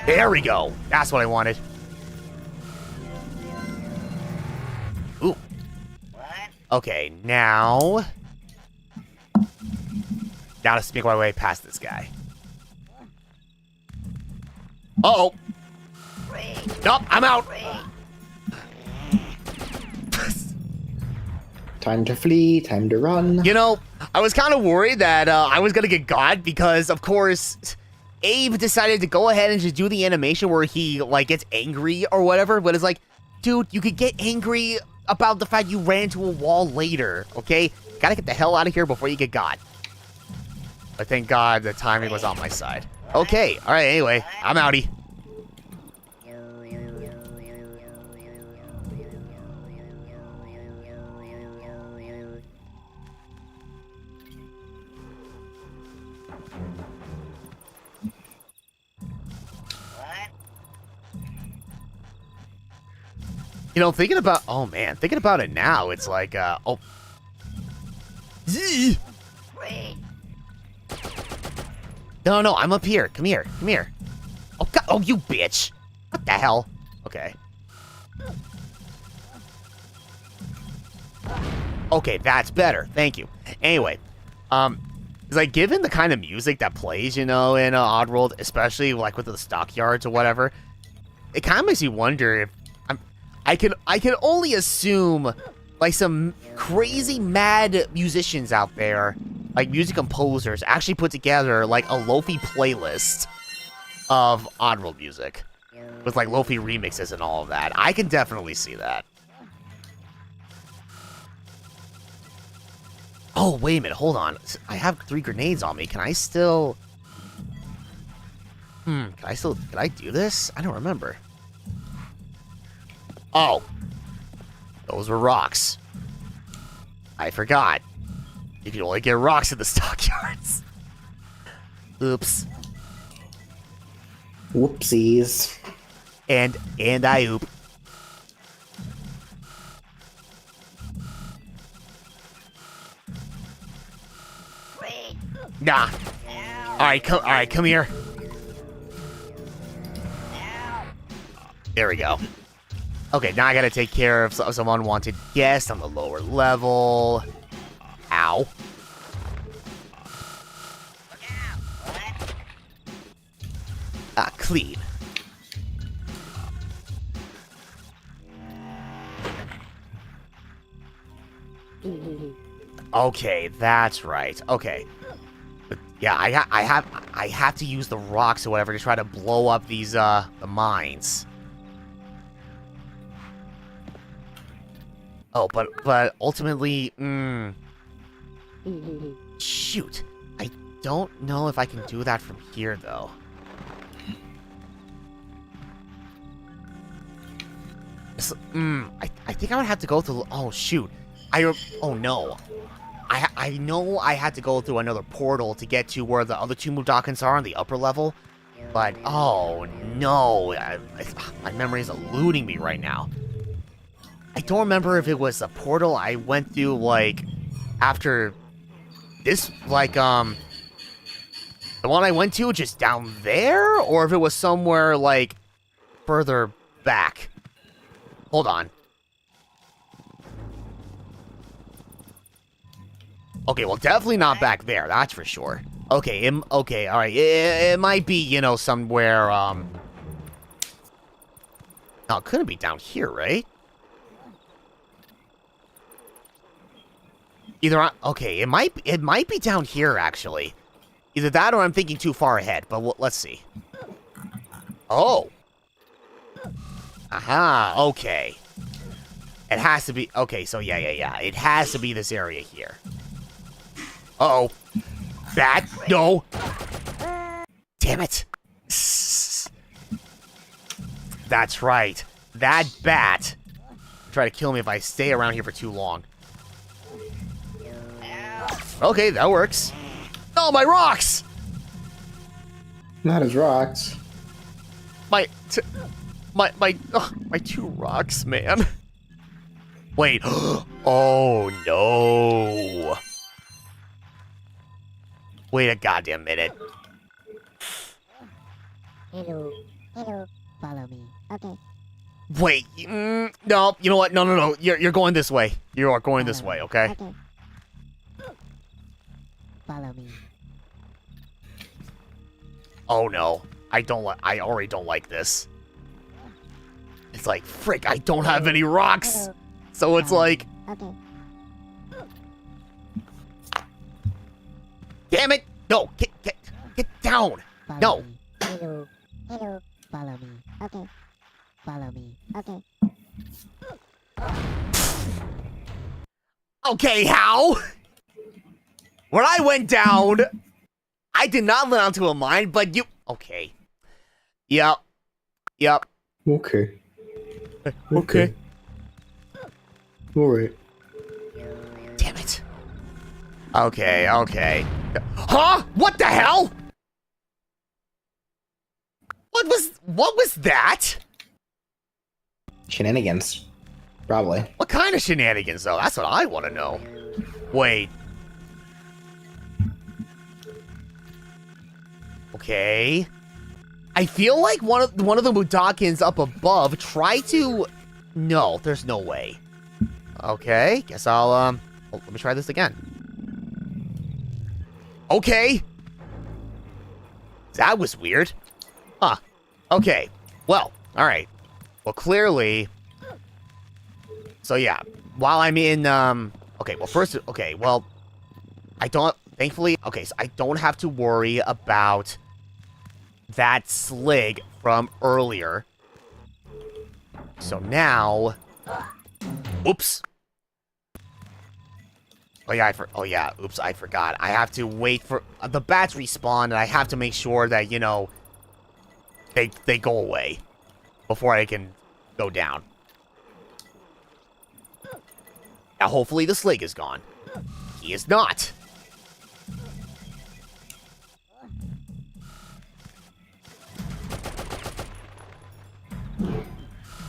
There we go. That's what I wanted. Ooh. Okay, now... Now to sneak my way past this guy. Uh-oh. Nope, I'm out. Time to flee, time to run. You know, I was kind of worried that I was going to get got because, of course, Abe decided to go ahead and just do the animation where he, like, gets angry or whatever. But it's like, dude, you could get angry about the fact you ran into a wall later, okay? Gotta get the hell out of here before you get got. But thank God the timing was on my side. Okay, alright, anyway, I'm outie. You know, thinking about... Oh, man. Thinking about it now, it's like, oh. No, I'm up here. Come here. Oh, God. Oh, you bitch. What the hell? Okay. Okay, that's better. Thank you. Anyway, it's like, given the kind of music that plays, you know, in Oddworld, especially, like, with the stockyards or whatever, it kind of makes you wonder if... I can only assume like some crazy mad musicians out there, like music composers, actually put together like a Lo-fi playlist of Oddworld music with like Lo-fi remixes and all of that. I can definitely see that. Oh, wait a minute, hold on. I have 3 grenades on me. Can I still... can I do this? I don't remember. Oh. Those were rocks. I forgot. You can only get rocks in the stockyards. Oops. Whoopsies. And I oop. Nah. Alright, come here. There we go. Okay, now I gotta take care of some unwanted guests on the lower level. Ow. Ah, clean. Okay, that's right. Okay. But yeah, I have to use the rocks or whatever to try to blow up these the mines. Oh, but ultimately, shoot. I don't know if I can do that from here though. I think I would have to go through. Oh shoot. Oh no. I know I had to go through another portal to get to where the other 2 Mudokons are on the upper level, but oh no, my memory is eluding me right now. I don't remember if it was a portal I went through like after this, like the one I went to just down there, or if it was somewhere like further back. Hold on. Okay, well, definitely not back there, that's for sure. Okay, okay, alright, it might be, you know, somewhere, no, it couldn't be down here, right? Either, okay, it might be down here, actually. Either that or I'm thinking too far ahead, but let's see. Oh! Aha, okay. It has to be, okay, so yeah, it has to be this area here. Uh-oh. Bat? No. Damn it. That's right. That bat try to kill me if I stay around here for too long. Okay, that works. Oh, my rocks! Not his rocks. My 2 rocks, man. Wait. Oh, no. Wait a goddamn minute. Hello, follow me. Okay. Wait, no, you know what? No. You're going this way. You are going this way, okay? Okay. Follow me. Oh no, I already don't like this. It's like, frick, I don't have any rocks. So it's like, Okay. damn it! No, get down! Follow No. Me. Hello, follow me. Okay. Follow me. Okay. Okay, how? When I went down, I did not land onto a mine, but you... Okay. Yep. Okay. Okay. Alright. Damn it. Okay. Huh? What the hell? What was that? Shenanigans. Probably. What kind of shenanigans, though? That's what I want to know. Wait. Okay. I feel like one of the Mudokons up above tried to... No, there's no way. Okay, guess I'll, oh, let me try this again. Okay. That was weird. Huh. Okay. Well, alright. Well, clearly... So, yeah. while I'm in, okay, well, first, okay, well, I don't, thankfully, okay, so I don't have to worry about that slig from earlier. So now, oops. Oh yeah, oops, I forgot. I have to wait for the bats respawn, and I have to make sure that, you know, they go away before I can go down. Now, hopefully the slig is gone. He is not.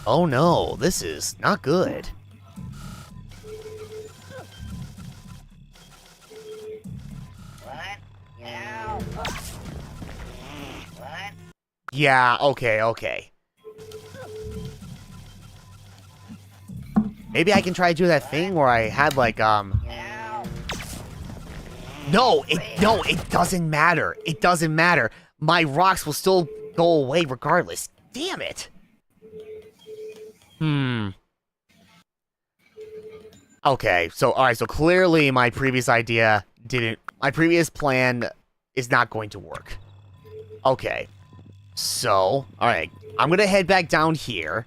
Oh no, this is not good. Yeah, okay. Maybe I can try to do that thing where I had like, No, it doesn't matter. It doesn't matter. My rocks will still go away regardless. Damn it. Okay, so, alright, so clearly my previous my previous plan is not going to work. Okay. So, alright, I'm gonna head back down here.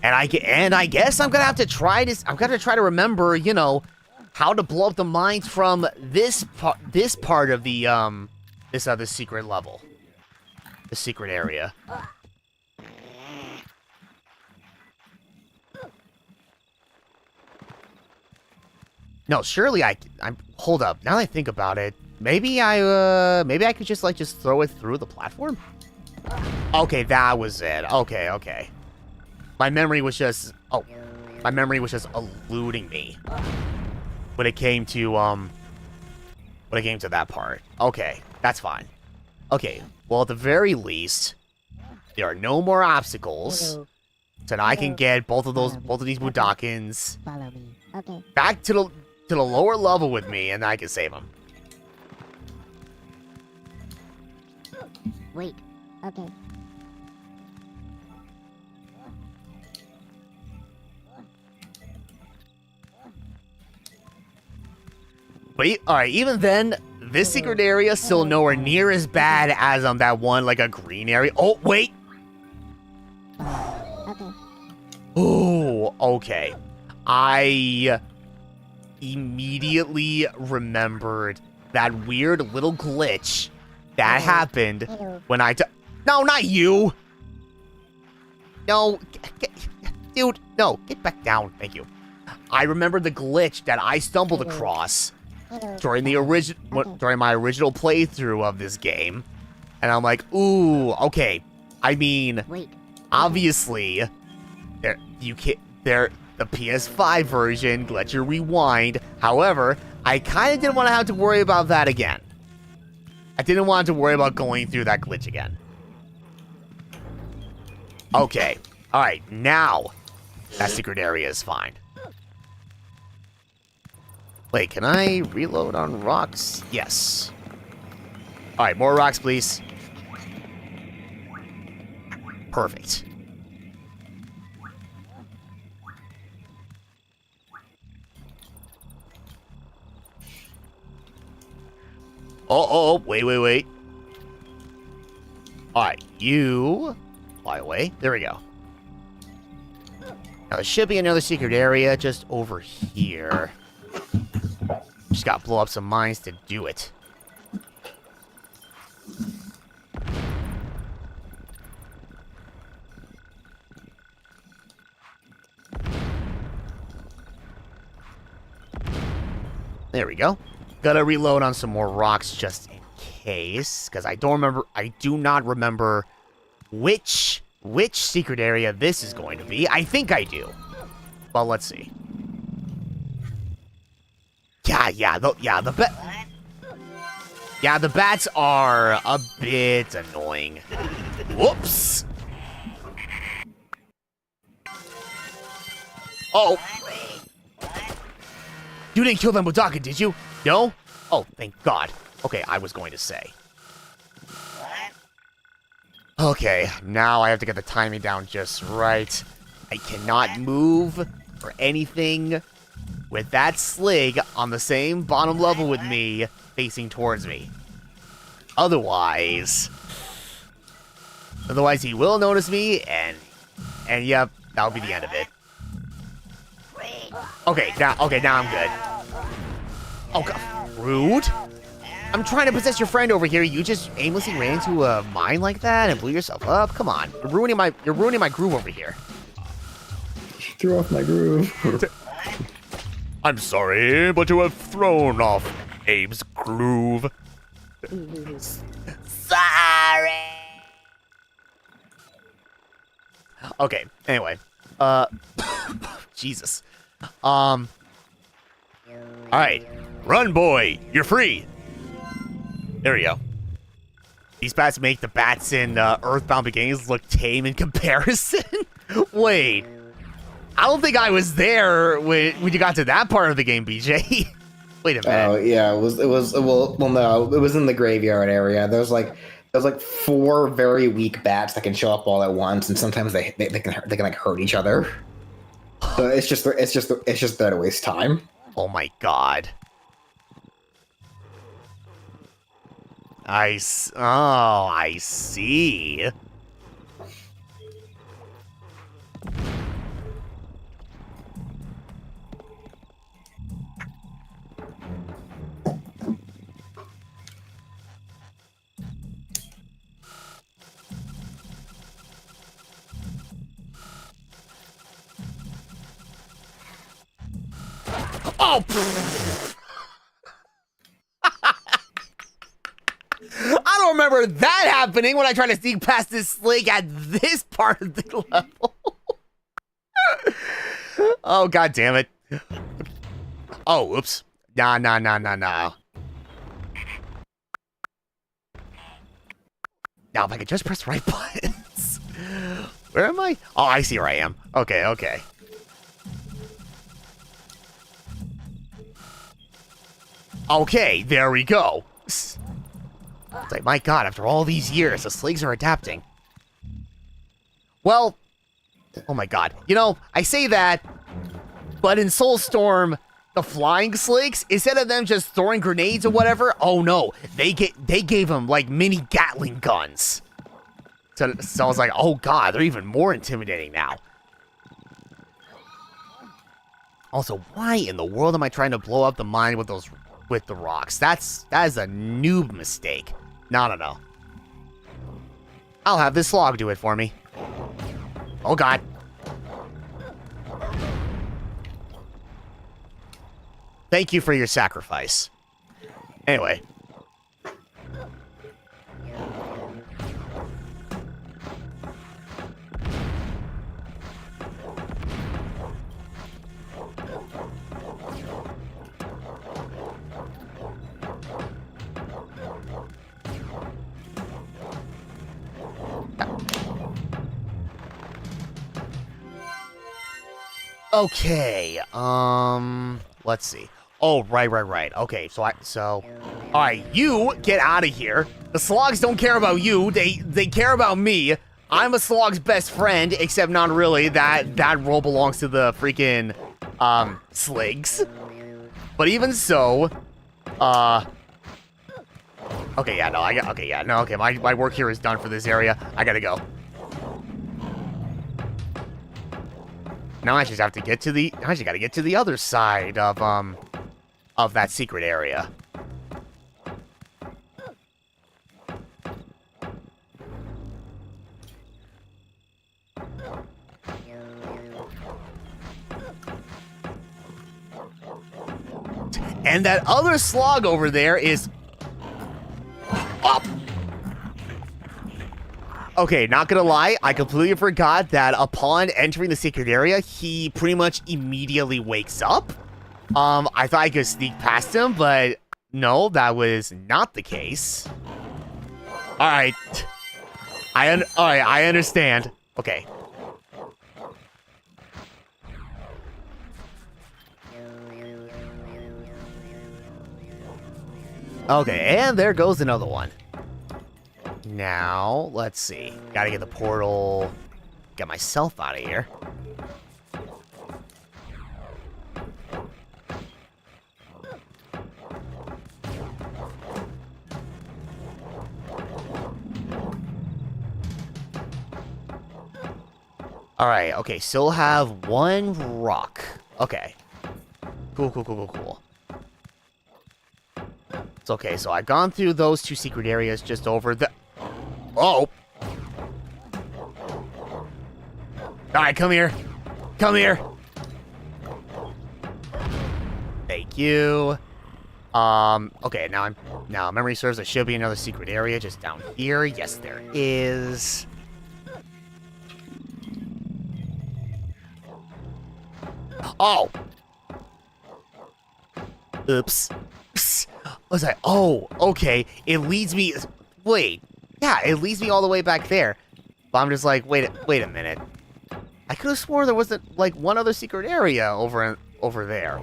And I guess I'm gonna have to try this. I'm gonna try to remember, you know, how to blow up the mines from this part of the this secret level, the secret area. No, surely I'm. Hold up. Now that I think about it, maybe I could just throw it through the platform. Okay, that was it. Okay. My memory was just eluding me when it came to that part. Okay, that's fine. Okay, well at the very least, there are no more obstacles, so now I can get both of these Budokins Follow me. Okay. back to the lower level with me, and I can save them. Wait. Okay. But alright, even then, this secret area is still nowhere near as bad as that one, like a green area. Oh, wait! Okay. Oh, okay. I immediately remembered that weird little glitch that happened when No, not you! No, dude, no, get back down, thank you. I remember the glitch that I stumbled across during my original playthrough of this game, and I'm like, ooh, okay. I mean, Wait. obviously, the PS5 version lets you rewind. However, I kind of didn't want to have to worry about that again. I didn't want to worry about going through that glitch again. Okay, all right, now that secret area is fine. Wait, can I reload on rocks? Yes. Alright, more rocks, please. Perfect. Oh, wait. Alright, you fly away. There we go. Now, there should be another secret area just over here. Just gotta blow up some mines to do it. There we go. Gotta reload on some more rocks just in case, because I do not remember which secret area this is going to be. I think I do. Well, let's see. The bats are a bit annoying. Whoops. Oh. You didn't kill them with Budokan, did you? No? Oh, thank God. Okay, I was going to say. Okay, now I have to get the timing down just right. I cannot move or anything with that slig on the same bottom level with me facing towards me. Otherwise he will notice me, and yep, that'll be the end of it. Okay, now I'm good. Oh god, rude. I'm trying to possess your friend over here. You just aimlessly ran into a mine like that and blew yourself up. Come on, you're ruining my groove over here. You threw off my groove. I'm sorry, but you have thrown off Abe's groove. Sorry. Okay, anyway. Jesus. Alright. Run, boy. You're free. There we go. These bats make the bats in Earthbound Beginnings look tame in comparison. Wait. I don't think I was there when you got to that part of the game, BJ. Wait a minute. Oh yeah, it was well no, it was in the graveyard area. There's like 4 very weak bats that can show up all at once, and sometimes they can like hurt each other. So it's just there to waste time. Oh my god. I see. Oh! I don't remember that happening when I tried to sneak past this slig at this part of the level. Oh, god damn it. Oh, oops. Nah. Now, if I could just press the right buttons. Where am I? Oh, I see where I am. Okay. Okay, there we go. It's like, my god, after all these years, the sligs are adapting. Well, oh my god. You know, I say that, but in Soulstorm, the flying sligs, instead of them just throwing grenades or whatever, oh no, they gave them like mini Gatling guns. So I was like, oh god, they're even more intimidating now. Also, why in the world am I trying to blow up the mine with the rocks? That is a noob mistake. No. I'll have this log do it for me. Oh god. Thank you for your sacrifice. Anyway. Okay, let's see. Oh, right. Okay, so all right, you get out of here. The slogs don't care about you. They care about me. I'm a slog's best friend, except not really. That role belongs to the freaking sligs. But even so, okay, my work here is done for this area. I gotta go. Now I just have to get to the. I just gotta get to the other side of that secret area. And that other slog over there is up. Okay, not gonna lie, I completely forgot that upon entering the secret area, he pretty much immediately wakes up. I thought I could sneak past him, but no, that was not the case. Alright. Alright, I understand. Okay. Okay, and there goes another one. Now, let's see. Gotta get the portal. Get myself out of here. Alright, okay, still have one rock. Okay. Cool. It's okay, so I've gone through those 2 secret areas just over the... Oh! Alright, come here. Come here. Thank you. Okay, now memory serves, there should be another secret area just down here. Yes, there is. Oh! Oops. Was I? Oh, okay. It leads me... Wait. Yeah, it leads me all the way back there. But I'm just like, wait a minute. I could have sworn there wasn't, like, one other secret area over there.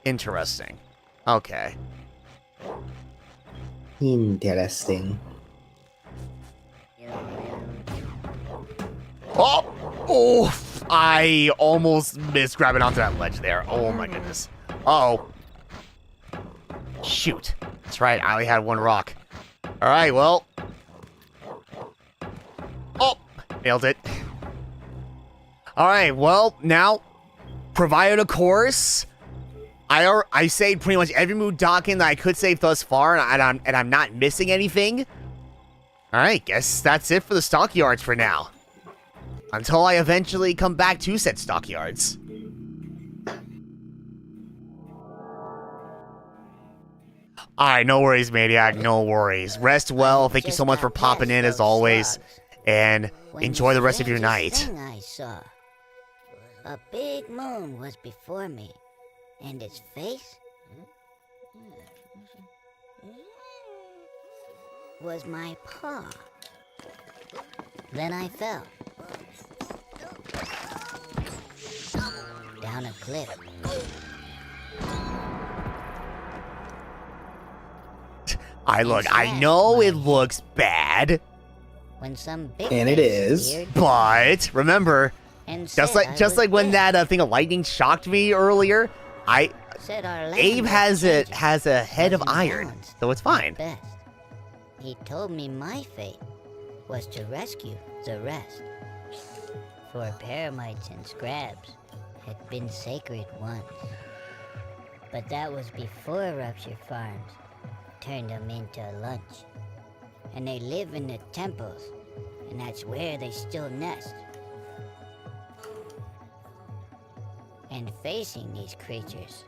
Interesting. Okay. Interesting. Oh, I almost missed grabbing onto that ledge there. Oh my goodness. Oh. Shoot. That's right, I only had one rock. Alright, well. Oh, nailed it. Alright, well, now, provided of course, I saved pretty much every mood docking that I could save thus far, and I'm not missing anything. Alright, guess that's it for the stockyards for now. Until I eventually come back to said stockyards. Alright, no worries, Maniac, no worries. Rest well, thank you so much for popping in as always, and enjoy the rest of your night. Thing I saw. A big moon was before me, and its face was my paw. Then I fell down a cliff. I know it looks bad, When some big And it face is. appeared but remember, and just said like I when was that thing of lightning shocked me earlier, said our land Abe was has changing. a head of Wasn't iron, balanced so it's at fine. best. He told me my fate was to rescue the rest. For paramites and scrabs had been sacred once. But that was before Rupture Farms turned them into lunch. And they live in the temples, and that's where they still nest. And facing these creatures,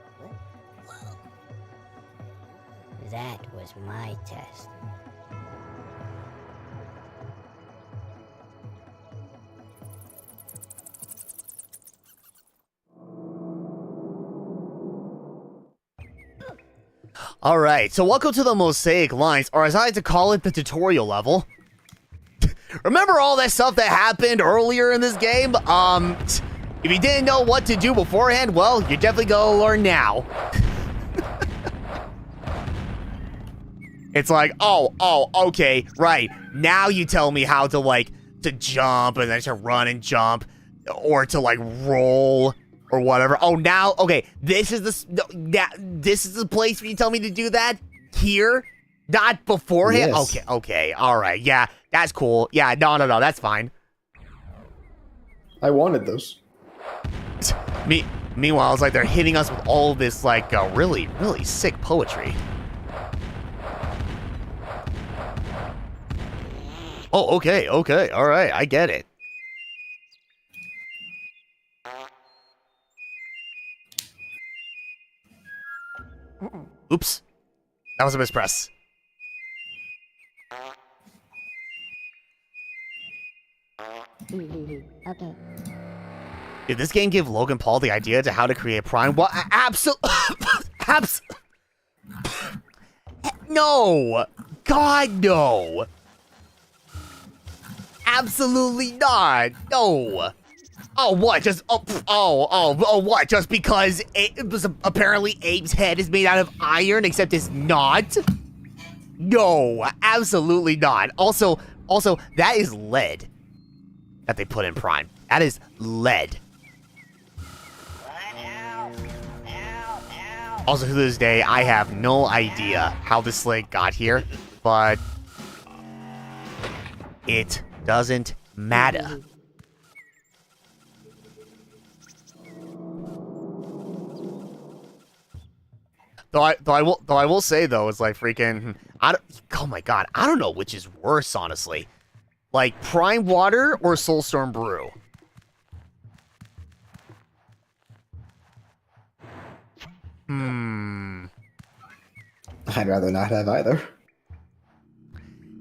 that was my test. Alright, so welcome to the Mosaic Lines, or as I like to call it, the tutorial level. Remember all that stuff that happened earlier in this game? If you didn't know what to do beforehand, well, you're definitely gonna learn now. It's like, oh, okay, right. Now you tell me how to, to jump, and then to run and jump, or to, roll, or whatever. Oh, now, okay, this is the place where you tell me to do that? Here? Not beforehand? Yes. Okay, alright, yeah, that's cool. Yeah, no, that's fine. I wanted those. Meanwhile, it's like they're hitting us with all this, really, really sick poetry. Oh, okay, alright, I get it. Oops. That was a mispress. Okay. Did this game give Logan Paul the idea to how to create Prime? Well, absolutely. No. God, no. Absolutely not. No. Oh, what? Just, what? Just because it was apparently Abe's head is made out of iron, except it's not? No, absolutely not. Also, that is lead that they put in Prime. That is lead. Also, to this day, I have no idea how this link got here. but it doesn't matter. Though I will say though, it's like freaking. Oh my god, I don't know which is worse, honestly. Like Prime Water or Soulstorm Brew. I'd rather not have either.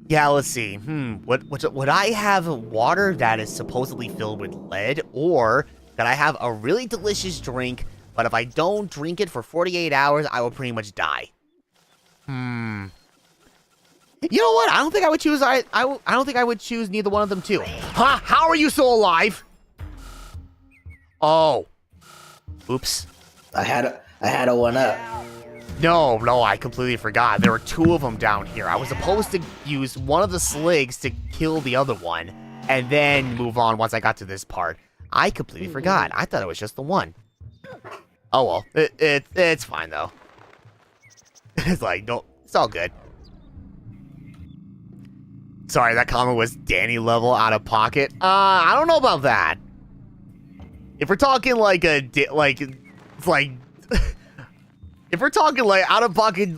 Yeah, let's see. Would I have water that is supposedly filled with lead, or that I have a really delicious drink, but if I don't drink it for 48 hours, I will pretty much die? You know what? I don't think I would choose. I don't think I would choose neither one of them too. Huh? How are you still alive? Oh. Oops. I had a one up. No, I completely forgot. There were two of them down here. I was supposed to use one of the sligs to kill the other one, and then move on once I got to this part. I completely forgot. I thought it was just the one. Oh well, it's fine though. It's like, no, it's all good. Sorry, that comment was Danny level out of pocket. I don't know about that. If we're talking like if we're talking like out of pocket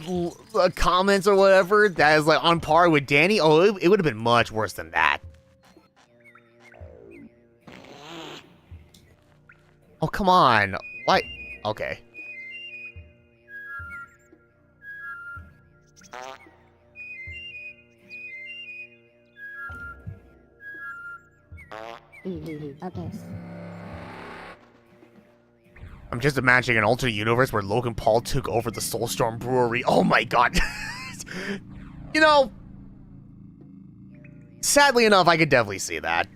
comments or whatever, that is like on par with Danny, oh, it would have been much worse than that. Oh, come on. Why? Okay. Okay. I'm just imagining an alternate universe where Logan Paul took over the Soulstorm Brewery. Oh my god. You know, sadly enough, I could definitely see that.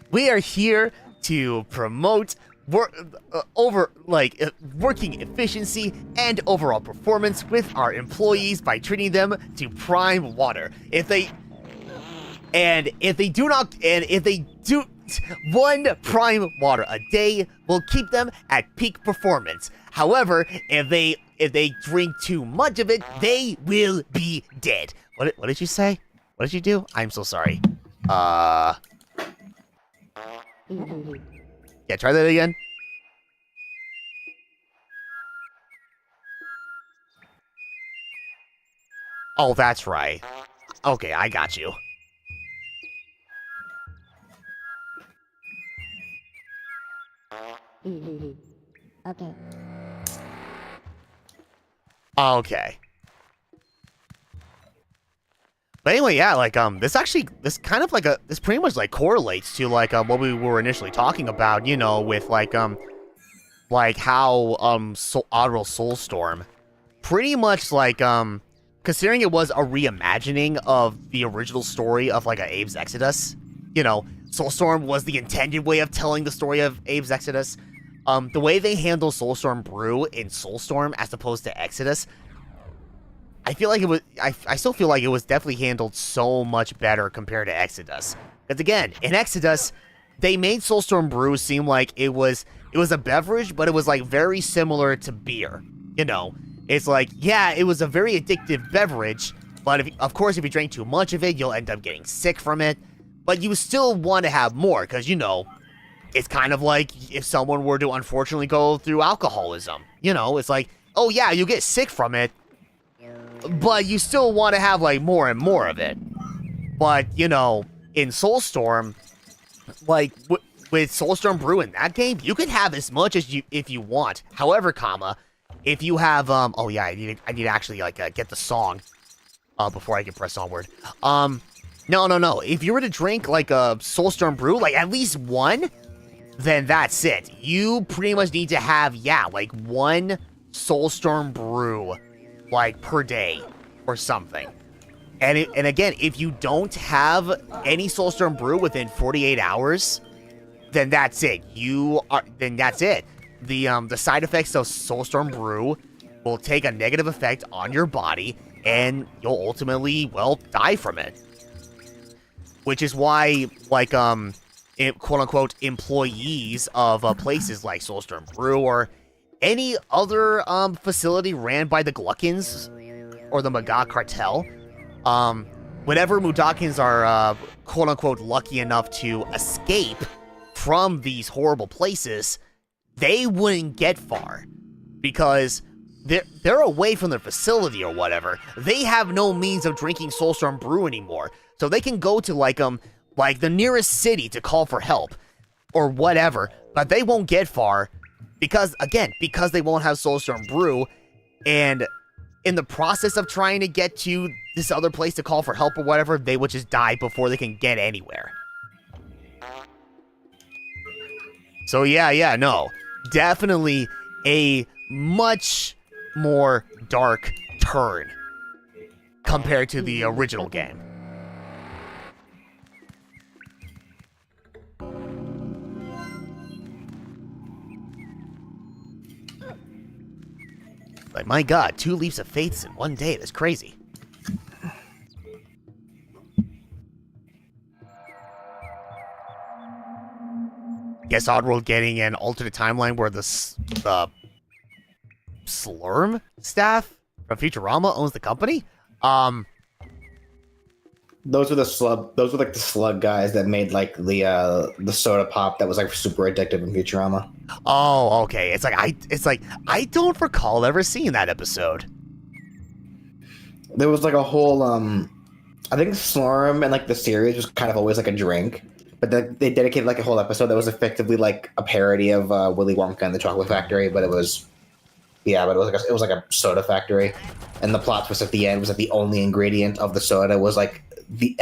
We are here to promote working efficiency and overall performance with our employees by treating them to prime water. If they do one prime water a day will keep them at peak performance. However, if they drink too much of it, they will be dead. What did you say? What did you do? I'm so sorry. Yeah, try that again. Oh, that's right. Okay, I got you. Okay. Okay. But anyway, yeah, like, this pretty much, like, correlates to, like, what we were initially talking about, you know, with, like how, Oddworld Soulstorm, pretty much, like, considering it was a reimagining of the original story of, like, Abe's Exodus, you know, Soulstorm was the intended way of telling the story of Abe's Exodus. The way they handle Soulstorm Brew in Soulstorm as opposed to Exodus, I feel like it was. I still feel like it was definitely handled so much better compared to Exodus. Because again, in Exodus, they made Soulstorm Brew seem like it was a beverage, but it was like very similar to beer. You know, it's like, yeah, it was a very addictive beverage, but of course, if you drink too much of it, you'll end up getting sick from it. But you still want to have more, because, you know, it's kind of like if someone were to unfortunately go through alcoholism. You know, it's like, oh yeah, you get sick from it, but you still want to have, like, more and more of it. But, you know, in Soulstorm, like, with Soulstorm Brew in that game, you can have as much as if you want. However, if you have, oh yeah, I need to actually, like, get the song, before I can press onward. No. If you were to drink, like, a Soulstorm Brew, like, at least one, then that's it. You pretty much need to have, yeah, like, one Soulstorm Brew, like, per day or something. And again, if you don't have any Soulstorm Brew within 48 hours, then that's it. Then that's it. The side effects of Soulstorm Brew will take a negative effect on your body, and you'll ultimately, well, die from it. Which is why, like, quote-unquote, employees of places like Soulstorm Brew or any other facility ran by the Gluckins or the Magog cartel, whenever Mudokons are quote-unquote lucky enough to escape from these horrible places, they wouldn't get far because they're away from their facility or whatever. They have no means of drinking Soulstorm Brew anymore, so they can go to like the nearest city to call for help or whatever, but they won't get far because they won't have Soulstorm Brew, and in the process of trying to get to this other place to call for help or whatever, they would just die before they can get anywhere. So yeah, no. Definitely a much more dark turn compared to the original game. Like, my god, 2 leaps of faith in one day. That's crazy. Guess Oddworld getting an alternate timeline where the Slurm staff from Futurama owns the company? Those were like the slug guys that made like the soda pop that was like super addictive in Futurama. Oh, okay. It's like I don't recall ever seeing that episode. There was like a whole I think Slurm and like the series was kind of always like a drink, but they dedicated like a whole episode that was effectively like a parody of Willy Wonka and the Chocolate Factory, but it was like a soda factory, and the plot twist at the end was that the only ingredient of the soda was like the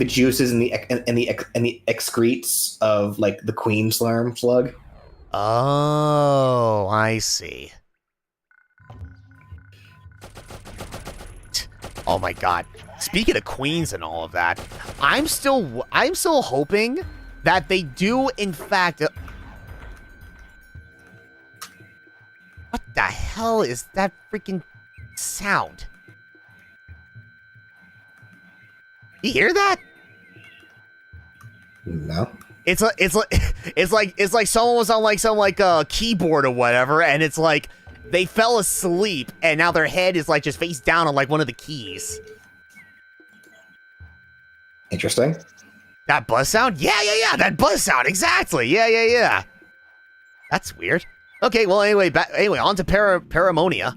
juices and the excretes of like the queen slug. Oh, I see. Oh my god. Speaking of queens and all of that, I'm still hoping that they do in fact. What the hell is that freaking sound? You hear that? No. It's like someone was on like some like keyboard or whatever, and it's like they fell asleep and now their head is like just face down on like one of the keys. Interesting. That buzz sound? Yeah, that buzz sound, exactly. Yeah. That's weird. Okay, well anyway, on to Paramonia.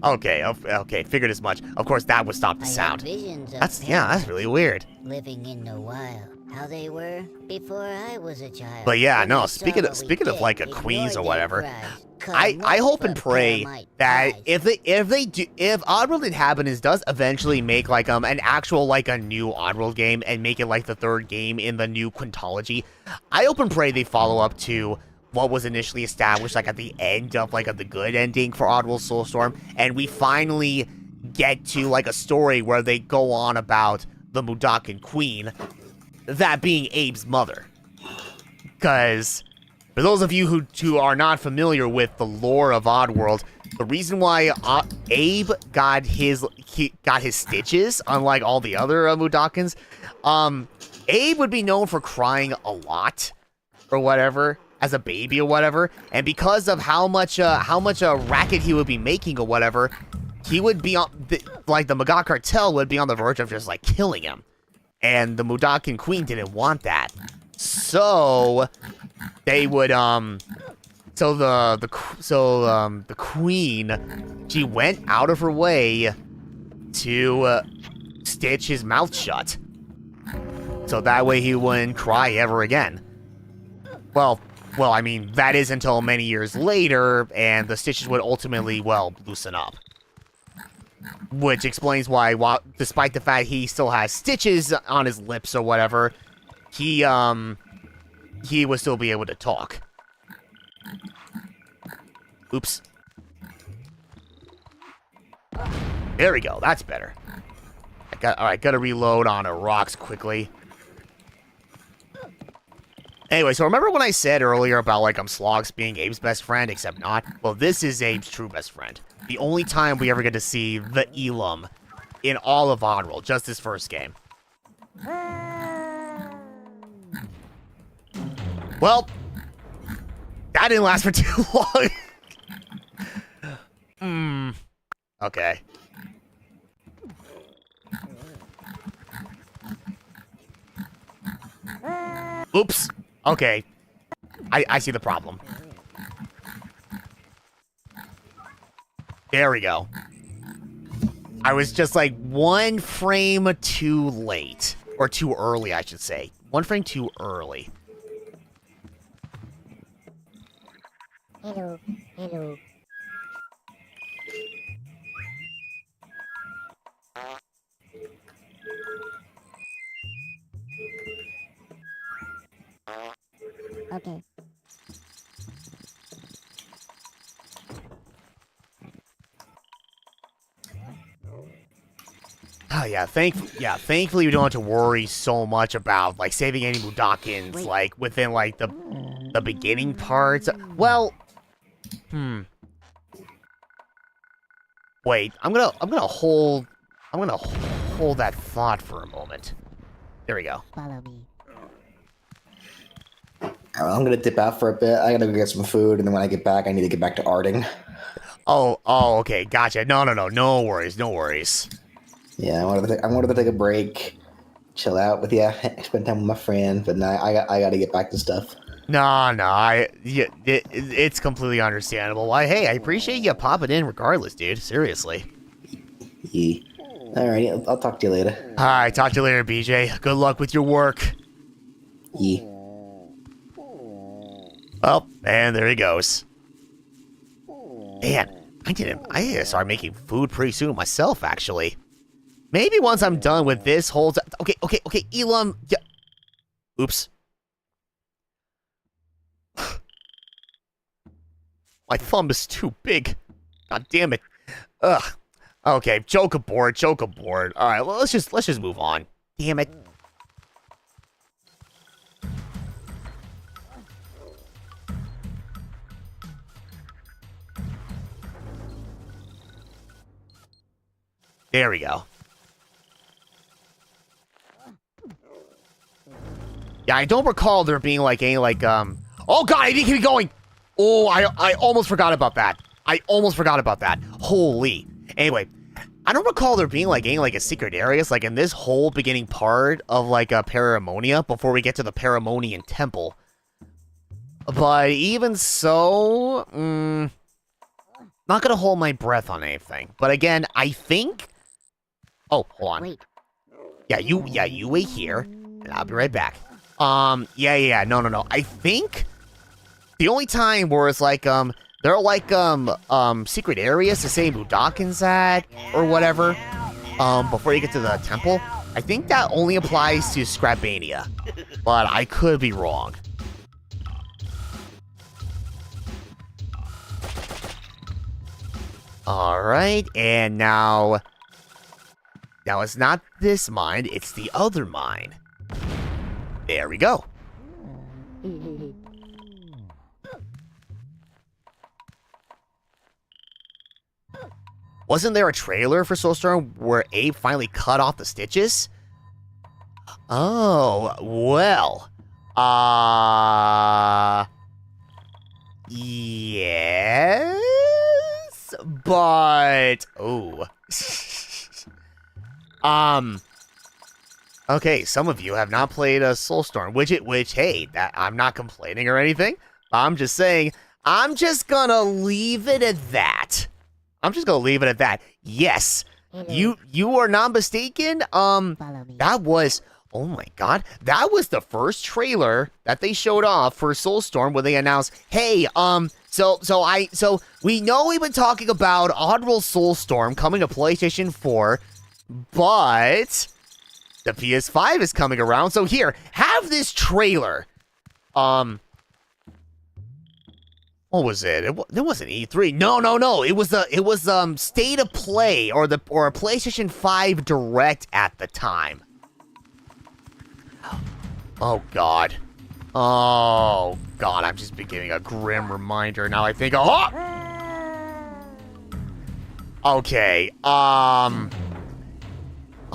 Okay, figured as much. Of course, that would stop the sound. That's really weird. Living in the wild, how they were before I was a child. But yeah, no. Speaking of like a queens or whatever, I hope and pray that if Oddworld Inhabitants does eventually make like an actual like a new Oddworld game and make it like the 3rd game in the new quintology, I hope and pray they follow up to what was initially established like at the end of like the good ending for Oddworld Soulstorm, and we finally get to like a story where they go on about the Mudokon Queen, that being Abe's mother. Because for those of you who are not familiar with the lore of Oddworld, the reason why Abe got his stitches, unlike all the other Mudokons, Abe would be known for crying a lot or whatever as a baby or whatever, and because of how much racket he would be making or whatever, he would be on the Magog cartel would be on the verge of just like killing him, and the Mudokon Queen didn't want that, so they would the queen, she went out of her way to stitch his mouth shut, so that way he wouldn't cry ever again. Well, I mean, that is until many years later, and the stitches would ultimately, loosen up. Which explains why, despite the fact he still has stitches on his lips or whatever, he would still be able to talk. Oops. There we go, that's better. Gotta reload on rocks quickly. Anyway, so remember when I said earlier about, Slogs being Abe's best friend, except not? Well, this is Abe's true best friend. The only time we ever get to see the Elam in all of Oddworld, just this first game. Well, That didn't last for too long. Okay. Oops. Okay. I see the problem. There we go. I was just like 1 frame too late. Or too early, I should say. 1 frame too early. Hello. Hello. Okay. Oh yeah, thankfully we don't have to worry so much about like saving any Mudokons like within like the beginning parts. Well, wait, I'm gonna hold that thought for a moment. There we go. Follow me. I'm gonna dip out for a bit. I gotta go get some food, and then when I get back, I need to get back to arting. Oh, okay, gotcha. No worries. Yeah, I wanted to take a break, chill out with you, spend time with my friend, but now I gotta get back to stuff. It's completely understandable. Why, hey, I appreciate you popping in regardless, dude. Seriously. Yeah. Alrighty, I'll talk to you later. Alright, talk to you later, BJ. Good luck with your work. Yeah. Oh, and there he goes. Man, I gotta start making food pretty soon myself, actually. Maybe once I'm done with this whole okay, Elam. Yeah. Oops. My thumb is too big. God damn it. Ugh. Okay, joke aboard. Alright, well, let's just move on. Damn it. There we go. Yeah, I don't recall there being like any oh god, I didn't keep going. Oh, I almost forgot about that. Holy. Anyway, I don't recall there being like any like a secret areas like in this whole beginning part of like a Paramonia before we get to the Paramonian Temple. But even so, not gonna hold my breath on anything. But again, I think. Oh, hold on. Wait. Yeah, you wait here, and I'll be right back. Yeah, no. I think the only time where it's like, there are like, secret areas to say Mudokons at, or whatever, before you get to the temple, I think that only applies to Scrapmania, but I could be wrong. Alright, and now it's not this mine, it's the other mine. There we go. Wasn't there a trailer for Soulstorm where Abe finally cut off the stitches? Oh, well. Yes, but oh. Okay, some of you have not played a Soulstorm, which hey, that I'm not complaining or anything. I'm just saying, I'm just gonna leave it at that. Yes, you are not mistaken. That was, oh my god, that was the first trailer that they showed off for Soulstorm when they announced, hey, so we know we've been talking about Oddworld Soulstorm coming to PlayStation 4, but the PS5 is coming around, so here, have this trailer. What was it? It wasn't E3. No. It was State of Play or a PlayStation 5 Direct at the time. Oh god. I'm just beginning a grim reminder. Now I think, oh! Okay.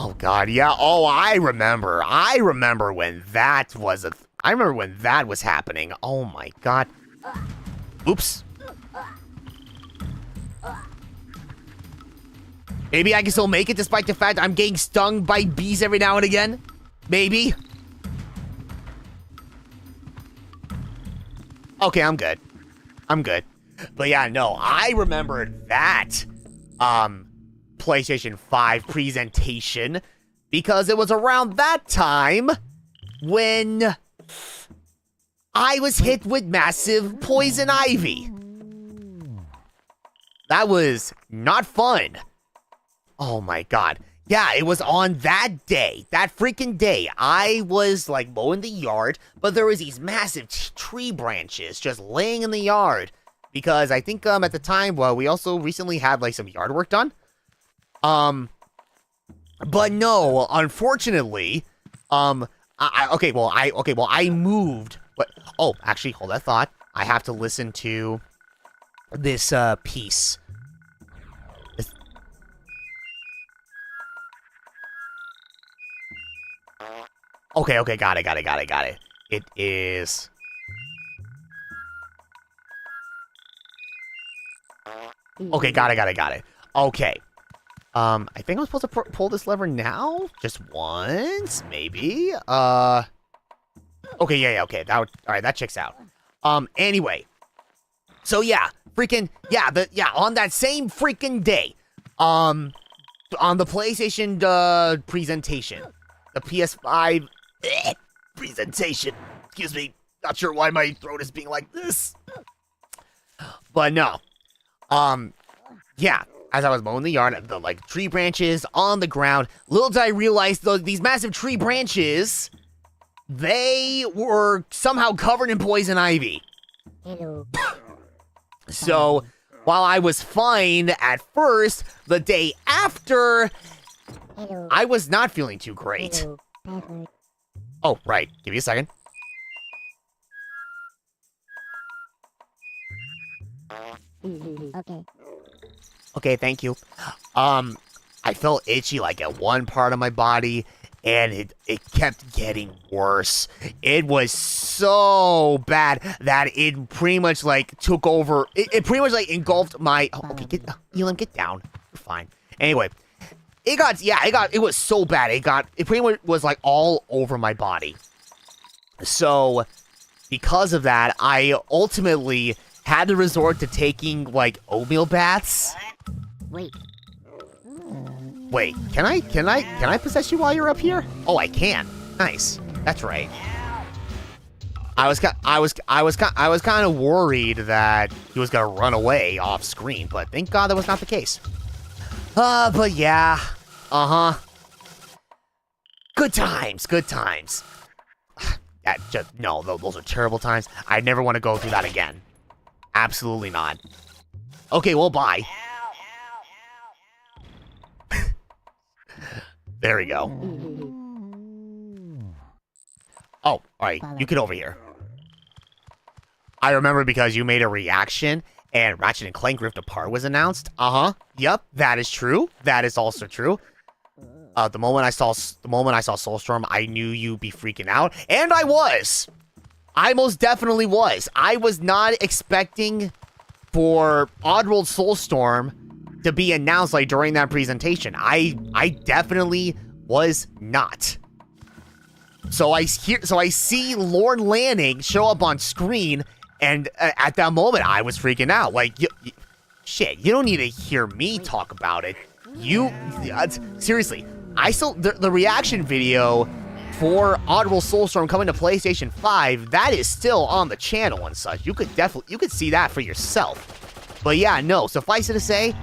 Oh god, yeah. Oh, I remember when that was happening. Oh my god. Oops. Maybe I can still make it despite the fact I'm getting stung by bees every now and again. Maybe. Okay, I'm good. I'm good. But yeah, no, I remember that PlayStation 5 presentation because it was around that time when I was hit with massive poison ivy. That was not fun. Oh my god. Yeah, it was on that day, that freaking day. I was like mowing the yard, but there was these massive tree branches just laying in the yard because I think at the time, well, we also recently had like some yard work done. But no, unfortunately, I moved. But oh, actually, hold that thought. I have to listen to this piece. Okay, got it. It is... Okay, got it. Okay. I think I'm supposed to pull this lever now? Just once? Maybe? Okay, yeah, okay. Alright, that checks out. Anyway. So, yeah. On that same freaking day. On the PlayStation, presentation. The PS5 presentation. Excuse me. Not sure why my throat is being like this. But no. Yeah. As I was mowing the yard, the like tree branches on the ground. Little did I realize these massive tree branches, they were somehow covered in poison ivy. Hello. So while I was fine at first, the day after, Hello. I was not feeling too great. Hello. Password. Oh, right. Give me a second. Okay. Okay, thank you. I felt itchy like at one part of my body, and it kept getting worse. It was so bad that it pretty much like took over. It pretty much like engulfed my. Oh, okay, Elam, get down. You're fine. Anyway, it was so bad. It pretty much was like all over my body. So, because of that, I ultimately had to resort to taking like oatmeal baths. Wait. Wait, can I possess you while you're up here? Oh, I can. Nice. That's right. I was kind of worried that he was gonna run away off screen, but thank God that was not the case. But yeah. Good times. No, those are terrible times. I never want to go through that again. Absolutely not. Okay, well, bye. There we go. Oh, alright, you get over here. I remember because you made a reaction and Ratchet and Clank Rift Apart was announced. Yep, that is true. That is also true. The moment I saw Soulstorm, I knew you'd be freaking out, and I was. I most definitely was. I was not expecting for Oddworld Soulstorm to be announced like during that presentation. I definitely was not. So I see Lord Lanning show up on screen, and at that moment I was freaking out. Like, shit, you don't need to hear me talk about it. Seriously, I saw the reaction video for Oddworld Soulstorm coming to PlayStation 5. That is still on the channel and such. You could see that for yourself. But yeah, no. Suffice it to say,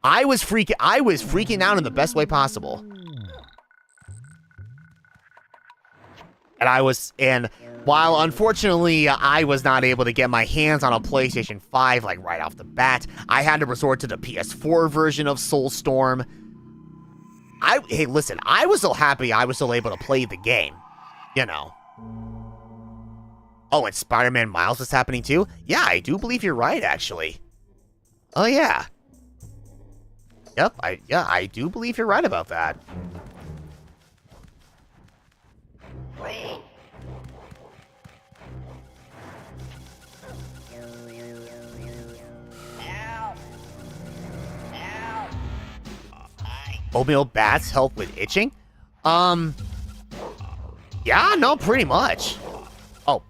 I was freaking out in the best way possible. And while unfortunately I was not able to get my hands on a PlayStation 5 like right off the bat, I had to resort to the PS4 version of Soulstorm. Hey, listen, I was so happy I was still able to play the game, you know. Oh, and Spider-Man Miles is happening too? Yeah, I do believe you're right, actually. Oh, yeah. Yep, I do believe you're right about that. Oatmeal bats help with itching? Yeah, no, pretty much. Oh,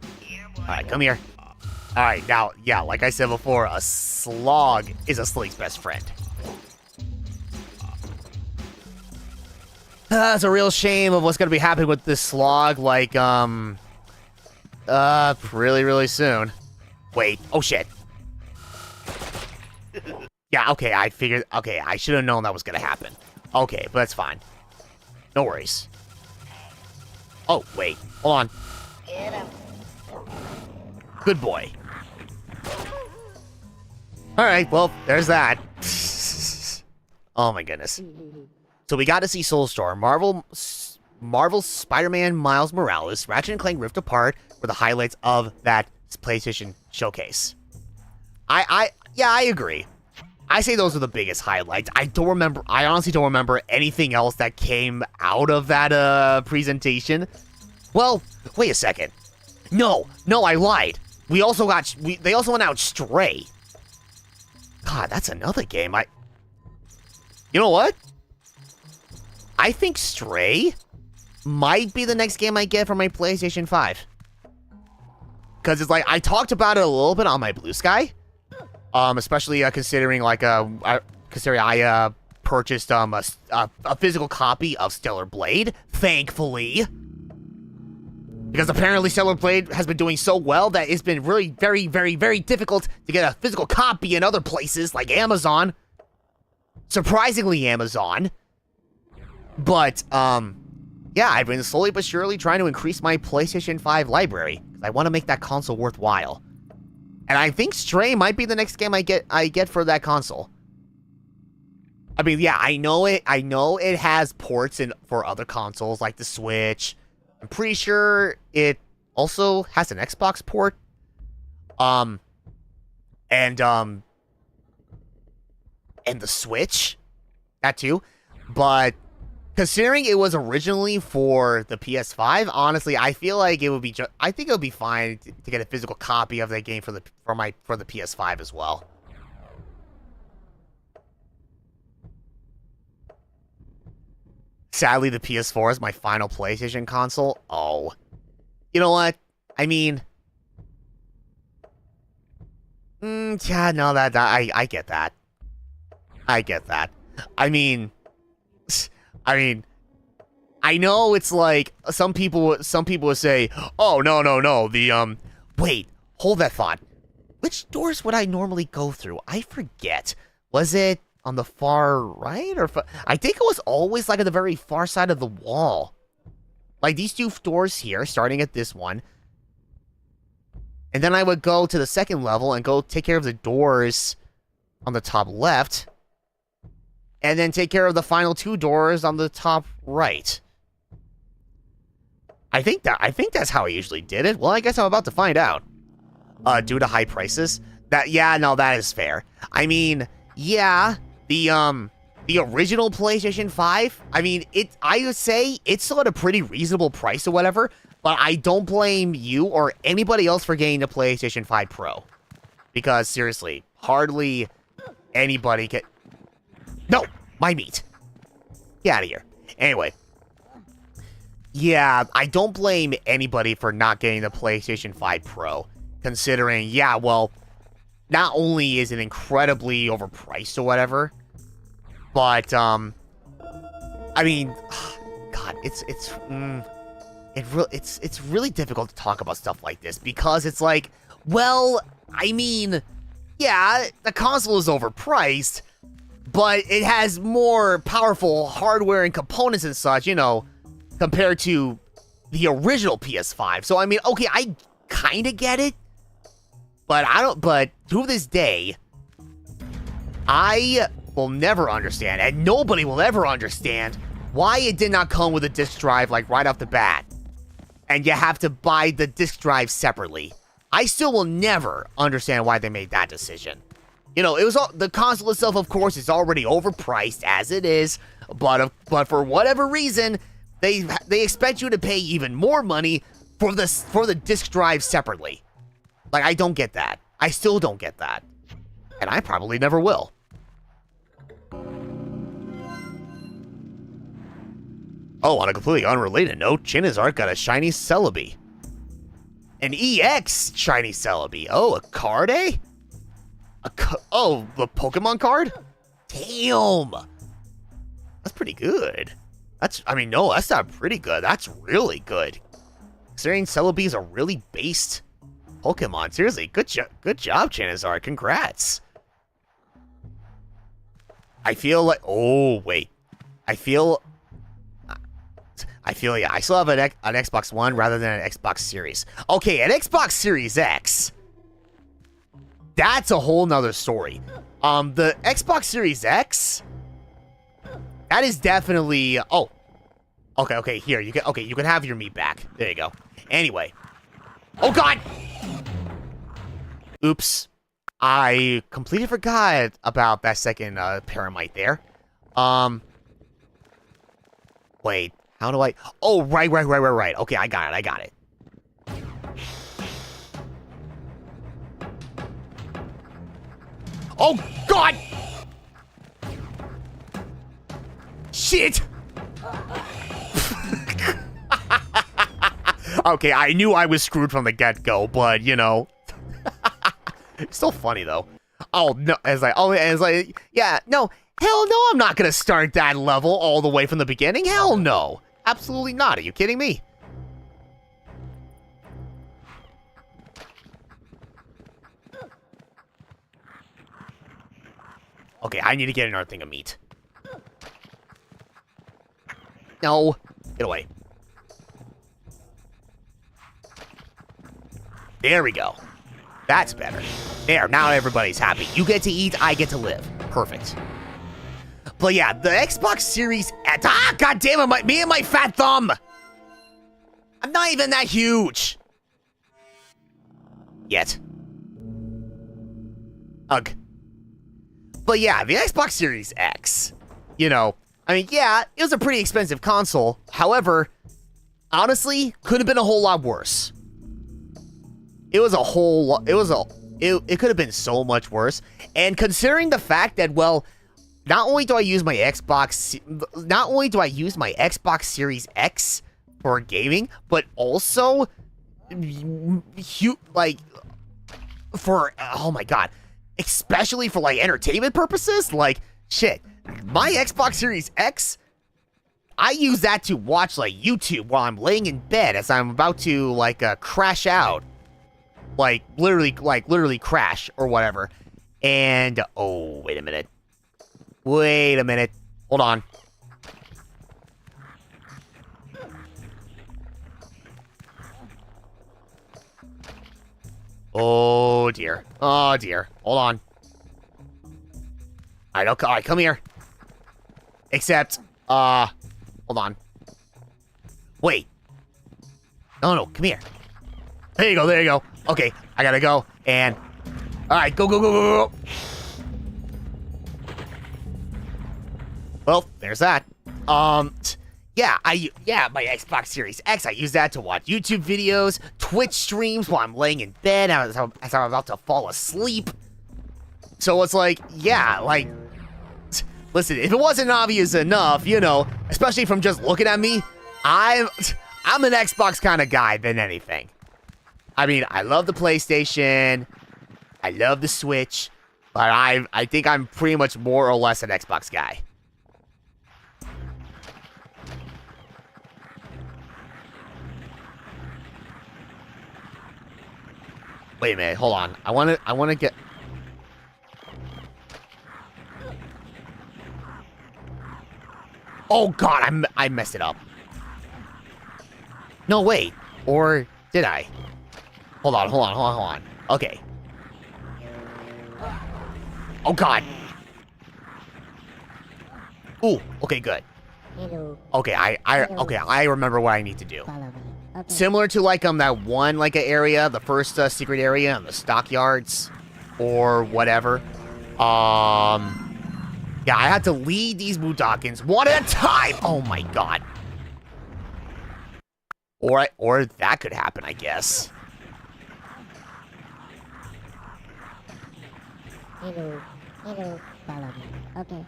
alright, come here. Alright, now, yeah, like I said before, a slog is a snake's best friend. It's a real shame of what's gonna be happening with this slog, like, really, really soon. Wait, oh shit. Yeah, okay, I figured, okay, I should have known that was gonna happen. Okay, but that's fine. No worries. Oh, wait, hold on. Good boy. Alright, well, there's that. Oh my goodness. So we got to see Soulstorm, Marvel's Spider-Man Miles Morales, Ratchet & Clank Rift Apart were the highlights of that PlayStation showcase. Yeah, I agree. I say those are the biggest highlights. I honestly don't remember anything else that came out of that presentation. Well, wait a second. No, I lied. They also went out Stray. God, that's another game. You know what? I think Stray might be the next game I get for my PlayStation 5. Because it's like, I talked about it a little bit on my Blue Sky. Especially considering I purchased a physical copy of Stellar Blade, thankfully. Because apparently Stellar Blade has been doing so well that it's been really very, very, very difficult to get a physical copy in other places like Amazon. Surprisingly, Amazon. But, yeah, I've been slowly but surely trying to increase my PlayStation 5 library. I want to make that console worthwhile. And I think Stray might be the next game I get for that console. I mean, yeah, I know it has ports for other consoles like the Switch. I'm pretty sure it also has an Xbox port. And the Switch, that too. But considering it was originally for the PS5, honestly, I feel like it would be I think it would be fine to get a physical copy of that game for the PS5 as well. Sadly, the PS4 is my final PlayStation console. Oh. You know what? I mean, yeah, no, I get that. I get that. I mean, I know it's like some people would say, "Oh, no, wait, hold that thought. Which doors would I normally go through? I forget. Was it on the far right or I think it was always like at the very far side of the wall. Like these two doors here, starting at this one. And then I would go to the second level and go take care of the doors on the top left. And then take care of the final two doors on the top right. I think that's how I usually did it. Well, I guess I'm about to find out. Due to high prices. That is fair. I mean, yeah, the original PlayStation 5, I mean, I would say it's still at a pretty reasonable price or whatever, but I don't blame you or anybody else for getting the PlayStation 5 Pro. Because seriously, hardly anybody can... No! My meat! Get out of here. Anyway. Yeah, I don't blame anybody for not getting the PlayStation 5 Pro. Considering, yeah, well, not only is it incredibly overpriced or whatever, but, I mean, God, it's really difficult to talk about stuff like this because it's like, well, I mean, yeah, the console is overpriced, but it has more powerful hardware and components and such, you know, compared to the original PS5. So, I mean, okay, I kind of get it, but to this day, I will never understand, and nobody will ever understand, why it did not come with a disc drive, like, right off the bat. And you have to buy the disc drive separately. I still will never understand why they made that decision. You know, the console itself, of course, is already overpriced as it is, but for whatever reason, they expect you to pay even more money for the disc drive separately. Like, I don't get that. I still don't get that. And I probably never will. Oh, on a completely unrelated note, Charizard got a shiny Celebi. An EX shiny Celebi. Oh, a card, eh? Oh, the Pokemon card? Damn. That's pretty good. No, that's not pretty good. That's really good. Considering Celebi is a really based Pokemon. Seriously, good job, Charizard. Congrats. I feel like... Oh, wait. I feel, yeah, I still have an Xbox One rather than an Xbox Series. Okay, an Xbox Series X. That's a whole nother story. The Xbox Series X, that is definitely... Oh. Okay, here, you can have your meat back. There you go. Anyway. Oh, God! Oops. I completely forgot about that second Paramite there. Wait, how do I... Oh, right. Okay, I got it. Oh, God! Shit! Okay, I knew I was screwed from the get-go, but, you know... It's still funny, though. Oh, no, yeah, no, hell no, I'm not gonna start that level all the way from the beginning. Hell no. Absolutely not. Are you kidding me? Okay, I need to get another thing of meat. No. Get away. There we go. That's better. There, now everybody's happy. You get to eat, I get to live. Perfect. But yeah, the Xbox Series X... Ah, God damn it, me and my fat thumb! I'm not even that huge! Yet. Ugh. But yeah, the Xbox Series X, you know, I mean, yeah, it was a pretty expensive console. However, honestly, could have been a whole lot worse. It was a whole lot, it could have been so much worse. And considering the fact that, well, not only do I use my Xbox Series X for gaming, but also, for, oh my God, especially for, like, entertainment purposes, like, shit, my Xbox Series X, I use that to watch, like, YouTube while I'm laying in bed as I'm about to, like, crash out. Like, literally crash or whatever. And, oh, wait a minute. Hold on. Oh, dear. Oh, dear. Hold on. Alright, come here. Except, hold on. Wait. No, come here. There you go. Okay, I gotta go, and... Alright, go. Well, there's that. Yeah, my Xbox Series X, I use that to watch YouTube videos, Twitch streams while I'm laying in bed as I'm about to fall asleep. So it's like, yeah, like... Listen, if it wasn't obvious enough, you know, especially from just looking at me, I'm an Xbox kind of guy than anything. I mean, I love the PlayStation, I love the Switch, but I think I'm pretty much more or less an Xbox guy. Wait a minute, hold on. I wanna get... Oh God, I messed it up. No, wait. Or did I? Hold on. Okay. Oh God. Ooh, okay, good. Okay, I remember what I need to do. Similar to like that one like area, the first secret area in the stockyards or whatever. Yeah, I had to lead these Mudokons one at a time. Oh my God. Or that could happen, I guess. Hello, follow me. Okay.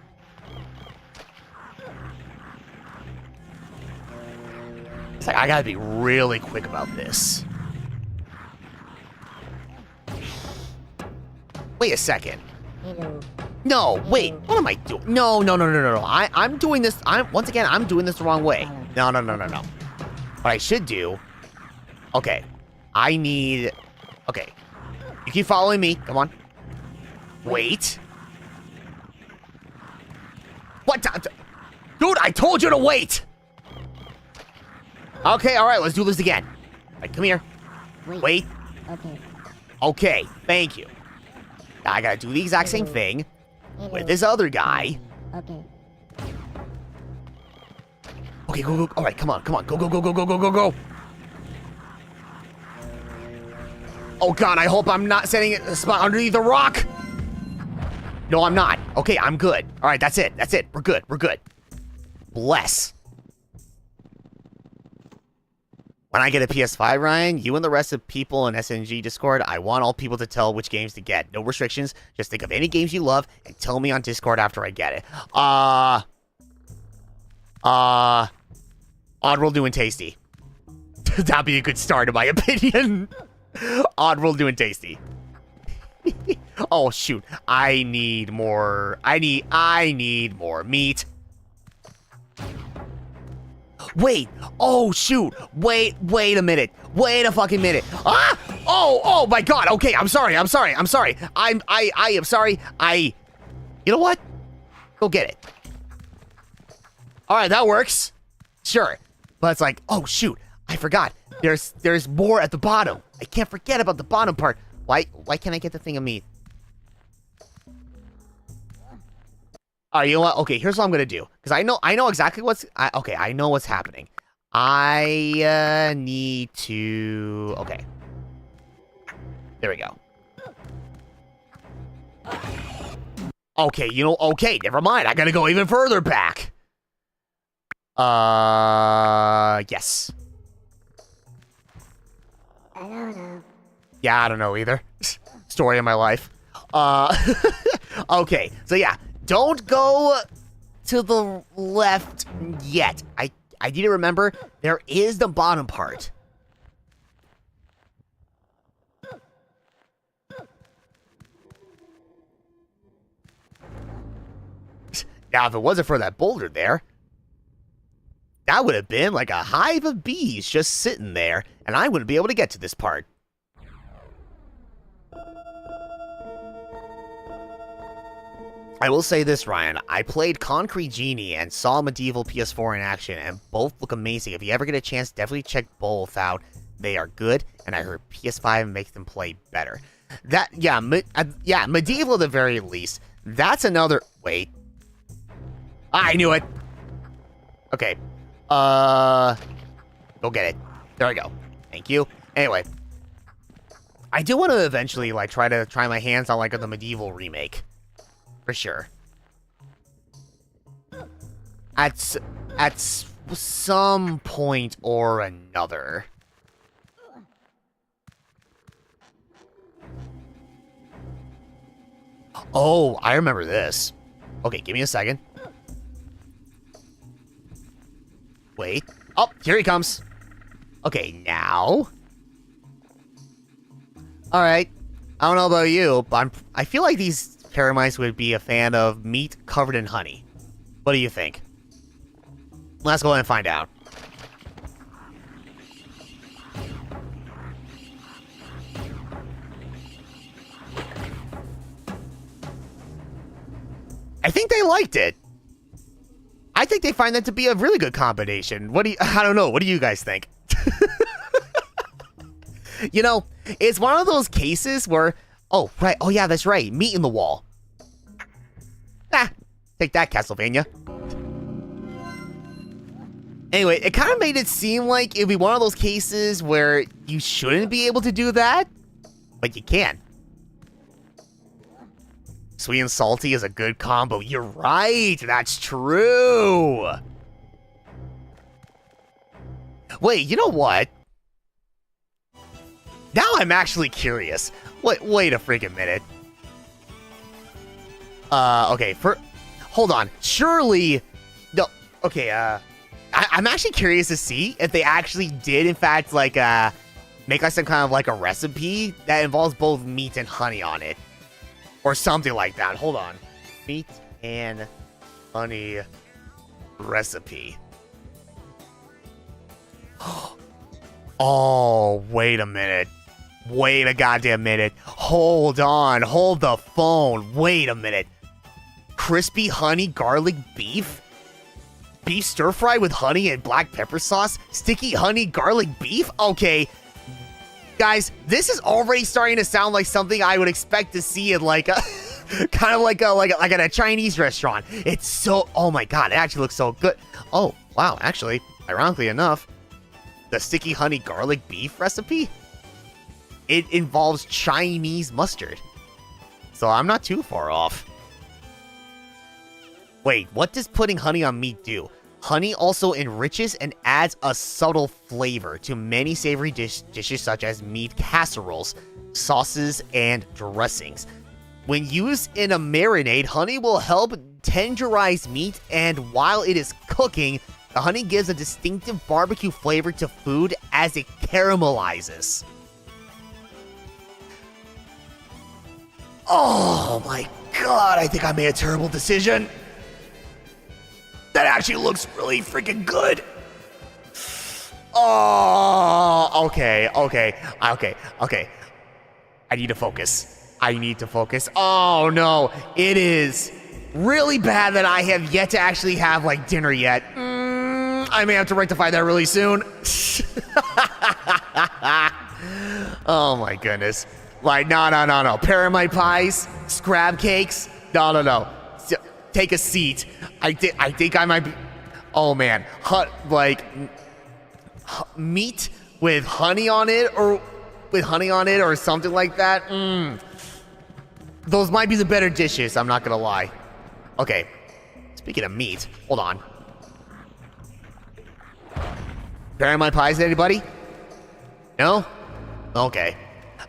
It's like, I gotta be really quick about this. Wait a second. No, wait, what am I doing? No. I'm doing this, once again, I'm doing this the wrong way. No. What I should do, okay, okay. You keep following me, come on. Wait. What? Dude, I told you to wait! Okay, alright, let's do this again. Alright, come here. Wait. Okay, thank you. Now I gotta do the exact same thing with this other guy. Okay, go. Alright, come on. Go. Oh god, I hope I'm not setting it a spot underneath the rock! No, I'm not. Okay, I'm good. Alright, that's it. We're good. Bless. When I get a PS5, Ryan, you and the rest of people in SNG Discord, I want all people to tell which games to get. No restrictions. Just think of any games you love and tell me on Discord after I get it. Oddworld doing tasty. That'd be a good start, in my opinion. Oddworld doing tasty. Oh shoot! I need more meat. Wait! Oh shoot! Wait a minute! Wait a fucking minute! Ah! Oh my god! Okay, I'm sorry. I am sorry. You know what? Go get it. All right, that works. Sure, but it's like, oh shoot! I forgot. There's more at the bottom. I can't forget about the bottom part. Why can't I get the thing of meat? Alright, you know what? Okay, here's what I'm gonna do. Because I know exactly what's... I know what's happening. I need to... Okay. There we go. Okay, okay, never mind. I gotta go even further back. Yes. I don't know. Yeah, I don't know either. Story of my life. Okay, so yeah, don't go to the left yet. I need to remember there is the bottom part. Now, if it wasn't for that boulder there, that would have been like a hive of bees just sitting there, and I wouldn't be able to get to this part. I will say this, Ryan. I played Concrete Genie and saw Medieval PS4 in action, and both look amazing. If you ever get a chance, definitely check both out. They are good, and I heard PS5 makes them play better. Medieval at the very least. That's another... Wait. I knew it! Okay. Go get it. There I go. Thank you. Anyway. I do want to eventually, like, try my hands on, like, the Medieval remake. For sure. At some point or another. Oh, I remember this. Okay, give me a second. Wait. Oh, here he comes. Okay, now. Alright. I don't know about you, but I feel like these Paramites would be a fan of meat covered in honey. What do you think? Let's go ahead and find out. I think they liked it. I think they find that to be a really good combination. I don't know. What do you guys think? You know, it's one of those cases where, oh, right. Oh, yeah, that's right. Meat in the wall. Take that, Castlevania. Anyway, it kind of made it seem like it'd be one of those cases where you shouldn't be able to do that, but you can. Sweet and salty is a good combo. You're right. That's true. Wait, you know what? Now I'm actually curious. Wait a freaking minute. Okay, hold on. Surely... No, okay, I'm actually curious to see if they actually did, in fact, like, make like some kind of like a recipe that involves both meat and honey on it. Or something like that. Hold on. Meat and honey recipe. Oh, wait a minute. Wait a goddamn minute. Hold on. Hold the phone. Wait a minute. Crispy honey garlic beef? Beef stir fry with honey and black pepper sauce? Sticky honey garlic beef? Okay. Guys, this is already starting to sound like something I would expect to see in like a kind of like at a Chinese restaurant. It's so, oh my god, it actually looks so good. Oh, wow, actually, ironically enough, the sticky honey garlic beef recipe, it involves Chinese mustard. So I'm not too far off. Wait, what does putting honey on meat do? Honey also enriches and adds a subtle flavor to many savory dishes such as meat casseroles, sauces, and dressings. When used in a marinade, honey will help tenderize meat, and while it is cooking, the honey gives a distinctive barbecue flavor to food as it caramelizes. Oh my god, I think I made a terrible decision. That actually looks really freaking good. Oh, okay. I need to focus. Oh no, it is really bad that I have yet to actually have like dinner yet. I may have to rectify that really soon. Oh my goodness. Like, no. Paramite pies, scrab cakes. No. Take a seat. I think I might be. Oh man, meat with honey on it, or something like that. Those might be the better dishes. I'm not gonna lie. Okay, speaking of meat, hold on. Paramite pies, anybody? No? Okay.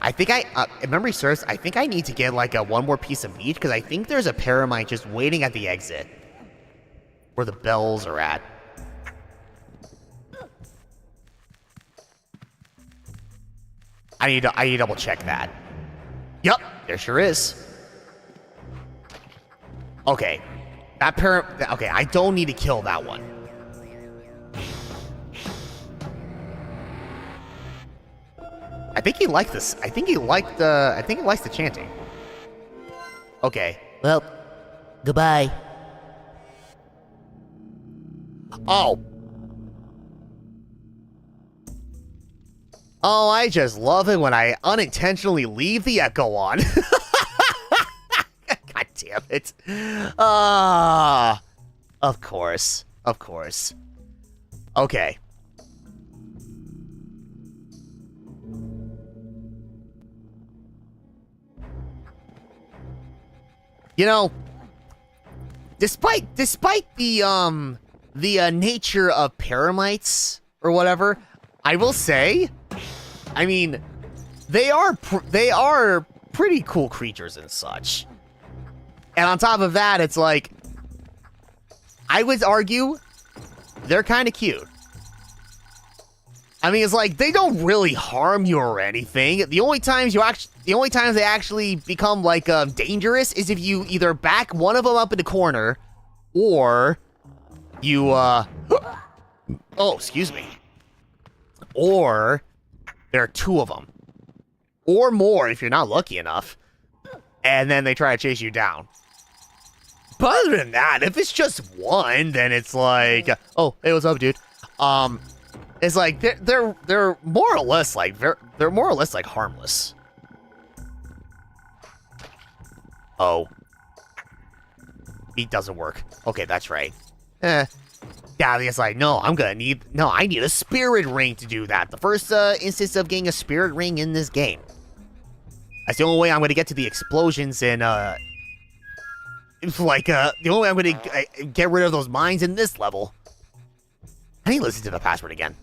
I think if memory serves, I think I need to get like one more piece of meat, because I think there's a paramite just waiting at the exit where the bells are at. I need to double check that. Yep, there sure is. Okay, okay, I don't need to kill that one. I think he liked this. I think he likes the chanting. Okay. Well, goodbye. Oh, I just love it when I unintentionally leave the echo on. God damn it. Of course. Okay. You know, despite the nature of paramites or whatever, I will say, I mean, they are pretty cool creatures and such. And on top of that, it's like, I would argue they're kind of cute. I mean, it's like, they don't really harm you or anything. The only times they actually become like dangerous is if you either back one of them up in the corner, or you oh, excuse me, or there are two of them, or more if you're not lucky enough, and then they try to chase you down. But other than that, if it's just one, then it's like, oh, hey, what's up, dude? It's like they're more or less like they're more or less like harmless. Oh, beat doesn't work. Okay, that's right. Dahlia's like, no, I need a spirit ring to do that. The first instance of getting a spirit ring in this game. That's the only way I'm gonna get to the explosions in it's like the only way I'm gonna get rid of those mines in this level. I need to listen to the password again.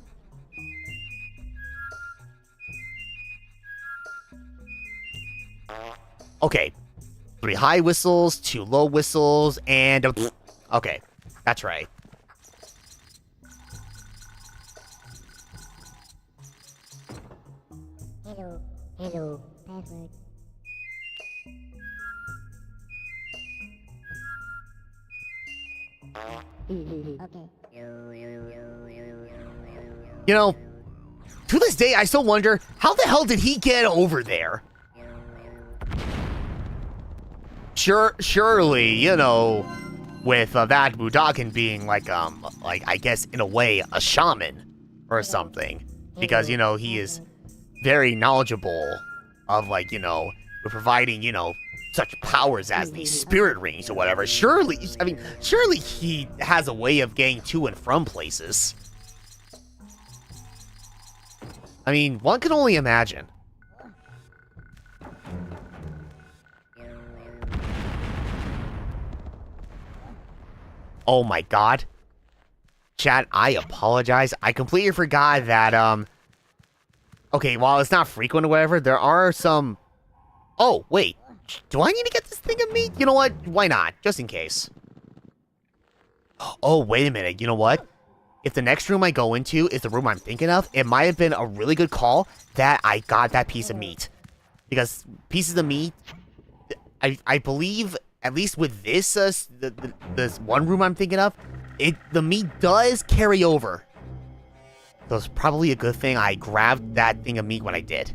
Okay, 3 high whistles, 2 low whistles, and okay, that's right. Hello. Hello. Password. Okay. You know, to this day, I still wonder, how the hell did he get over there? Surely, you know, with that Budokan being like, I guess, in a way, a shaman or something. Because, you know, he is very knowledgeable of, like, you know, providing, you know, such powers as the spirit rings or whatever. Surely he has a way of getting to and from places. I mean, one can only imagine. Oh my god. Chat, I apologize. I completely forgot that, okay, while it's not frequent or whatever, there are some... Oh, wait. Do I need to get this thing of meat? You know what? Why not? Just in case. Oh, wait a minute. You know what? If the next room I go into is the room I'm thinking of, it might have been a really good call that I got that piece of meat. Because pieces of meat, I believe, at least with this, this one room I'm thinking of, the meat does carry over. So it's probably a good thing I grabbed that thing of meat when I did.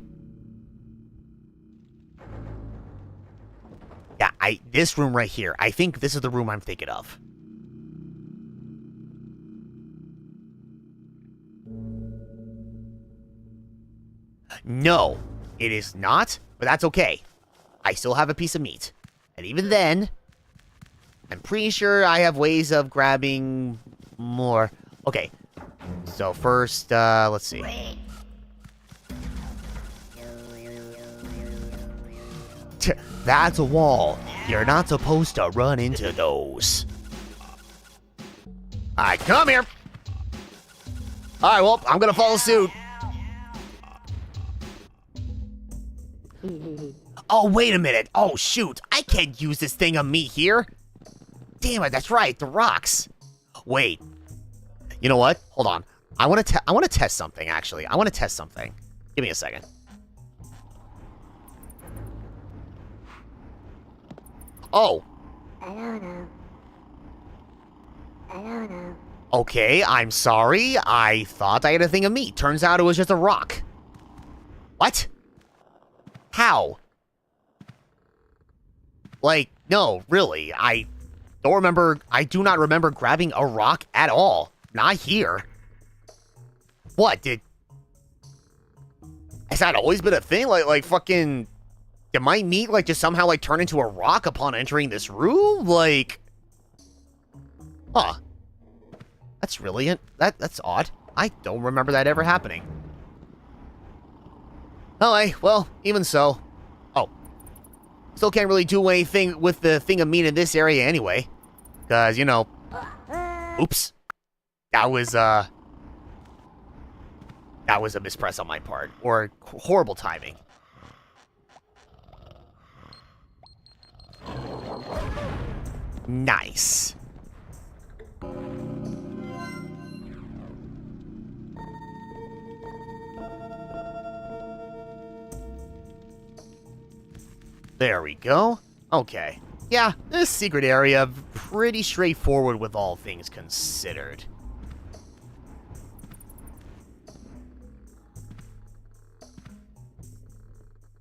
Yeah, this room right here, I think this is the room I'm thinking of. No, it is not, but that's okay. I still have a piece of meat. And even then, I'm pretty sure I have ways of grabbing more. Okay, so first, let's see. That's a wall. You're not supposed to run into those. Alright, come here. Alright, well, I'm gonna follow suit. Oh, wait a minute. Oh, shoot. I can't use this thing on me here. Damn it, that's right. The rocks. Wait. You know what? Hold on. I want to test something, actually. I want to test something. Give me a second. Oh. I don't know. I don't know. Okay, I'm sorry. I thought I had a thing of meat. Turns out it was just a rock. What? How? Like, no, really. I do not remember grabbing a rock at all. Not here. What, has that always been a thing? Like fucking, did my meat, like, just somehow, like, turn into a rock upon entering this room? Like, huh. That's really, that's odd. I don't remember that ever happening. Oh, well, even so. Oh. Still can't really do anything with the thing of meat in this area anyway. Because, you know... Oops. That was a mispress on my part. Or horrible timing. Nice. There we go. Okay. Yeah, this secret area, pretty straightforward with all things considered.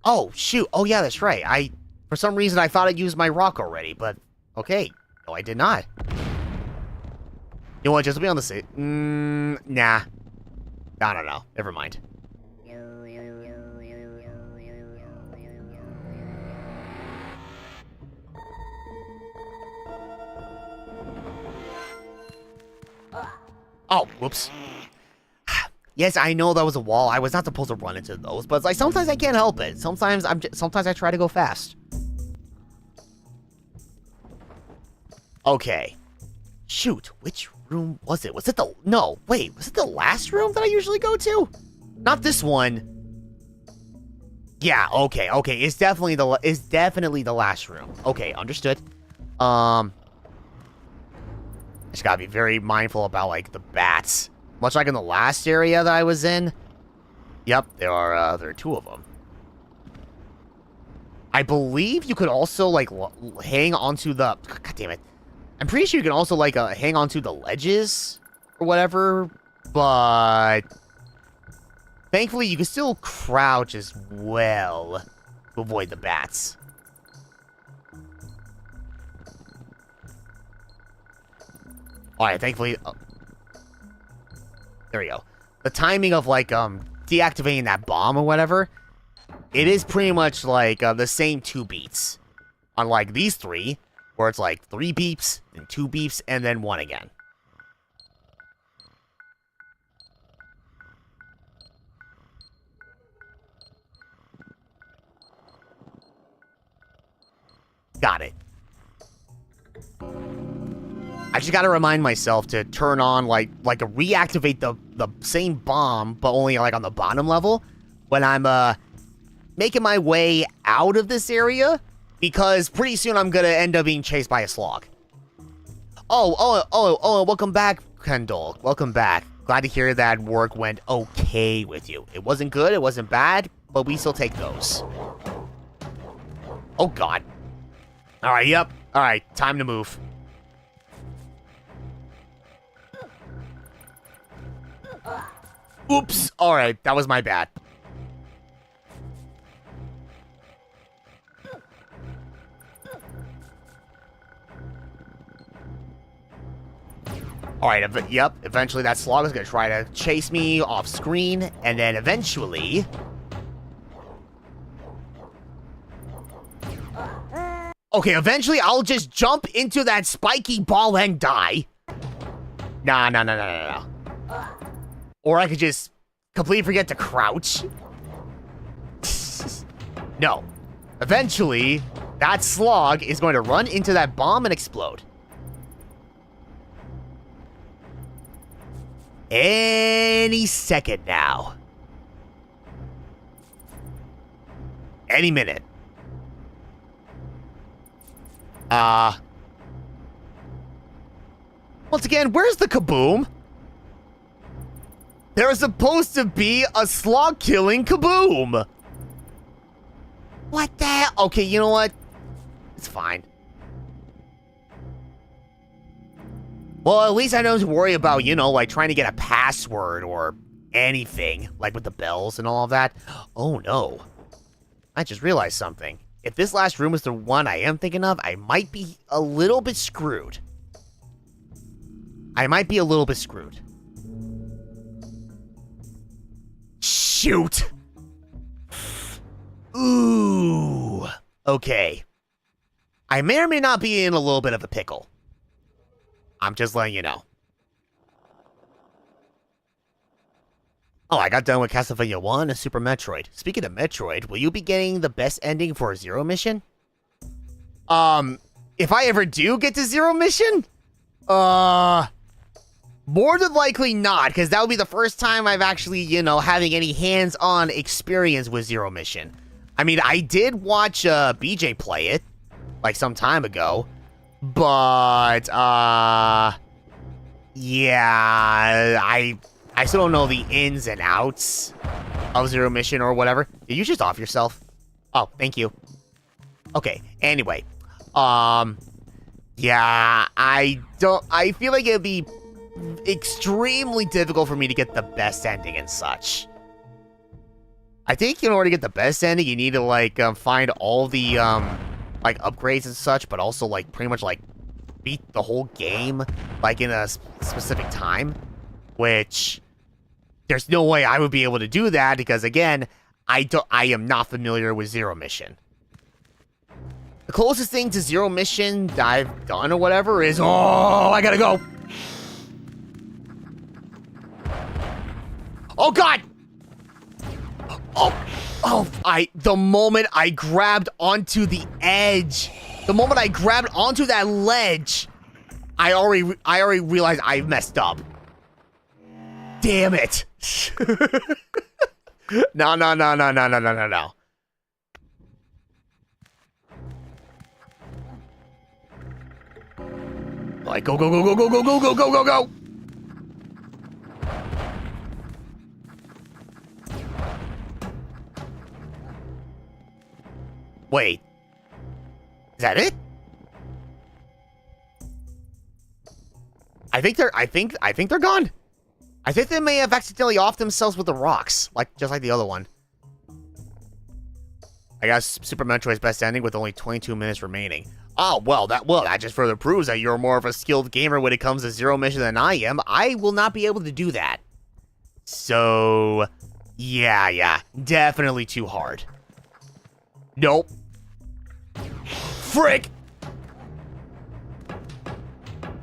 Oh, shoot. Oh, yeah, that's right. For some reason, I thought I'd used my rock already, but okay. No, I did not. You know what, just to be on the safe... nah. No. Never mind. Oh, whoops. Yes, I know that was a wall. I was not supposed to run into those, but it's like sometimes I can't help it. Sometimes I try to go fast. Okay. Shoot, which room was it? Was it the... No, wait, was it the last room that I usually go to? Not this one. Yeah, okay. It's definitely the last room. Okay, understood. I just gotta be very mindful about, like, the bats. Much like in the last area that I was in. Yep, there are 2 of them. I believe you could also, like, hang onto the... God damn it. I'm pretty sure you can also, like, hang onto the ledges or whatever, but... Thankfully, you can still crouch as well to avoid the bats. Alright, thankfully... there we go. The timing of, like, deactivating that bomb or whatever, it is pretty much, like, the same 2 beats. Unlike these 3, where it's, like, 3 beeps, and 2 beeps, and then 1 again. Got it. I just gotta remind myself to turn on, like reactivate the same bomb, but only, like, on the bottom level when I'm, making my way out of this area, because pretty soon I'm gonna end up being chased by a slog. Oh, welcome back, Kendall. Welcome back. Glad to hear that work went okay with you. It wasn't good, it wasn't bad, but we still take those. Oh, God. Alright, yep. Alright, time to move. Oops. Alright, that was my bad. Alright, yep, eventually that slog is gonna try to chase me off screen, and then eventually... Okay, eventually I'll just jump into that spiky ball and die. Nah. Or I could just completely forget to crouch. No. Eventually, that slog is going to run into that bomb and explode. Any second now. Any minute. Once again, where's the kaboom? There was supposed to be a slog-killing kaboom! What the hell? Okay, you know what? It's fine. Well, at least I don't have to worry about, you know, like, trying to get a password or anything, like with the bells and all of that. Oh, no. I just realized something. If this last room is the one I am thinking of, I might be a little bit screwed. Shoot! Ooh. Okay. I may or may not be in a little bit of a pickle. I'm just letting you know. Oh, I got done with Castlevania 1 and Super Metroid. Speaking of Metroid, will you be getting the best ending for a Zero mission? If I ever do get to Zero mission? More than likely not, because that would be the first time I've actually, you know, having any hands-on experience with Zero mission. I mean, I did watch BJ play it, like, some time ago, but, yeah, I still don't know the ins and outs of Zero mission or whatever. Did you just off yourself? Oh, thank you. Okay, anyway, yeah, I feel like it'd be extremely difficult for me to get the best ending and such. I think in order to get the best ending, you need to, like, find all the, like, upgrades and such, but also, like, pretty much, like, beat the whole game, like, in a specific time, which there's no way I would be able to do that, because, again, I am not familiar with Zero mission. The closest thing to Zero mission that I've done or whatever is, oh, I gotta go. Oh, God! The moment I grabbed onto the edge, the moment I grabbed onto that ledge, I already realized I messed up. Damn it. No. Like, go. Wait. Is that it? I think they're gone. I think they may have accidentally offed themselves with the rocks, just like the other one. I guess Super Metroid's best ending with only 22 minutes remaining. Oh, well, that just further proves that you're more of a skilled gamer when it comes to Zero Mission than I am. I will not be able to do that. So, yeah, definitely too hard. Nope. Frick!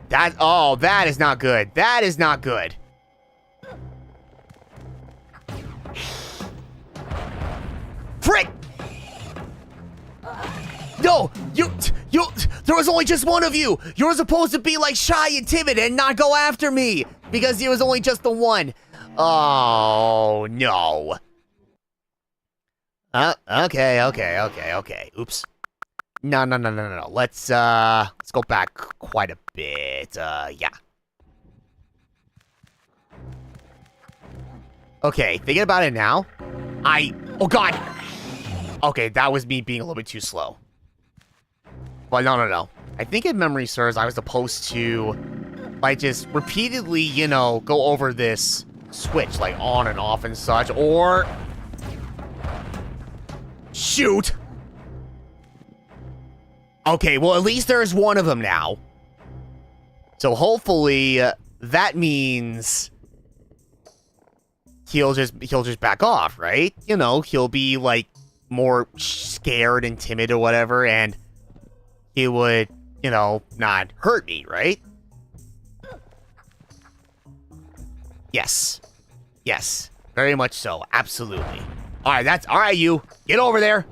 That is not good. That is not good. Frick! No, there was only just one of you. You were supposed to be like shy and timid and not go after me because there was only just the one. Oh, no. Okay. Oops. No. Let's go back quite a bit. Yeah. Okay, thinking about it now. Oh, God. Okay, that was me being a little bit too slow. But no. I think if memory serves, I was supposed to, just repeatedly, go over this switch, on and off and such, or... Shoot! Okay, well, at least there's one of them now. So hopefully, that means... He'll just back off, right? He'll be, more scared and timid or whatever, and he would, not hurt me, right? Yes. Very much so. Absolutely. Alright, you. Get over there.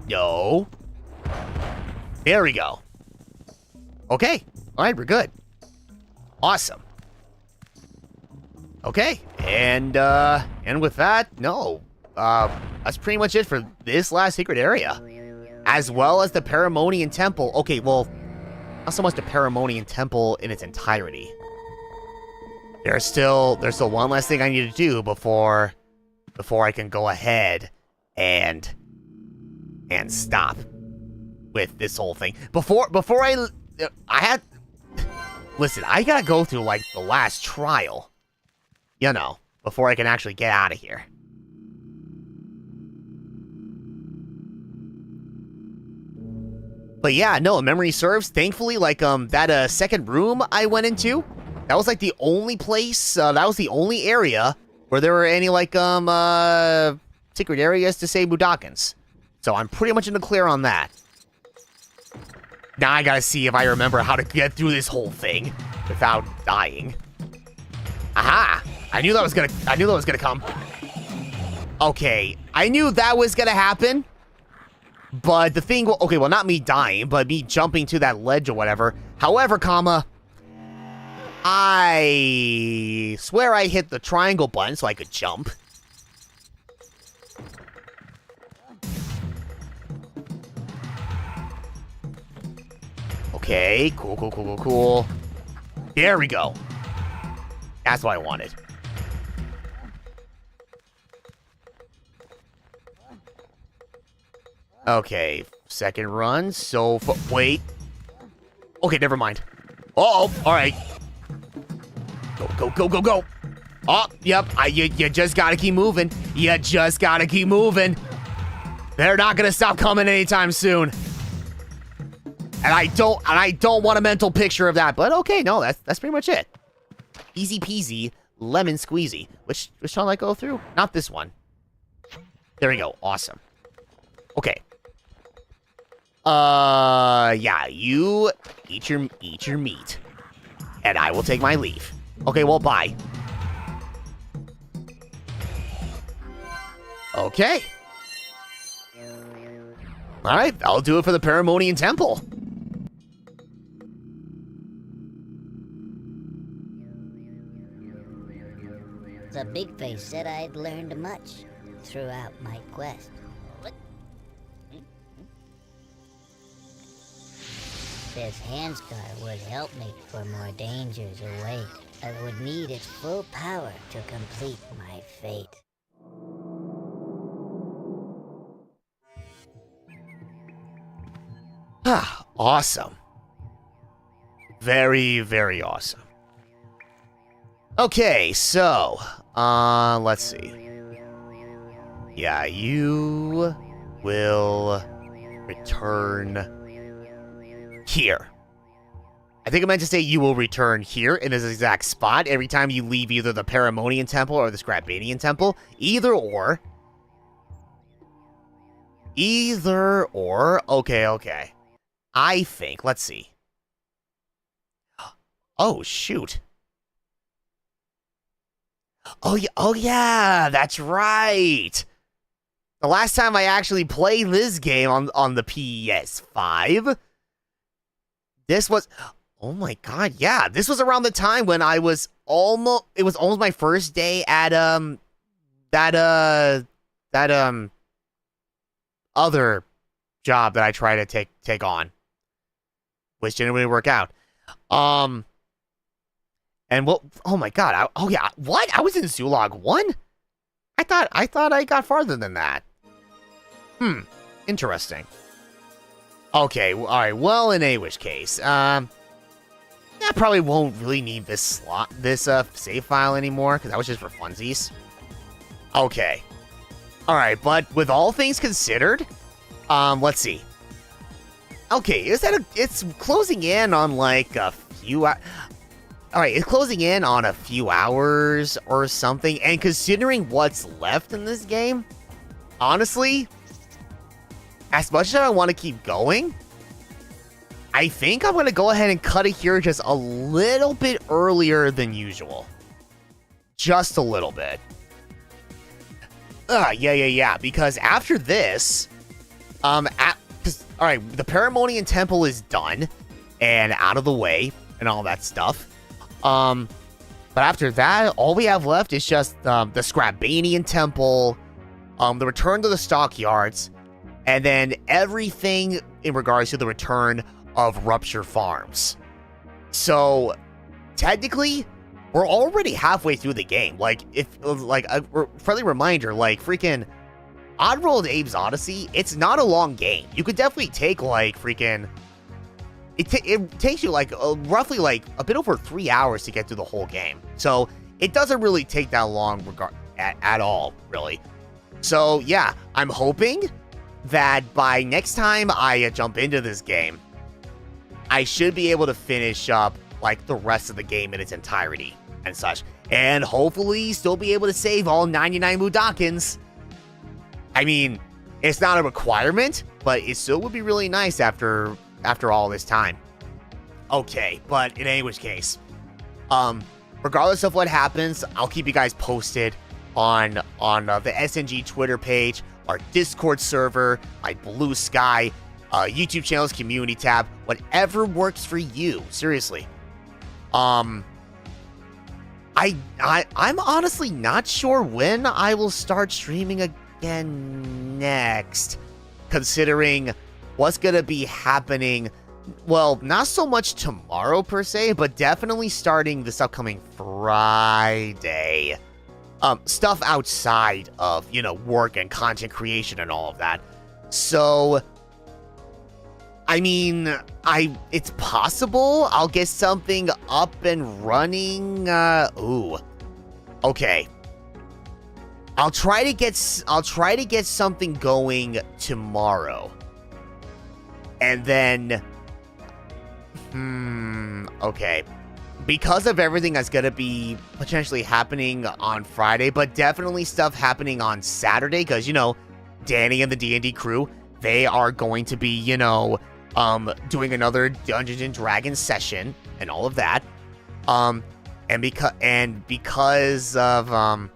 No. There we go. Okay. Alright, we're good. Awesome. Okay. And with that, no. That's pretty much it for this last secret area. As well as the Paramonian Temple. Okay, well, not so much the Paramonian Temple in its entirety. There's still one last thing I need to do before I can go ahead and stop with this whole thing. Before I had... Listen, I gotta go through, the last trial. Before I can actually get out of here. But yeah, no, memory serves. Thankfully, that second room I went into, that was the only place, that was the only area where there were any secret areas to save Budokans. So I'm pretty much in the clear on that. Now I gotta see if I remember how to get through this whole thing without dying. Aha! I knew that was gonna come. Okay, I knew that was gonna happen. But the thing, okay, well, not me dying, but me jumping to that ledge or whatever. However, I swear I hit the triangle button so I could jump. Okay, cool. There we go. That's what I wanted. Okay, second run, so... Wait. Okay, never mind. Uh-oh, alright. Go. Oh, yep, you just gotta keep moving. You just gotta keep moving. They're not gonna stop coming anytime soon. And I don't want a mental picture of that, but okay, no, that's pretty much it. Easy peasy, lemon squeezy. Which shall I go through? Not this one. There we go, awesome. Okay. Yeah, you eat your meat. And I will take my leave. Okay, well, bye. Okay. Alright, I'll do it for the Paramonian Temple. The big face said I'd learned much throughout my quest. This hand scar would help me, for more dangers await. I would need its full power to complete my fate. Awesome. Very, very awesome. Okay, so, let's see. Yeah, you will return here. I think I meant to say you will return here in this exact spot every time you leave either the Paramonian Temple or the Scrapanian Temple. Either or. Okay. I think, let's see. Oh, shoot. Oh yeah, that's right. The last time I actually played this game on the PS5, this was, oh my god, yeah, this was around the time when it was almost my first day at that other job that I tried to take on, which didn't really work out. And what? Oh my god! What? I was in Zulog 1. I thought I got farther than that. Interesting. Okay, all right. Well, in a which case, I probably won't really need this save file anymore because that was just for funsies. Okay. All right, but with all things considered, let's see. Okay, it's closing in on like a few. Alright, it's closing in on a few hours or something, and considering what's left in this game, honestly, as much as I want to keep going, I think I'm going to go ahead and cut it here just a little bit earlier than usual. Just a little bit. Yeah, because after this, alright, the Paramonian Temple is done, and out of the way, and all that stuff. But after that, all we have left is just the Scrabanian Temple, the return to the stockyards, and then everything in regards to the return of Rupture Farms. So, technically, we're already halfway through the game. Like, if like a friendly reminder, like freaking Oddworld Abe's Oddysee, it's not a long game. You could definitely take like freaking. It takes you like roughly like a bit over 3 hours to get through the whole game. So it doesn't really take that long at all, really. So yeah, I'm hoping that by next time I jump into this game, I should be able to finish up like the rest of the game in its entirety and such. And hopefully still be able to save all 99 Mudokons. I mean, it's not a requirement, but it still would be really nice after all this time. Okay, but in any which case, regardless of what happens, I'll keep you guys posted on the SNG Twitter page, our Discord server, my Blue Sky, YouTube channel's community tab, whatever works for you. Seriously. I'm honestly not sure when I will start streaming again next, considering what's gonna be happening. Well, not so much tomorrow per se, but definitely starting this upcoming Friday. Stuff outside of, work and content creation and all of that. So, I mean, it's possible I'll get something up and running. Okay. I'll try to get something going tomorrow. And then, okay. Because of everything that's going to be potentially happening on Friday, but definitely stuff happening on Saturday, because, Danny and the D&D crew, they are going to be, doing another Dungeons and Dragons session and all of that. Because of,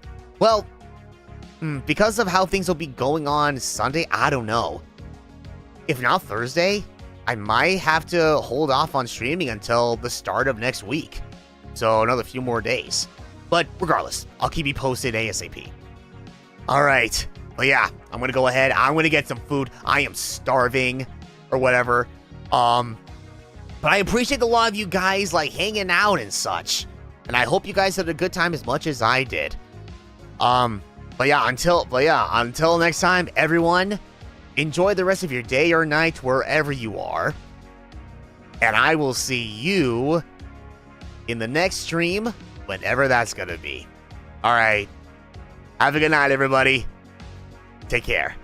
because of how things will be going on Sunday, I don't know. If not Thursday, I might have to hold off on streaming until the start of next week. So another few more days. But regardless, I'll keep you posted ASAP. Alright. But yeah, I'm going to go ahead. I'm going to get some food. I am starving or whatever. But I appreciate a lot of you guys like hanging out and such. And I hope you guys had a good time as much as I did. But yeah, until next time, everyone, enjoy the rest of your day or night wherever you are. And I will see you in the next stream, whenever that's going to be. All right. Have a good night, everybody. Take care.